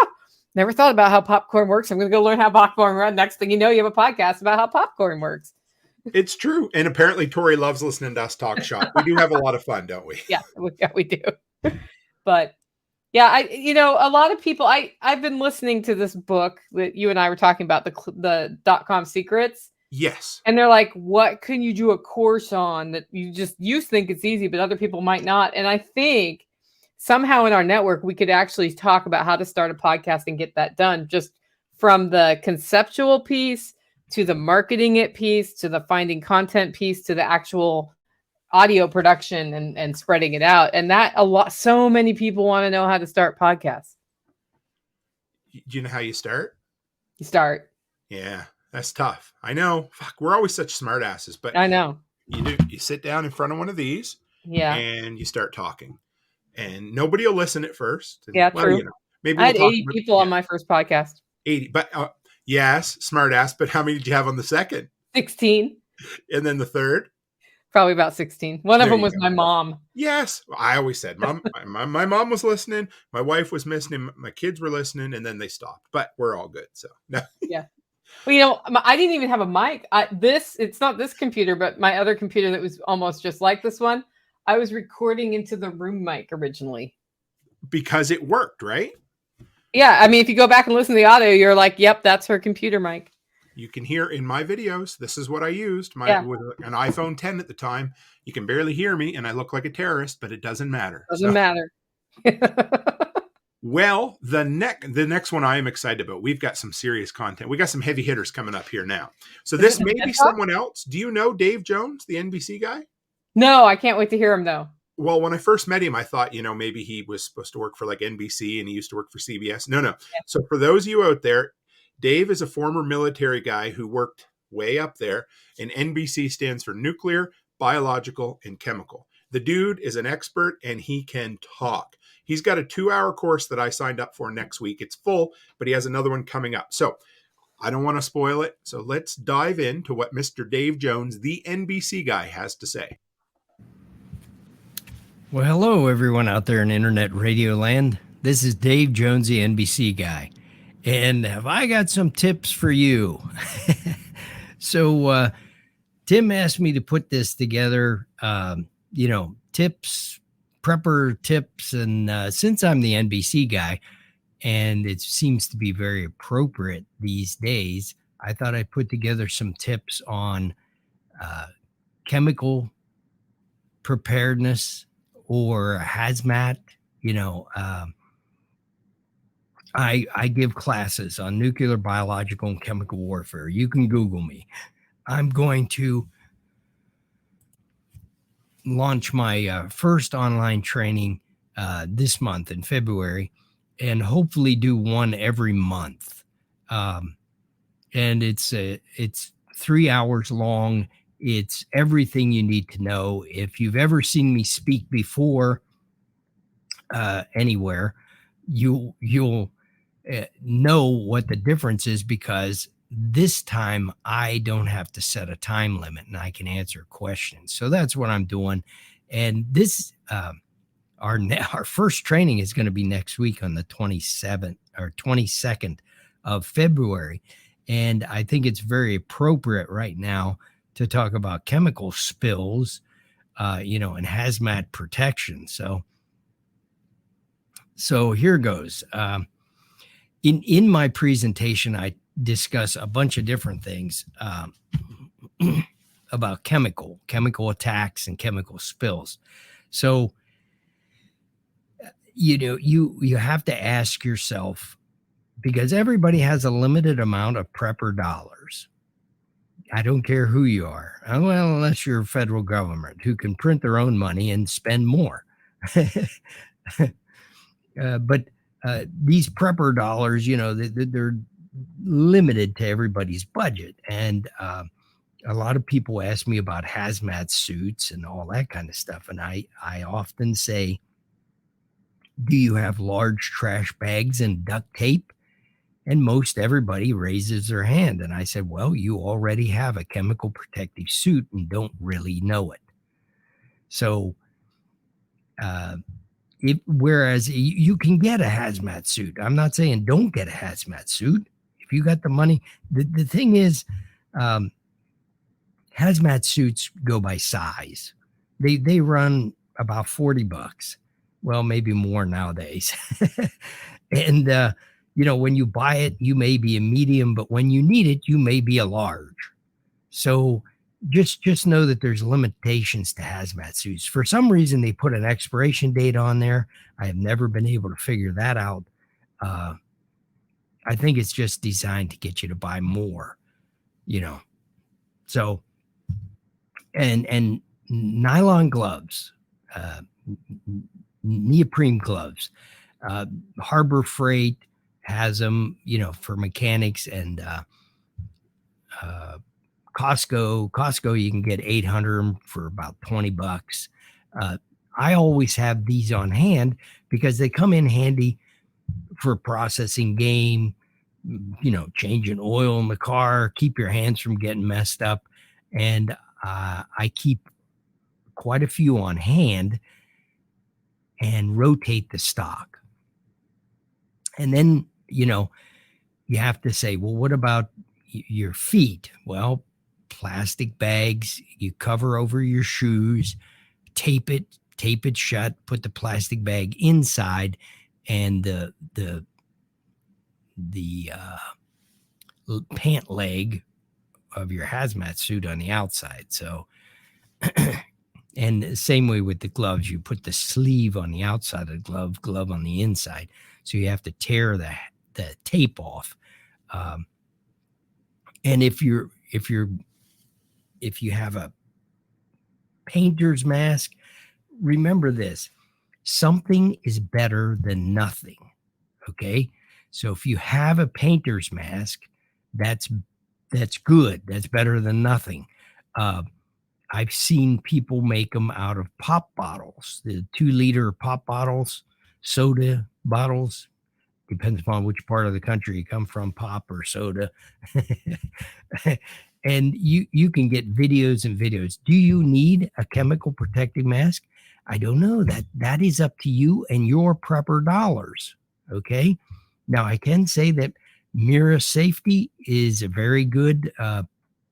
never thought about how popcorn works. I'm going to go learn how popcorn runs. Next thing you know, you have a podcast about how popcorn works. It's true. And apparently Tori loves listening to us talk shop. We do have a lot of fun, don't we? Yeah, we do. But yeah, a lot of people, I've been listening to this book that you and I were talking about, the .com secrets. Yes. And they're like, what can you do a course on that you think it's easy, but other people might not. And I think somehow in our network, we could actually talk about how to start a podcast and get that done, just from the conceptual piece to the marketing it piece, to the finding content piece, to the actual audio production and spreading it out. And so many people want to know how to start podcasts. Do you know how you start? You start. Yeah, that's tough. I know. Fuck, we're always such smart asses, but I know. You sit down in front of one of these, and you start talking. And nobody will listen at first. And, yeah, true. Maybe I had 80 people on my first podcast. 80, but yes, smart ass. But how many did you have on the second? 16. And then the third? Probably about 16. One of them was my mom. Yes. I always said, Mom, my mom was listening. My wife was listening. My kids were listening, and then they stopped. But we're all good. So, no. Yeah. Well, I didn't even have a mic. It's not this computer, but my other computer that was almost just like this one. I was recording into the room mic originally. Because it worked, right? Yeah. I mean, if you go back and listen to the audio, you're like, yep, that's her computer mic. You can hear in my videos, this is what I used. With an iPhone 10 at the time. You can barely hear me, and I look like a terrorist, but it doesn't matter. Doesn't matter. Well, the next one I am excited about. We've got some serious content. We got some heavy hitters coming up here now. So this may be someone else. Do you know Dave Jones, the NBC guy? No, I can't wait to hear him though. Well, when I first met him, I thought, maybe he was supposed to work for like NBC and he used to work for CBS. No. Yeah. So for those of you out there, Dave is a former military guy who worked way up there, and NBC stands for nuclear, biological, and chemical. The dude is an expert, and he can talk. He's got a 2-hour course that I signed up for next week. It's full, but he has another one coming up. So I don't want to spoil it. So let's dive into what Mr. Dave Jones, the NBC guy, has to say. Well, hello, everyone out there in internet radio land. This is Dave Jones, the NBC guy. And have I got some tips for you? So Tim asked me to put this together, tips, prepper tips. And since I'm the NBC guy, and it seems to be very appropriate these days, I thought I'd put together some tips on chemical preparedness or hazmat, I give classes on nuclear, biological, and chemical warfare. You can Google me. I'm going to launch my first online training this month in February, and hopefully do one every month. And it's 3 hours long. It's everything you need to know. If you've ever seen me speak before anywhere, you'll know what the difference is, because this time I don't have to set a time limit and I can answer questions. So that's what I'm doing. And this, our first training is going to be next week on the 27th or 22nd of February. And I think it's very appropriate right now to talk about chemical spills, and hazmat protection. So here goes. In my presentation, I discuss a bunch of different things about chemical attacks and chemical spills. So, you have to ask yourself, because everybody has a limited amount of prepper dollars. I don't care who you are. Well, unless you're federal government, who can print their own money and spend more. But these prepper dollars, they're limited to everybody's budget. And a lot of people ask me about hazmat suits and all that kind of stuff. And I often say, do you have large trash bags and duct tape? And most everybody raises their hand. And I said, well, you already have a chemical protective suit and don't really know it. So, whereas you can get a hazmat suit. I'm not saying don't get a hazmat suit. If you got the money, the thing is, hazmat suits go by size. They run about $40. Well, maybe more nowadays. And, when you buy it, you may be a medium, but when you need it, you may be a large. So just know that there's limitations to hazmat suits. For some reason, they put an expiration date on there. I have never been able to figure that out. I think it's just designed to get you to buy more, So, and nylon gloves, neoprene gloves, Harbor Freight has them, for mechanics, and Costco, you can get 800 for about $20. I always have these on hand because they come in handy for processing game, changing oil in the car, keep your hands from getting messed up. And I keep quite a few on hand and rotate the stock. And then, you have to say, well, what about your feet? Well, plastic bags, you cover over your shoes, tape it shut, put the plastic bag inside, and the pant leg of your hazmat suit on the outside. So, and the same way with the gloves, you put the sleeve on the outside of the glove on the inside. So you have to tear the tape off. And if you have a painter's mask, remember this: something is better than nothing. Okay. So if you have a painter's mask, that's good. That's better than nothing. I've seen people make them out of pop bottles, the 2-liter pop bottles, soda bottles. Depends upon which part of the country you come from, pop or soda. And you can get videos and videos. Do you need a chemical protective mask? I don't know. That is up to you and your prepper dollars. Okay. Now I can say that Mira Safety is a very good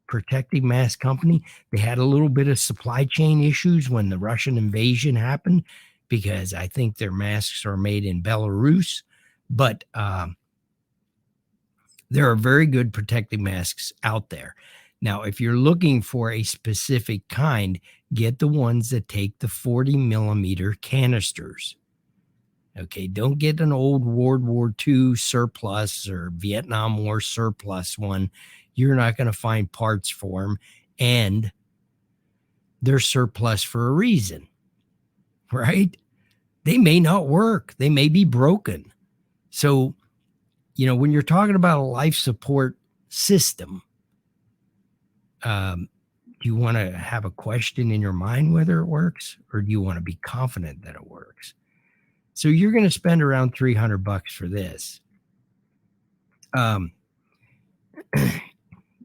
protective mask company. They had a little bit of supply chain issues when the Russian invasion happened, because I think their masks are made in Belarus. But there are very good protective masks out there. Now, if you're looking for a specific kind, get the ones that take the 40 millimeter canisters. Okay, don't get an old World War II surplus or Vietnam War surplus one. You're not going to find parts for them, and they're surplus for a reason, right? They may not work. They may be broken. So, when you're talking about a life support system, do you want to have a question in your mind whether it works, or do you want to be confident that it works? So you're going to spend around $300 for this.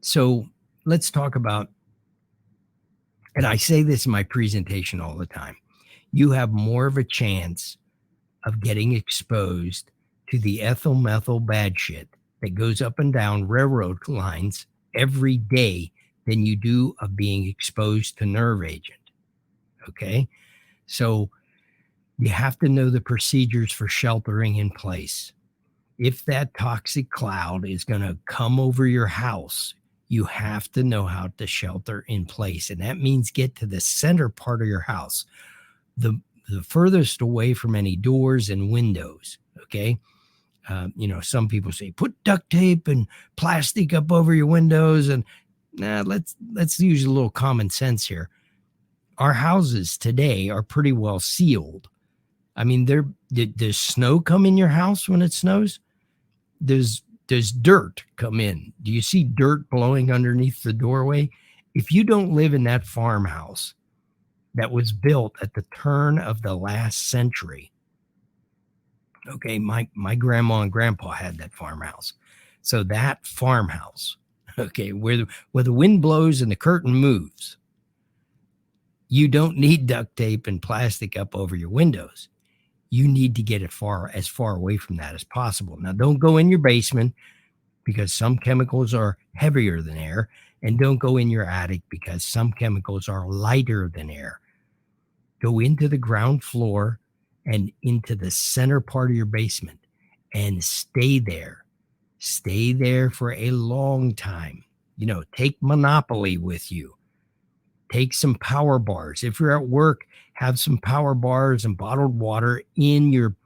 So let's talk about, and I say this in my presentation all the time, you have more of a chance of getting exposed to the ethyl methyl bad shit that goes up and down railroad lines every day than you do of being exposed to nerve agent. Okay. So you have to know the procedures for sheltering in place. If that toxic cloud is going to come over your house, you have to know how to shelter in place. And that means get to the center part of your house, the furthest away from any doors and windows. Okay. Some people say, put duct tape and plastic up over your windows. And let's use a little common sense here. Our houses today are pretty well sealed. I mean, does snow come in your house when it snows? Does dirt come in? Do you see dirt blowing underneath the doorway? If you don't live in that farmhouse that was built at the turn of the last century, okay, my grandma and grandpa had that farmhouse. So that farmhouse, okay, where the wind blows and the curtain moves, you don't need duct tape and plastic up over your windows. You need to get it as far away from that as possible. Now, don't go in your basement because some chemicals are heavier than air, and don't go in your attic because some chemicals are lighter than air. Go into the ground floor and into the center part of your basement and stay there. Stay there for a long time. Take Monopoly with you. Take some power bars. If you're at work, have some power bars and bottled water in your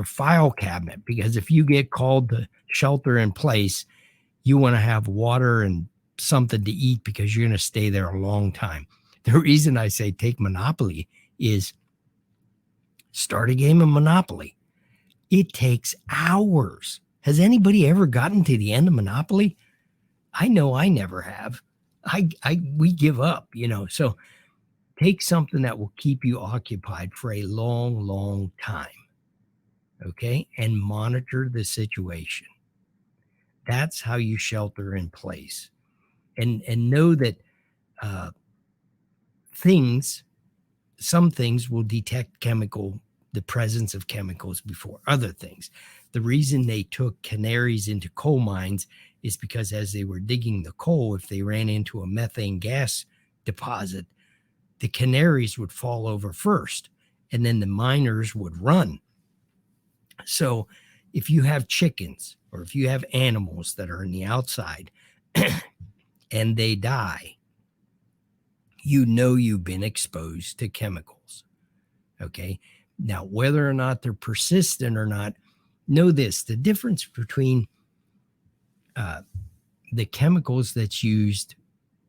file cabinet, because if you get called to shelter in place, you want to have water and something to eat because you're going to stay there a long time. The reason I say take Monopoly is start a game of Monopoly. It takes hours. Has anybody ever gotten to the end of Monopoly? I know I never have. We give up, so take something that will keep you occupied for a long, long time. Okay. And monitor the situation. That's how you shelter in place, and know that, some things will detect the presence of chemicals before other things. The reason they took canaries into coal mines is because as they were digging the coal, if they ran into a methane gas deposit, the canaries would fall over first, and then the miners would run. So if you have chickens or if you have animals that are in the outside and they die, you've been exposed to chemicals. Okay. Now, whether or not they're persistent or not, know this: the difference between the chemicals that's used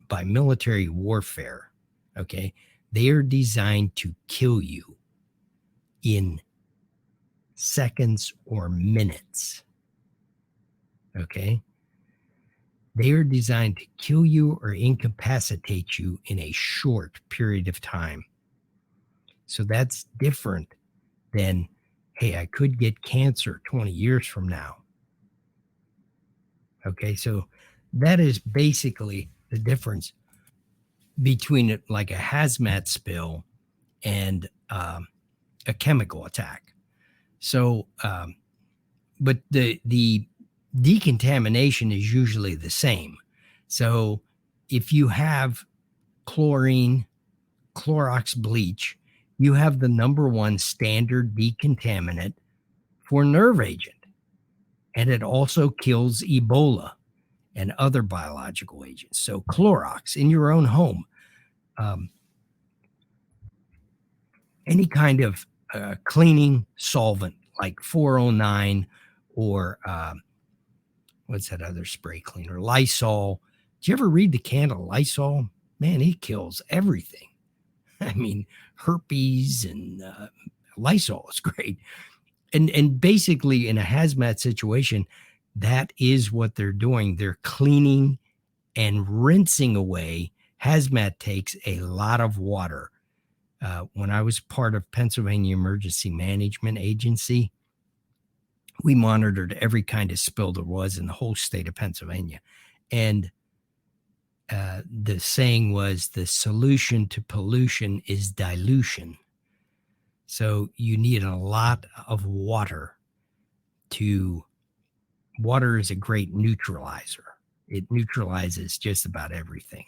by military warfare, okay, they are designed to kill you in seconds or minutes. Okay. They are designed to kill you or incapacitate you in a short period of time. So that's different than, hey, I could get cancer 20 years from now. Okay, so that is basically the difference between it, like a hazmat spill and a chemical attack. So, but the decontamination is usually the same. So if you have chlorine, Clorox bleach, you have the number one standard decontaminant for nerve agent. And it also kills Ebola. and other biological agents. So Clorox in your own home, any kind of cleaning solvent like 409 or what's that other spray cleaner? Lysol. Did you ever read the can of Lysol? Man, it kills everything. I mean, herpes and Lysol is great. And basically in a hazmat situation, that is what they're doing. They're cleaning and rinsing away. Hazmat takes a lot of water. When I was part of Pennsylvania Emergency Management Agency, we monitored every kind of spill there was in the whole state of Pennsylvania. And the saying was, the solution to pollution is dilution. So you need a lot of water. Water is a great neutralizer. It neutralizes just about everything.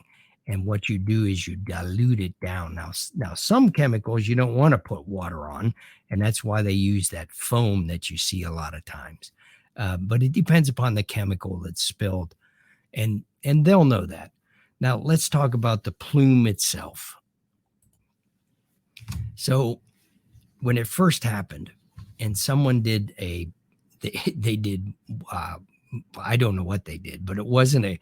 And what you do is you dilute it down. Now some chemicals you don't want to put water on, and that's why they use that foam that you see a lot of times. But it depends upon the chemical that's spilled, and they'll know that. Now let's talk about the plume itself. So when it first happened, and someone did they did I don't know what they did, but it wasn't a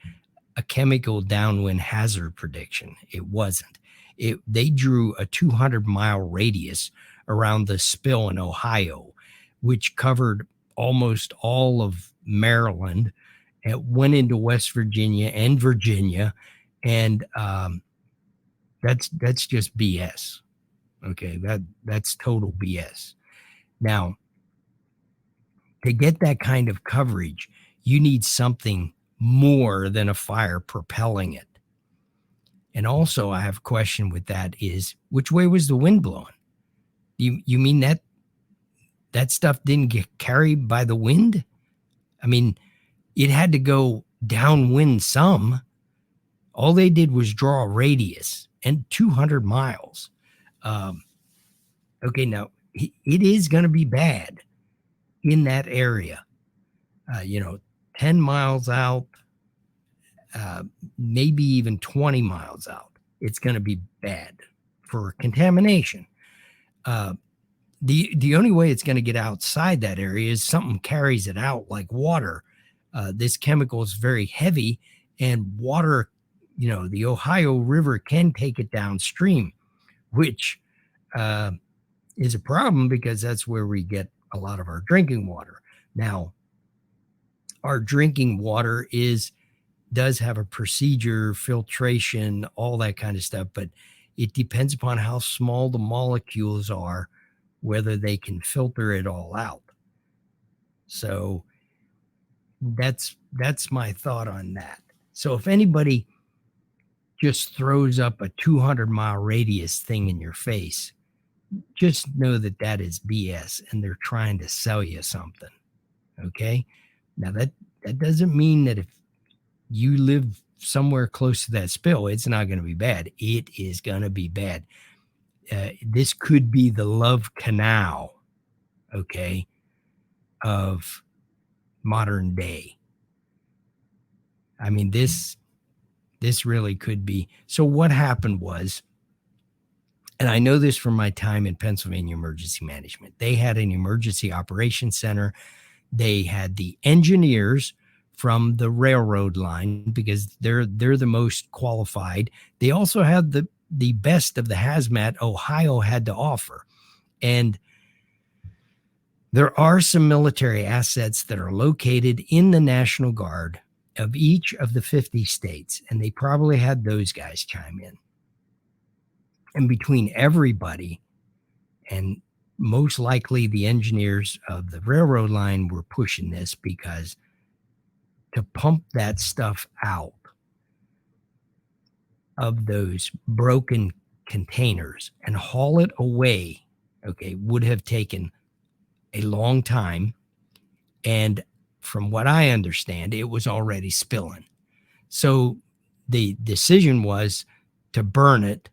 chemical downwind hazard prediction. It wasn't. They drew a 200-mile radius around the spill in Ohio, which covered almost all of Maryland. It went into West Virginia and Virginia, and that's just BS. Okay, that's total BS. Now, to get that kind of coverage, you need something more than a fire propelling it. And also, I have a question with that is, which way was the wind blowing? You mean that stuff didn't get carried by the wind? I mean, it had to go downwind some. All they did was draw a radius and 200 miles. Okay, now it is going to be bad in that area. 10 miles out, maybe even 20 miles out, it's going to be bad for contamination. The only way it's going to get outside that area is something carries it out like water. This chemical is very heavy, and water, the Ohio River can take it downstream, which is a problem because that's where we get a lot of our drinking water. Now, our drinking water does have a procedure, filtration, all that kind of stuff, but it depends upon how small the molecules are, whether they can filter it all out. So that's my thought on that. So if anybody just throws up a 200-mile radius thing in your face, just know that is BS, and they're trying to sell you something. Okay? Now that doesn't mean that if you live somewhere close to that spill, it's not going to be bad. It is going to be bad. This could be the love canal, okay, of modern day. I mean, this really could be. So what happened was, and I know this from my time in Pennsylvania Emergency Management, they had an emergency operations center. They had the engineers from the railroad line because they're the most qualified. They also had the best of the hazmat Ohio had to offer. And there are some military assets that are located in the National Guard of each of the 50 states, and they probably had those guys chime in. And between everybody, and most likely the engineers of the railroad line were pushing this, because to pump that stuff out of those broken containers and haul it away, okay, would have taken a long time. And from what I understand, it was already spilling. So the decision was to burn it,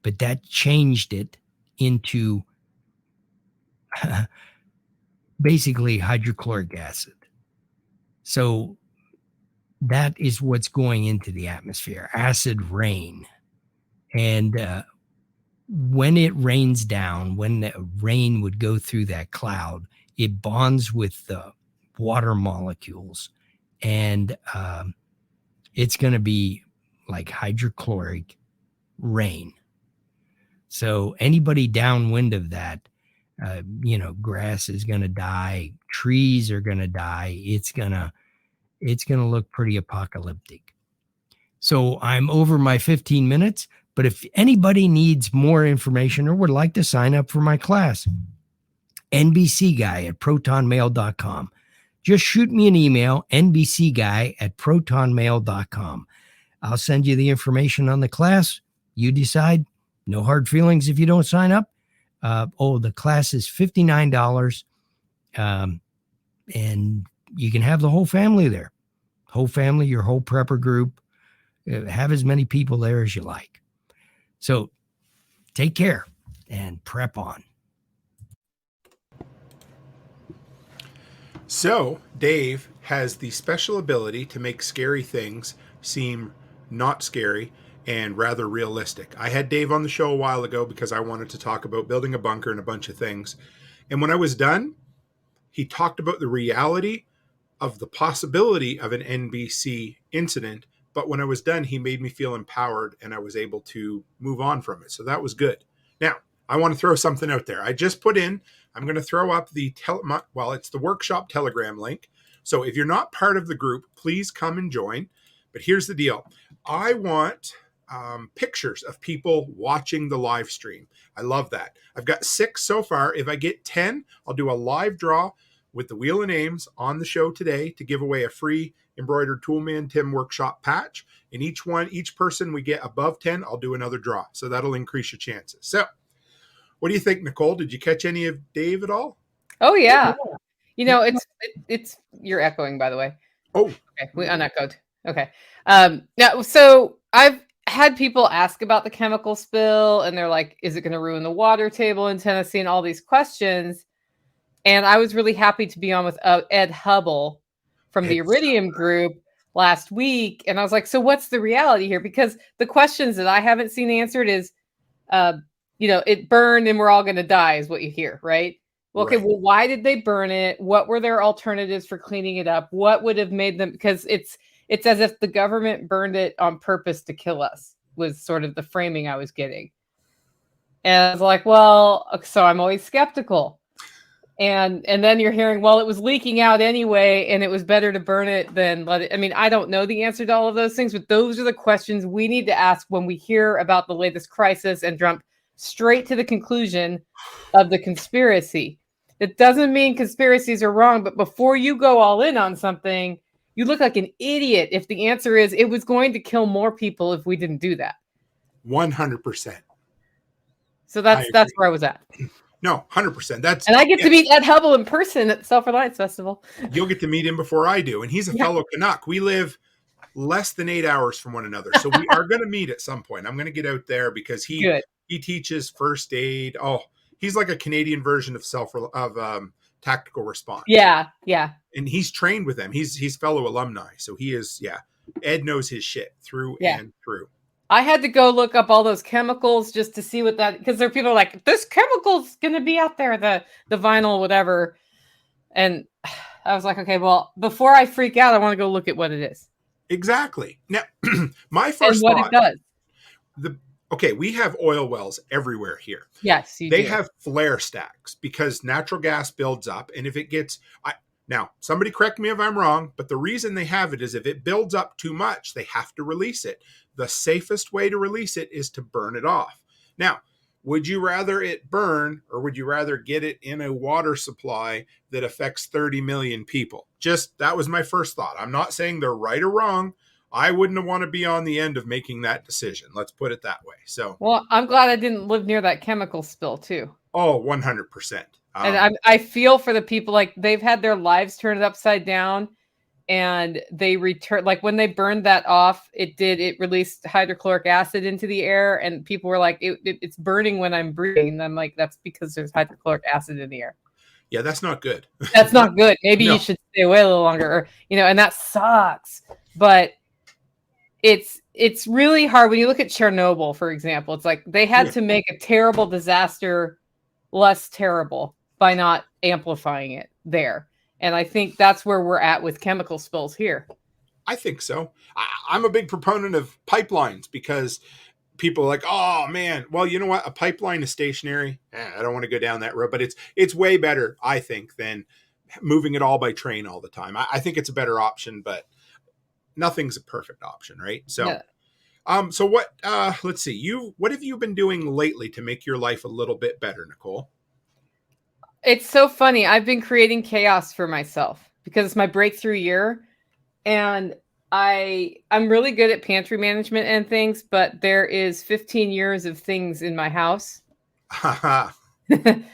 but that changed it into basically hydrochloric acid. So that is what's going into the atmosphere, acid rain. And when it rains down, when the rain would go through that cloud, it bonds with the water molecules, and it's going to be like hydrochloric rain. So anybody downwind of that, grass is going to die, trees are going to die. It's going to look pretty apocalyptic. So I'm over my 15 minutes, but if anybody needs more information or would like to sign up for my class, nbcguy@protonmail.com. Just shoot me an email, nbcguy@protonmail.com. I'll send you the information on the class. You decide. No hard feelings if you don't sign up. The class is $59. And you can have the whole family there. Whole family, your whole prepper group. Have as many people there as you like. So take care and prep on. So Dave has the special ability to make scary things seem not scary and rather realistic. I had Dave on the show a while ago because I wanted to talk about building a bunker and a bunch of things. And when I was done, he talked about the reality of the possibility of an NBC incident. But when I was done, he made me feel empowered and I was able to move on from it. So that was good. Now, I want to throw something out there. I just put in, I'm going to throw up it's the workshop Telegram link. So if you're not part of the group, please come and join. But here's the deal. I want pictures of people watching the live stream. I love that. I've got 6 so far. If I get 10, I'll do a live draw with the Wheel of Names on the show today to give away a free embroidered Toolman Tim workshop patch. And each person we get above 10, I'll do another draw. So that'll increase your chances. So what do you think, Nicole? Did you catch any of Dave at all? Oh, yeah. It's you're echoing, by the way. Oh, okay. We unechoed. Okay. Now, so I've had people ask about the chemical spill and they're like, is it going to ruin the water table in Tennessee and all these questions? And I was really happy to be on with Ed Hubble from the Iridium group last week. And I was like, so what's the reality here? Because the questions that I haven't seen answered is, it burned and we're all going to die is what you hear, right? Well, okay, well, why did they burn it? What were their alternatives for cleaning it up? What would have made them? Because it's as if the government burned it on purpose to kill us, was sort of the framing I was getting. And I was like, well, so I'm always skeptical. And then you're hearing, well, it was leaking out anyway, and it was better to burn it than let it. I mean, I don't know the answer to all of those things, but those are the questions we need to ask when we hear about the latest crisis and jump straight to the conclusion of the conspiracy. It doesn't mean conspiracies are wrong, but before you go all in on something, you look like an idiot if the answer is it was going to kill more people if we didn't do that. 100%. So that's where I was at. No, 100%. And I get to meet Ed Hubble in person at the Self-Reliance Festival. You'll get to meet him before I do. And he's a fellow Canuck. We live less than 8 hours from one another. So we are going to meet at some point. I'm going to get out there because he teaches first aid. Oh, he's like a Canadian version of tactical response. Yeah, yeah. And he's trained with them. He's fellow alumni. So he is, Ed knows his shit through and through. I had to go look up all those chemicals just to see what that, because there are people like, this chemical's going to be out there, the vinyl, whatever. And I was like, okay, well, before I freak out, I want to go look at what it is. Exactly. Now, my first thought. What it does. We have oil wells everywhere here. Yes, they have flare stacks because natural gas builds up. And if it gets, now somebody correct me if I'm wrong, but the reason they have it is if it builds up too much, they have to release it. The safest way to release it is to burn it off. Now, would you rather it burn or would you rather get it in a water supply that affects 30 million people? That was my first thought. I'm not saying they're right or wrong. I wouldn't want to be on the end of making that decision. Let's put it that way. So, well, I'm glad I didn't live near that chemical spill too. Oh, 100%. And I feel for the people, like they've had their lives turned upside down and they returned, like when they burned that off, it released hydrochloric acid into the air and people were like, it's burning when I'm breathing. And I'm like, that's because there's hydrochloric acid in the air. Yeah, that's not good. That's not good. Maybe you should stay away a little longer, or, and that sucks. but it's really hard when you look at Chernobyl, for example. It's like they had to make a terrible disaster less terrible by not amplifying it there. And I think that's where we're at with chemical spills here. I think so. I'm a big proponent of pipelines because people are like, oh man, well, you know what? A pipeline is stationary. I don't want to go down that road, but it's way better, I think, than moving it all by train all the time. I think it's a better option, but nothing's a perfect option, right? So, so what? Let's see. What have you been doing lately to make your life a little bit better, Nicole? It's so funny. I've been creating chaos for myself because it's my breakthrough year, and I'm really good at pantry management and things, but there is 15 years of things in my house. And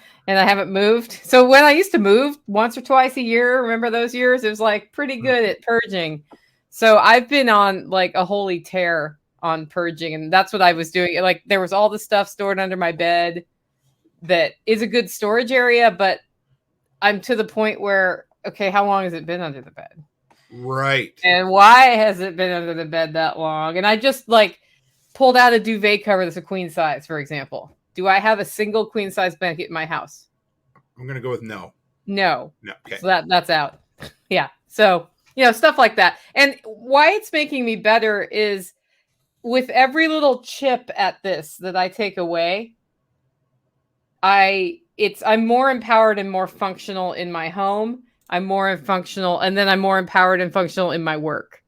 I haven't moved. So when I used to move once or twice a year, remember those years? It was like pretty good at purging. So I've been on like a holy tear on purging, and that's what I was doing. Like there was all the stuff stored under my bed that is a good storage area, but I'm to the point where, okay, how long has it been under the bed? Right. And why has it been under the bed that long? And I just like pulled out a duvet cover that's a queen size, for example. Do I have a single queen size blanket in my house? I'm going to go with no. No. Okay. So that's out. Yeah. So, stuff like that. And why it's making me better is with every little chip at this that I take away, I'm more empowered and more functional in my home. I'm more functional, and then I'm more empowered and functional in my work.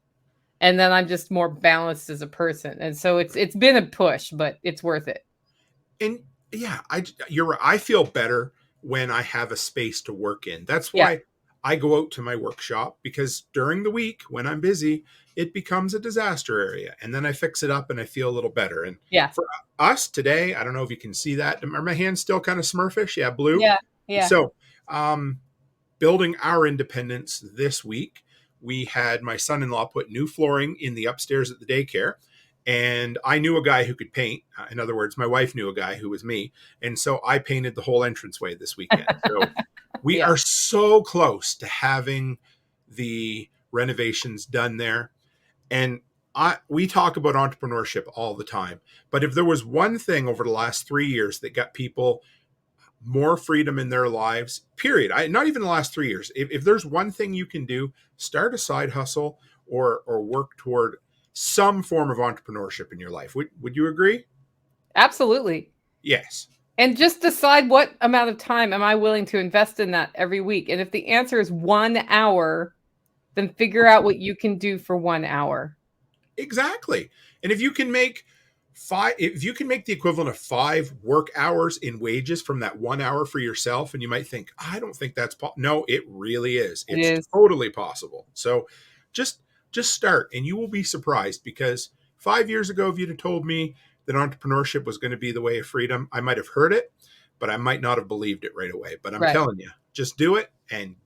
And then I'm just more balanced as a person. And so it's been a push, but it's worth it. And yeah, you're right. I feel better when I have a space to work in. That's why I go out to my workshop, because during the week when I'm busy, it becomes a disaster area. And then I fix it up and I feel a little better. And for us today, I don't know if you can see that. Are my hands still kind of smurfish? Yeah, blue. Yeah. So building our independence this week, we had my son-in-law put new flooring in the upstairs at the daycare. And I knew a guy who could paint. In other words, my wife knew a guy who was me. And so I painted the whole entranceway this weekend. So we are so close to having the renovations done there. And we talk about entrepreneurship all the time. But if there was one thing over the last 3 years that got people more freedom in their lives, period. Not even the last 3 years. If there's one thing you can do, start a side hustle or work toward some form of entrepreneurship in your life. Would you agree? Absolutely. Yes. And just decide what amount of time am I willing to invest in that every week. And if the answer is 1 hour, then figure out what you can do for 1 hour. Exactly. And if you can make the equivalent of 5 work hours in wages from that 1 hour for yourself, and you might think, I don't think that's no, it really is. It's totally possible. So just start, and you will be surprised, because 5 years ago, if you'd have told me that entrepreneurship was going to be the way of freedom, I might have heard it, but I might not have believed it right away. But I'm telling you, just do it and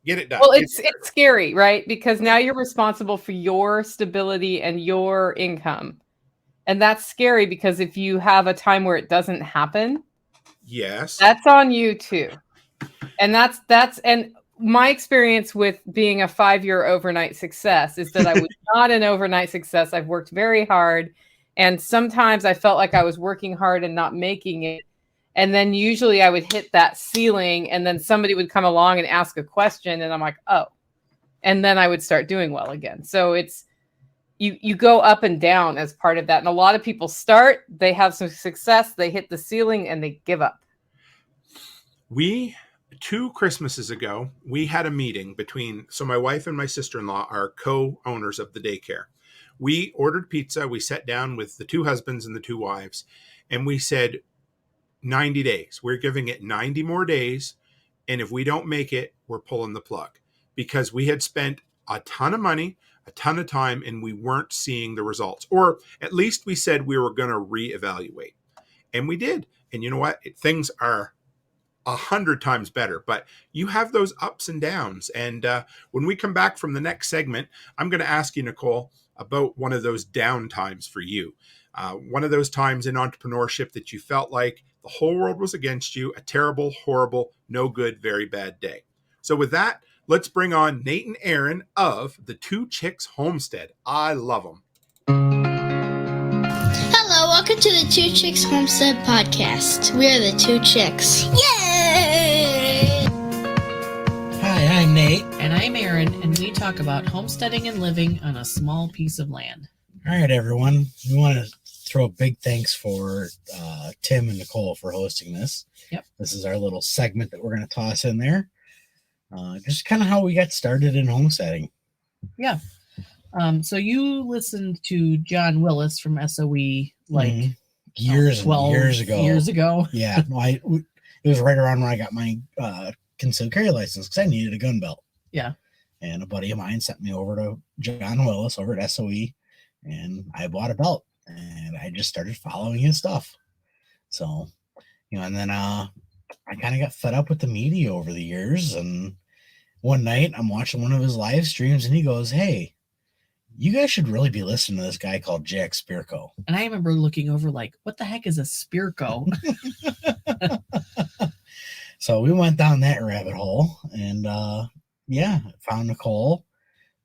get it done. Well, it's scary, right? Because now you're responsible for your stability and your income. And that's scary, because if you have a time where it doesn't happen, that's on you too. And that's and my experience with being a 5-year overnight success is that I was not an overnight success. I've worked very hard. And sometimes I felt like I was working hard and not making it. And then usually I would hit that ceiling, and then somebody would come along and ask a question, and I'm like, oh, and then I would start doing well again. So it's, you go up and down as part of that. And a lot of people start, they have some success, they hit the ceiling, and they give up. 2 Christmases ago, we had a meeting so my wife and my sister-in-law are co-owners of the daycare. We ordered pizza. We sat down with the 2 husbands and the 2 wives, and we said, 90 days. We're giving it 90 more days. And if we don't make it, we're pulling the plug, because we had spent a ton of money, a ton of time, and we weren't seeing the results. Or at least we said we were going to reevaluate. And we did. And you know what? Things are 100 times better, but you have those ups and downs. And when we come back from the next segment, I'm going to ask you, Nicole, about one of those down times for you. One of those times in entrepreneurship that you felt like the whole world was against you, a terrible, horrible, no good, very bad day. So with that, Let's bring on Nate and Erin of the Two Chicks Homestead. I love them. Hello, welcome to the Two Chicks Homestead podcast. We are the Two Chicks. Yay! Hi, I'm Nate. And I'm Erin, and we talk about homesteading and living on a small piece of land. All right, everyone. We want to throw a big thanks for Tim and Nicole for hosting this. Yep. This is our little segment that we're going to toss in there. Just kind of how we got started in homesteading. Yeah. So you listened to John Willis from SOE like years ago. Yeah. No, it was right around when I got my concealed carry license because I needed a gun belt. Yeah. And a buddy of mine sent me over to John Willis over at SOE, and I bought a belt, and I just started following his stuff. So, and then I kind of got fed up with the media over the years, and one night I'm watching one of his live streams, and he goes, "Hey, you guys should really be listening to this guy called Jack Spirko." And I remember looking over like, what the heck is a Spirko? So we went down that rabbit hole, and found Nicole,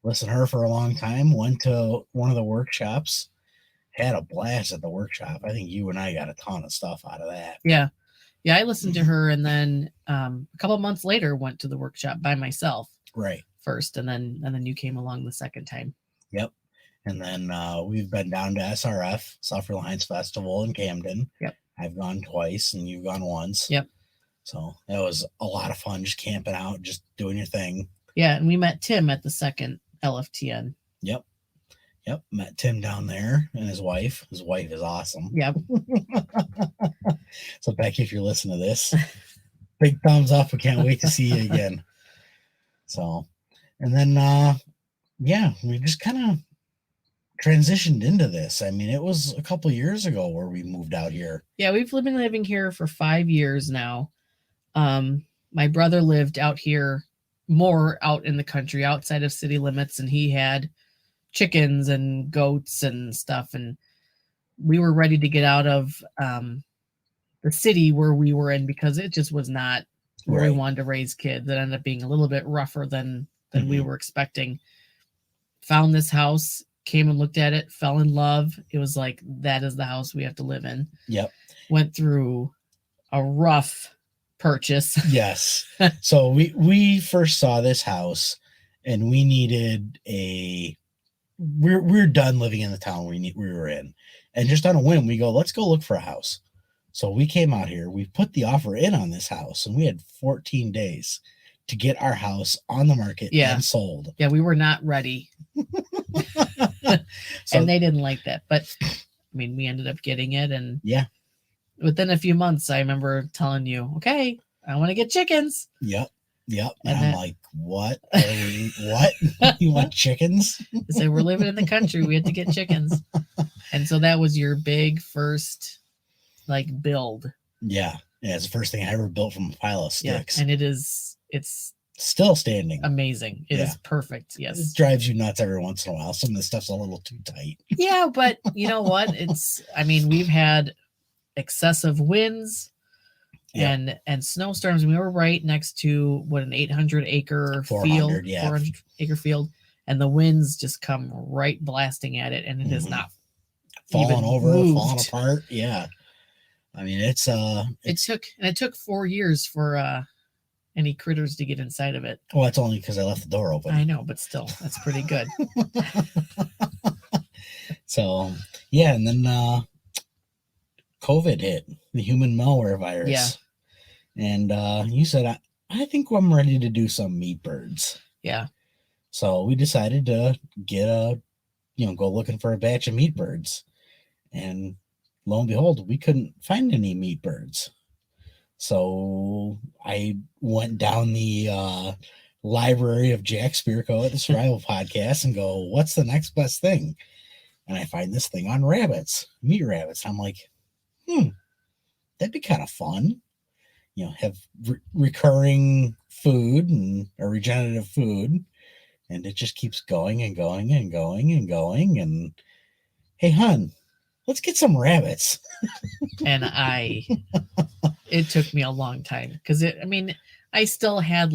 listened to her for a long time, went to one of the workshops, had a blast at the workshop. I think you and I got a ton of stuff out of that. Yeah. Yeah, I listened to her, and then a couple of months later went to the workshop by myself. Right. First, and then you came along the second time. Yep. And then we've been down to SRF, South Reliance Festival in Camden. Yep. I've gone twice, and you've gone once. Yep. So that was a lot of fun, just camping out, just doing your thing. Yeah, and we met Tim at the second LFTN. Yep. Met Tim down there and his wife. His wife is awesome. Yep. So Becky, if you're listening to this, big thumbs up. We can't wait to see you again. So, and then, we just kind of transitioned into this. I mean, it was a couple years ago where we moved out here. Yeah, we've been living here for 5 years now. My brother lived out here, more out in the country, outside of city limits, and he had chickens and goats and stuff, and we were ready to get out of the city where we were in because it just was not where we wanted to raise kids. It ended up being a little bit rougher than we were expecting. Found this house, came and looked at it, fell in love. It was like, that is the house we have to live in. Yep. Went through a rough purchase. Yes. So we first saw this house, and we needed we're done living in the town we were in, and just on a whim we go, let's go look for a house. So we came out here, we put the offer in on this house, and we had 14 days to get our house on the market and sold. Yeah, we were not ready. And they didn't like that, but I mean, we ended up getting it, and within a few months I remember telling you, okay, I want to get chickens. Yep. And I'm like, what? What? You want chickens? I said, we're living in the country. We had to get chickens. And so that was your big first build. Yeah. It's the first thing I ever built from a pile of sticks. Yeah. And it's still standing. Amazing. It is perfect. Yes. It drives you nuts every once in a while. Some of the stuff's a little too tight. Yeah, but you know what? We've had excessive winds and snowstorms. We were right next to an 800-acre field, 400-acre field, and the winds just come right blasting at it, and it is not falling over, moved. falling apart. Yeah, I mean it took 4 years for any critters to get inside of it. Well, that's only because I left the door open. I know, but still, that's pretty good. So yeah, and then COVID hit, the human malware virus. Yeah. And you said, I think I'm ready to do some meat birds. Yeah. So we decided to go looking for a batch of meat birds. And lo and behold, we couldn't find any meat birds. So I went down the library of Jack Spirko at the Survival Podcast and go, what's the next best thing? And I find this thing on meat rabbits. I'm like, that'd be kind of fun. Have recurring food and a regenerative food, and it just keeps going and going and going and going. And hey, hon, let's get some rabbits. And it took me a long time because I still had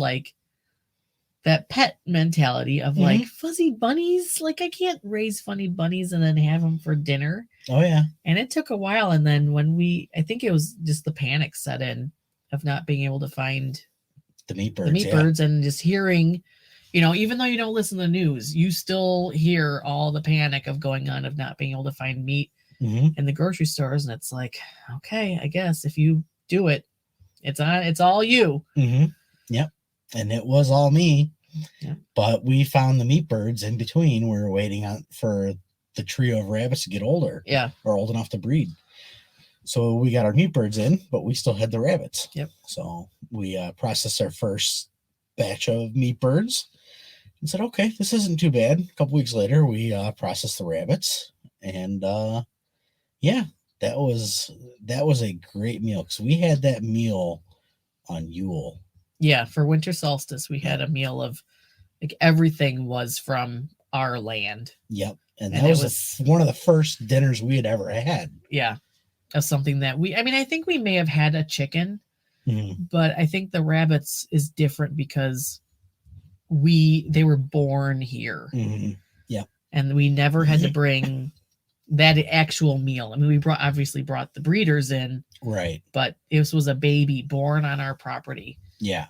that pet mentality of like fuzzy bunnies. Like I can't raise funny bunnies and then have them for dinner. Oh yeah. And it took a while. And then when I think it was just the panic set in of not being able to find the meat birds, birds and just hearing, even though you don't listen to the news, you still hear all the panic of going on of not being able to find meat in the grocery stores. And it's like, okay, I guess if you do it, it's all you. Yep. And it was all me. Yeah. But we found the meat birds in between. We were waiting for the trio of rabbits to get older. Yeah. Or old enough to breed. So we got our meat birds in, but we still had the rabbits. Yep. So we processed our first batch of meat birds and said, okay, this isn't too bad. A couple weeks later, we processed the rabbits. And yeah, that was a great meal because we had that meal on Yule. Yeah, for winter solstice, we had a meal of like everything was from our land. Yep. And that was one of the first dinners we had ever had. Yeah. Of something that I think we may have had a chicken, but I think the rabbits is different because they were born here. Yeah. And we never had to bring that actual meal. I mean, we obviously brought the breeders in. Right. But this was a baby born on our property. Yeah.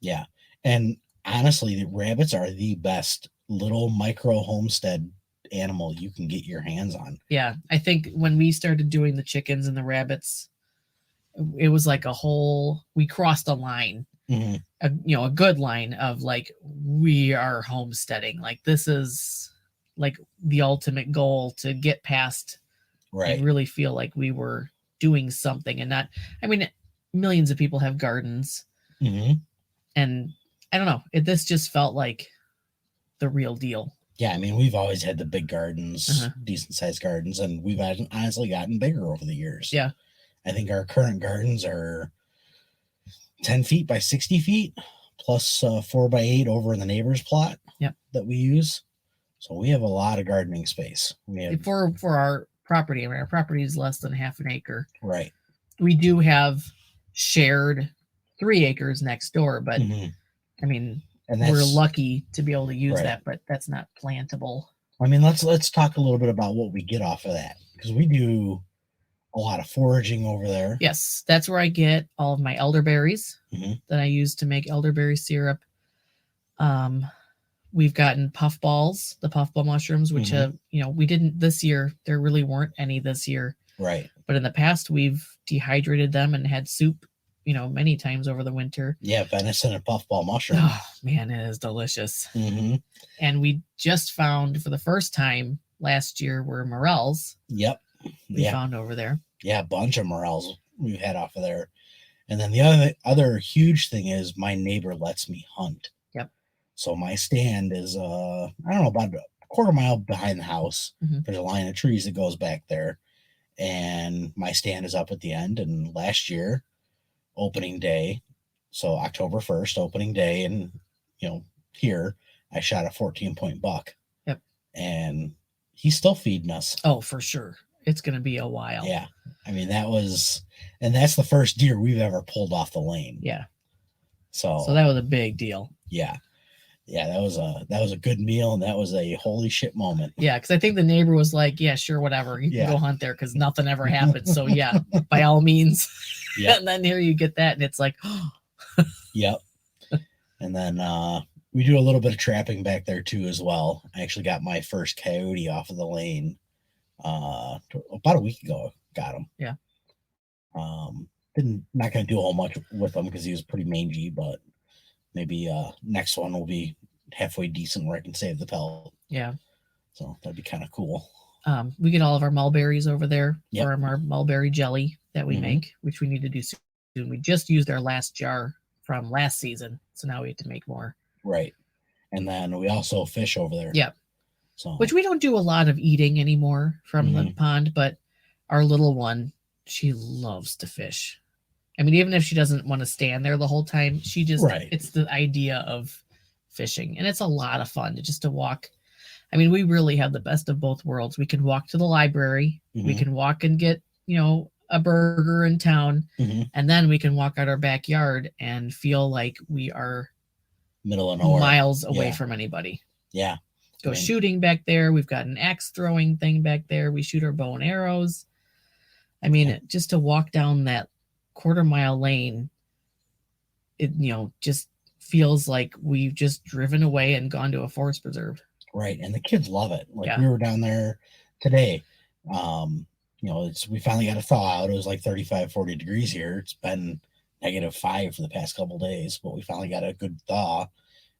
Yeah. And honestly, the rabbits are the best little micro homestead animal you can get your hands on. Yeah. I think when we started doing the chickens and the rabbits, it was like we crossed a line, a good line of like, we are homesteading. Like this is like the ultimate goal to get past and really feel like we were doing something and not, millions of people have gardens and I don't know, this just felt like the real deal. Yeah. We've always had the big gardens, decent sized gardens, and we've honestly gotten bigger over the years. Yeah. I think our current gardens are 10 feet by 60 feet plus 4x8 over in the neighbor's plot that we use. So we have a lot of gardening space. We have, for our property. Our property is less than half an acre. Right. We do have shared 3 acres next door, but and we're lucky to be able to use that, but that's not plantable. Let's talk a little bit about what we get off of that, because we do a lot of foraging over there. Yes, that's where I get all of my elderberries that I use to make elderberry syrup. We've gotten puffballs, the puffball mushrooms, which we didn't this year. There really weren't any this year. Right. But in the past, we've dehydrated them and had soup, many times over the winter. Yeah, venison and puffball mushroom. Oh, man, it is delicious. And we just found for the first time last year were morels. Yep. We found over there. Yeah, a bunch of morels we've had off of there. And then the other huge thing is my neighbor lets me hunt. Yep. So my stand is, about a quarter mile behind the house. There's a line of trees that goes back there. And my stand is up at the end. And last year, opening day, so October 1st, opening day, and, here, I shot a 14-point buck. Yep. And he's still feeding us. Oh, for sure. It's going to be a while. Yeah. That's the first deer we've ever pulled off the lane. Yeah. So that was a big deal. Yeah. Yeah. That was a good meal. And that was a holy shit moment. Yeah. Cause I think the neighbor was like, yeah, sure. Whatever. You can go hunt there. Cause nothing ever happened. So yeah, by all means. Yeah. And then here you get that. And it's like, yep. And then, we do a little bit of trapping back there too, as well. I actually got my first coyote off of the lane, about a week ago. Got him. Yeah. Not going to do a whole much with him because he was pretty mangy, but maybe next one will be halfway decent where I can save the pellet. Yeah. So that'd be kind of cool. We get all of our mulberries over there Yep. for our mulberry jelly that we make, which we need to do soon. We just used our last jar from last season, so now we have to make more. Right. And then we also fish over there. Yep. So which we don't do a lot of eating anymore from the pond, but our little one, she loves to fish. Even if she doesn't want to stand there the whole time, she just, it's the idea of fishing. And it's a lot of fun to walk. We really have the best of both worlds. We can walk to the library. We can walk and get, a burger in town. And then we can walk out our backyard and feel like we are middle of nowhere, miles away Yeah. from anybody. Yeah. Go I mean- shooting back there. We've got an axe throwing thing back there. We shoot our bow and arrows. I mean, just to walk down that quarter-mile lane, it just feels like we've just driven away and gone to a forest preserve. Right, and the kids love it. Like Yeah. we were down there today. We finally got a thaw out. It was like 35, 40 degrees here. It's been -5 for the past couple days, but we finally got a good thaw.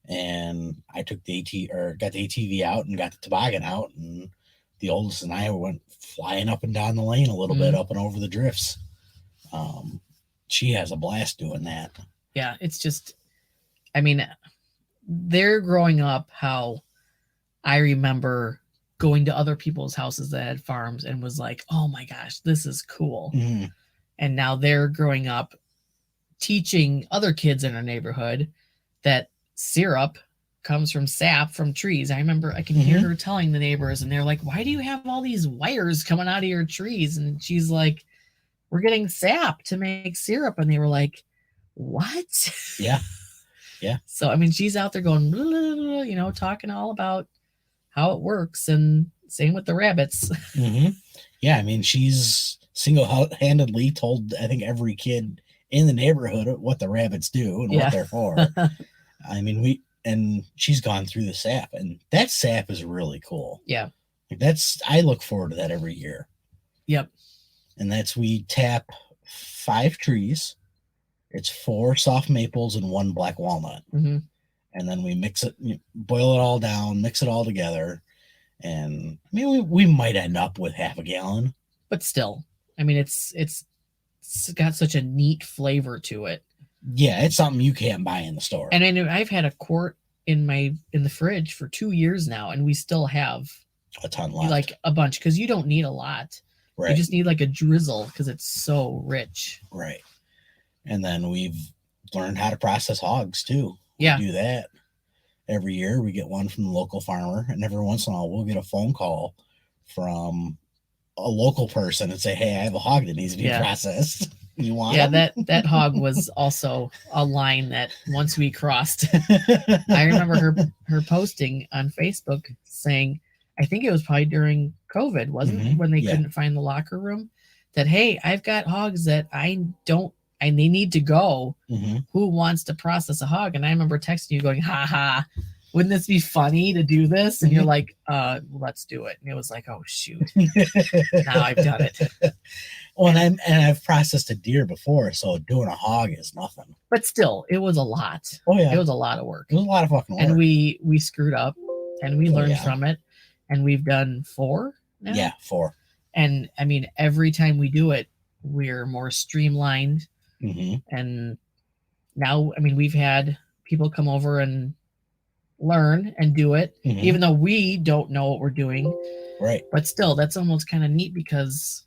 And I took got the ATV out and got the toboggan out, and the oldest and I went flying up and down the lane a little bit, up and over the drifts. She has a blast doing that. Yeah, it's just, I mean, they're growing up how I remember going to other people's houses that had farms and was like, oh my gosh, this is cool. Mhm. And now they're growing up teaching other kids in our neighborhood that syrup comes from sap from trees. I remember I can hear her telling the neighbors, and they're like, why do you have all these wires coming out of your trees? And she's like, we're getting sap to make syrup. And they were like, what? Yeah. Yeah. So, I mean, she's out there going, blah, blah, blah, you know, talking all about how it works. And same with the rabbits. Yeah. I mean, she's single-handedly told, I think, every kid in the neighborhood what the rabbits do and what they're for. I mean, she's gone through the sap, and that sap is really cool. Yeah. I look forward to that every year. Yep. And we tap 5 trees. It's 4 soft maples and 1 black walnut. Mm-hmm. And then we mix it, boil it all down, mix it all together. And I mean, we might end up with half a gallon. But still, I mean, it's got such a neat flavor to it. Yeah, it's something you can't buy in the store. And I know I've had a quart in the fridge for 2 years now, and we still have a ton left. Like a bunch, because you don't need a lot. Right. You just need like a drizzle because it's so rich. Right. And then we've learned how to process hogs too. Yeah. We do that every year. We get one from the local farmer, and every once in a while we'll get a phone call from a local person and say, hey, I have a hog that needs to be processed. You want them? that hog was also a line that once we crossed. I remember her posting on Facebook saying, I think it was probably during COVID, wasn't it, when they couldn't find the locker room, that, hey, I've got hogs that they need to go. Who wants to process a hog? And I remember texting you going, ha ha, wouldn't this be funny to do this? And you're like, let's do it. And it was like, oh shoot, now I've done it. Well, and I've processed a deer before, so doing a hog is nothing. But still, it was a lot. Oh yeah, it was a lot of work. It was a lot of fucking work. And we screwed up, and we learned from it, and we've done 4 now. Yeah, 4. And I mean, every time we do it, we're more streamlined. And now, I mean, we've had people come over and learn and do it, even though we don't know what we're doing. Right. But still, that's almost kind of neat because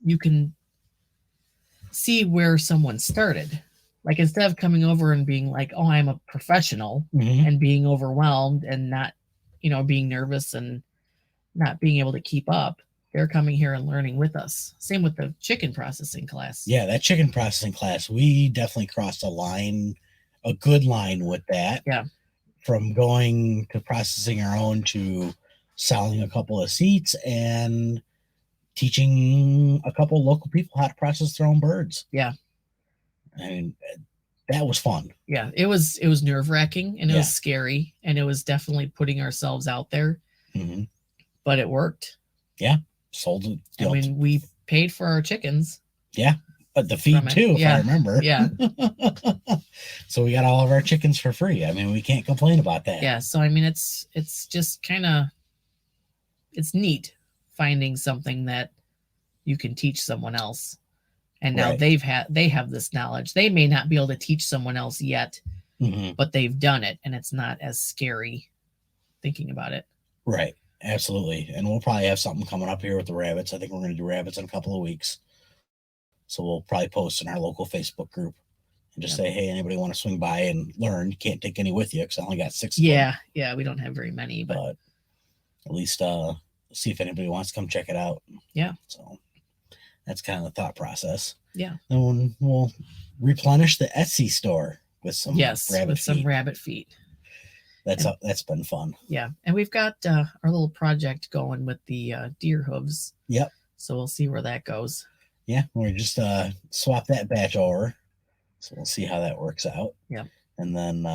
you can see where someone started. Like, instead of coming over and being like, oh, I'm a professional, and being overwhelmed and not, being nervous and not being able to keep up, they're coming here and learning with us. Same with the chicken processing class. Yeah, that chicken processing class, we definitely crossed a good line with that. Yeah. From going to processing our own to selling a couple of seats and teaching a couple of local people how to process their own birds. Yeah. I mean, that was fun. Yeah, it was nerve-wracking, and it was scary, and it was definitely putting ourselves out there. But it worked. Yeah. Sold it. I mean, we paid for our chickens. Yeah. But the feed too, if I remember. Yeah. So we got all of our chickens for free. I mean, we can't complain about that. Yeah. So I mean, it's just it's neat finding something that you can teach someone else. And now they have this knowledge. They may not be able to teach someone else yet, but they've done it, and it's not as scary thinking about it. Right. Absolutely. And we'll probably have something coming up here with the rabbits. I think we're going to do rabbits in a couple of weeks. So we'll probably post in our local Facebook group and just say, hey, anybody want to swing by and learn? You can't take any with you because I only got 6 of them. Yeah. We don't have very many, but at least see if anybody wants to come check it out. Yeah. So that's kind of the thought process. Yeah. And we'll replenish the Etsy store with some rabbit feet. That's been fun. Yeah, and we've got our little project going with the deer hooves. Yep. So we'll see where that goes. Yeah, we just swap that batch over, so we'll see how that works out. Yeah. And then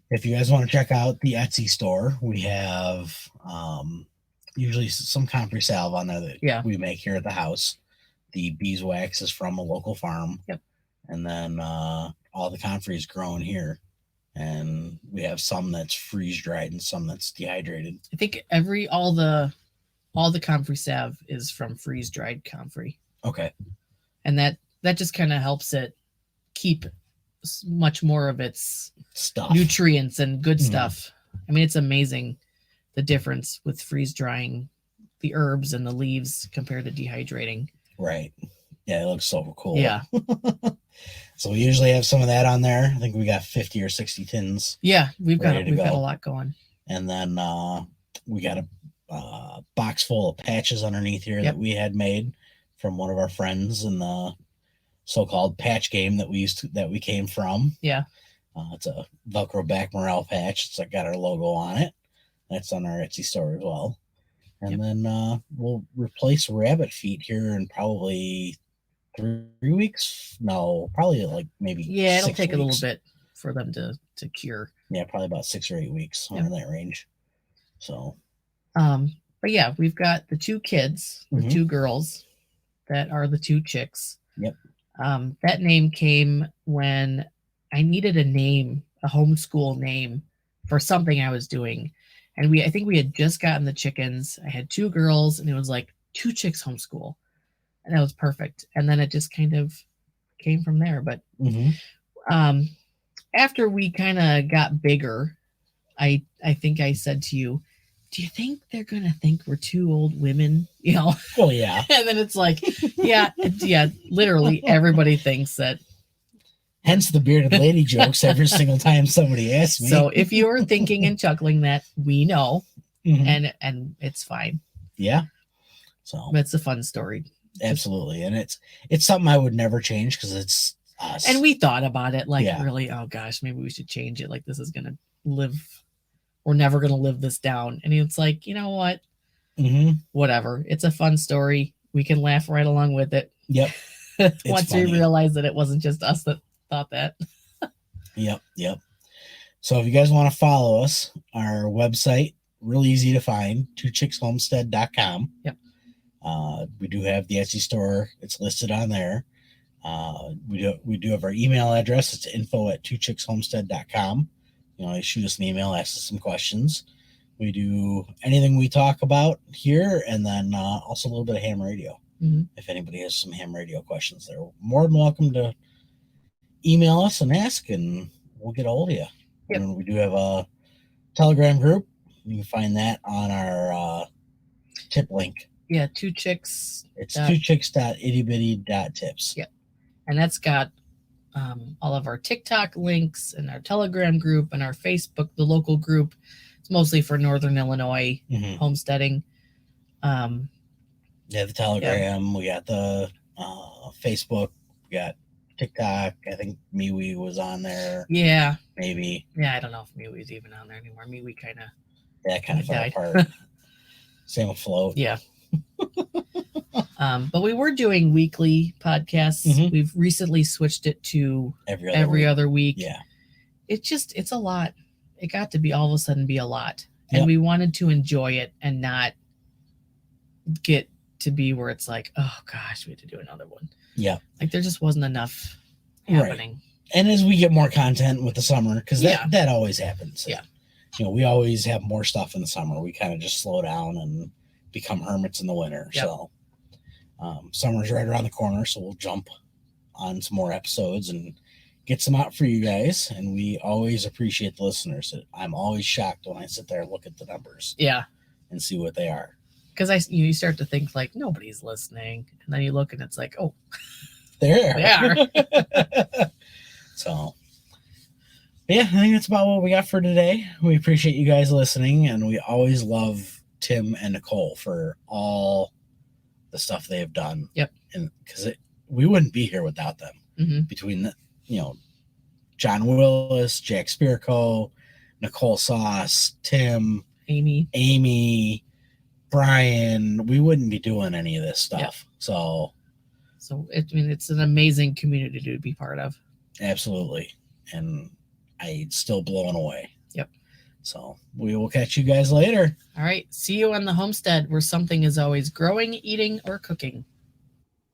if you guys want to check out the Etsy store, we have usually some comfrey salve on there that we make here at the house. The beeswax is from a local farm. Yep. And then all the comfrey is grown here. And we have some that's freeze dried and some that's dehydrated. I think all the comfrey salve is from freeze dried comfrey. Okay. And that just kind of helps it keep much more of its stuff, nutrients and good stuff. I mean, it's amazing the difference with freeze drying the herbs and the leaves compared to dehydrating. Right. Yeah, it looks so cool. Yeah. So we usually have some of that on there. I think we got 50 or 60 tins. Yeah, we've got a lot going. And then we got a box full of patches underneath here that we had made from one of our friends in the so-called patch game that we came from. Yeah. It's a Velcro back morale patch. It's got our logo on it. That's on our Etsy store as well. And then we'll replace rabbit feet here in probably 3 weeks. No, probably like maybe. Yeah, it'll take a little bit for them to cure. Yeah, probably about 6 or 8 weeks, somewhere in that range. So. But yeah, we've got the 2 kids, the 2 girls that are the 2 chicks. Yep. That name came when I needed a name, a homeschool name for something I was doing. And I think we had just gotten the chickens. I had 2 girls and it was like 2 chicks homeschool. And that was perfect. And then it just kind of came from there. But after we kind of got bigger, I think I said to you, do you think they're going to think we're 2 old women? You know? Well, yeah. And then it's like, yeah, literally everybody thinks that. Hence the bearded lady jokes every single time somebody asks me. So if you're thinking and chuckling that, we know, and it's fine. Yeah. So it's a fun story. Absolutely. And it's something I would never change because it's us. And we thought about it really, oh gosh, maybe we should change it. Like this is going to live. We're never going to live this down. And it's like, you know what? Whatever. It's a fun story. We can laugh right along with it. Yep. Once we realize that it wasn't just us that thought that. Yep. So if you guys want to follow us, our website, real easy to find, twochickshomestead.com. Yep. We do have the Etsy store. It's listed on there. We do have our email address. It's info@twochickshomestead.com. You know, shoot us an email, ask us some questions. We do anything we talk about here, and then also a little bit of ham radio. If anybody has some ham radio questions, they're more than welcome to email us and ask, and we'll get a hold of you. Yep. And we do have a Telegram group. You can find that on our tip link. Yeah, 2 chicks. It's 2chicks.ittybitty.tips. Yep. And that's got all of our TikTok links and our Telegram group and our Facebook, the local group. It's mostly for Northern Illinois homesteading. The Telegram. We got the Facebook. We got TikTok. I think MeWe was on there. Yeah. Maybe. Yeah, I don't know if MeWe's even on there anymore. MeWe kind of. Yeah, kind of fell apart. Same with Float. Yeah. But we were doing weekly podcasts. We've recently switched it to every other week. Yeah. It's a lot. It got to be all of a sudden be a lot. And we wanted to enjoy it and not get to be where it's like, oh gosh, we have to do another one. Yeah. Like there just wasn't enough happening. Right. And as we get more content with the summer, because that always happens. Yeah. You know, we always have more stuff in the summer. We kind of just slow down and become hermits in the winter. Yep. So summer's right around the corner, so we'll jump on some more episodes and get some out for you guys. And we always appreciate the listeners. I'm always shocked when I sit there and look at the numbers. Yeah. And see what they are. Because you start to think like nobody's listening, and then you look and it's like, oh, they are. So, yeah, I think that's about what we got for today. We appreciate you guys listening, and we always love Tim and Nicole for all the stuff they have done. Yep. And because we wouldn't be here without them. Between the, John Willis, Jack Spirko, Nicole Sauce, Tim, Amy, Brian, we wouldn't be doing any of this stuff. So it's an amazing community to be part of. Absolutely. And I still blown away. Yep. So we will catch you guys later. All right. See you on the homestead where something is always growing, eating, or cooking.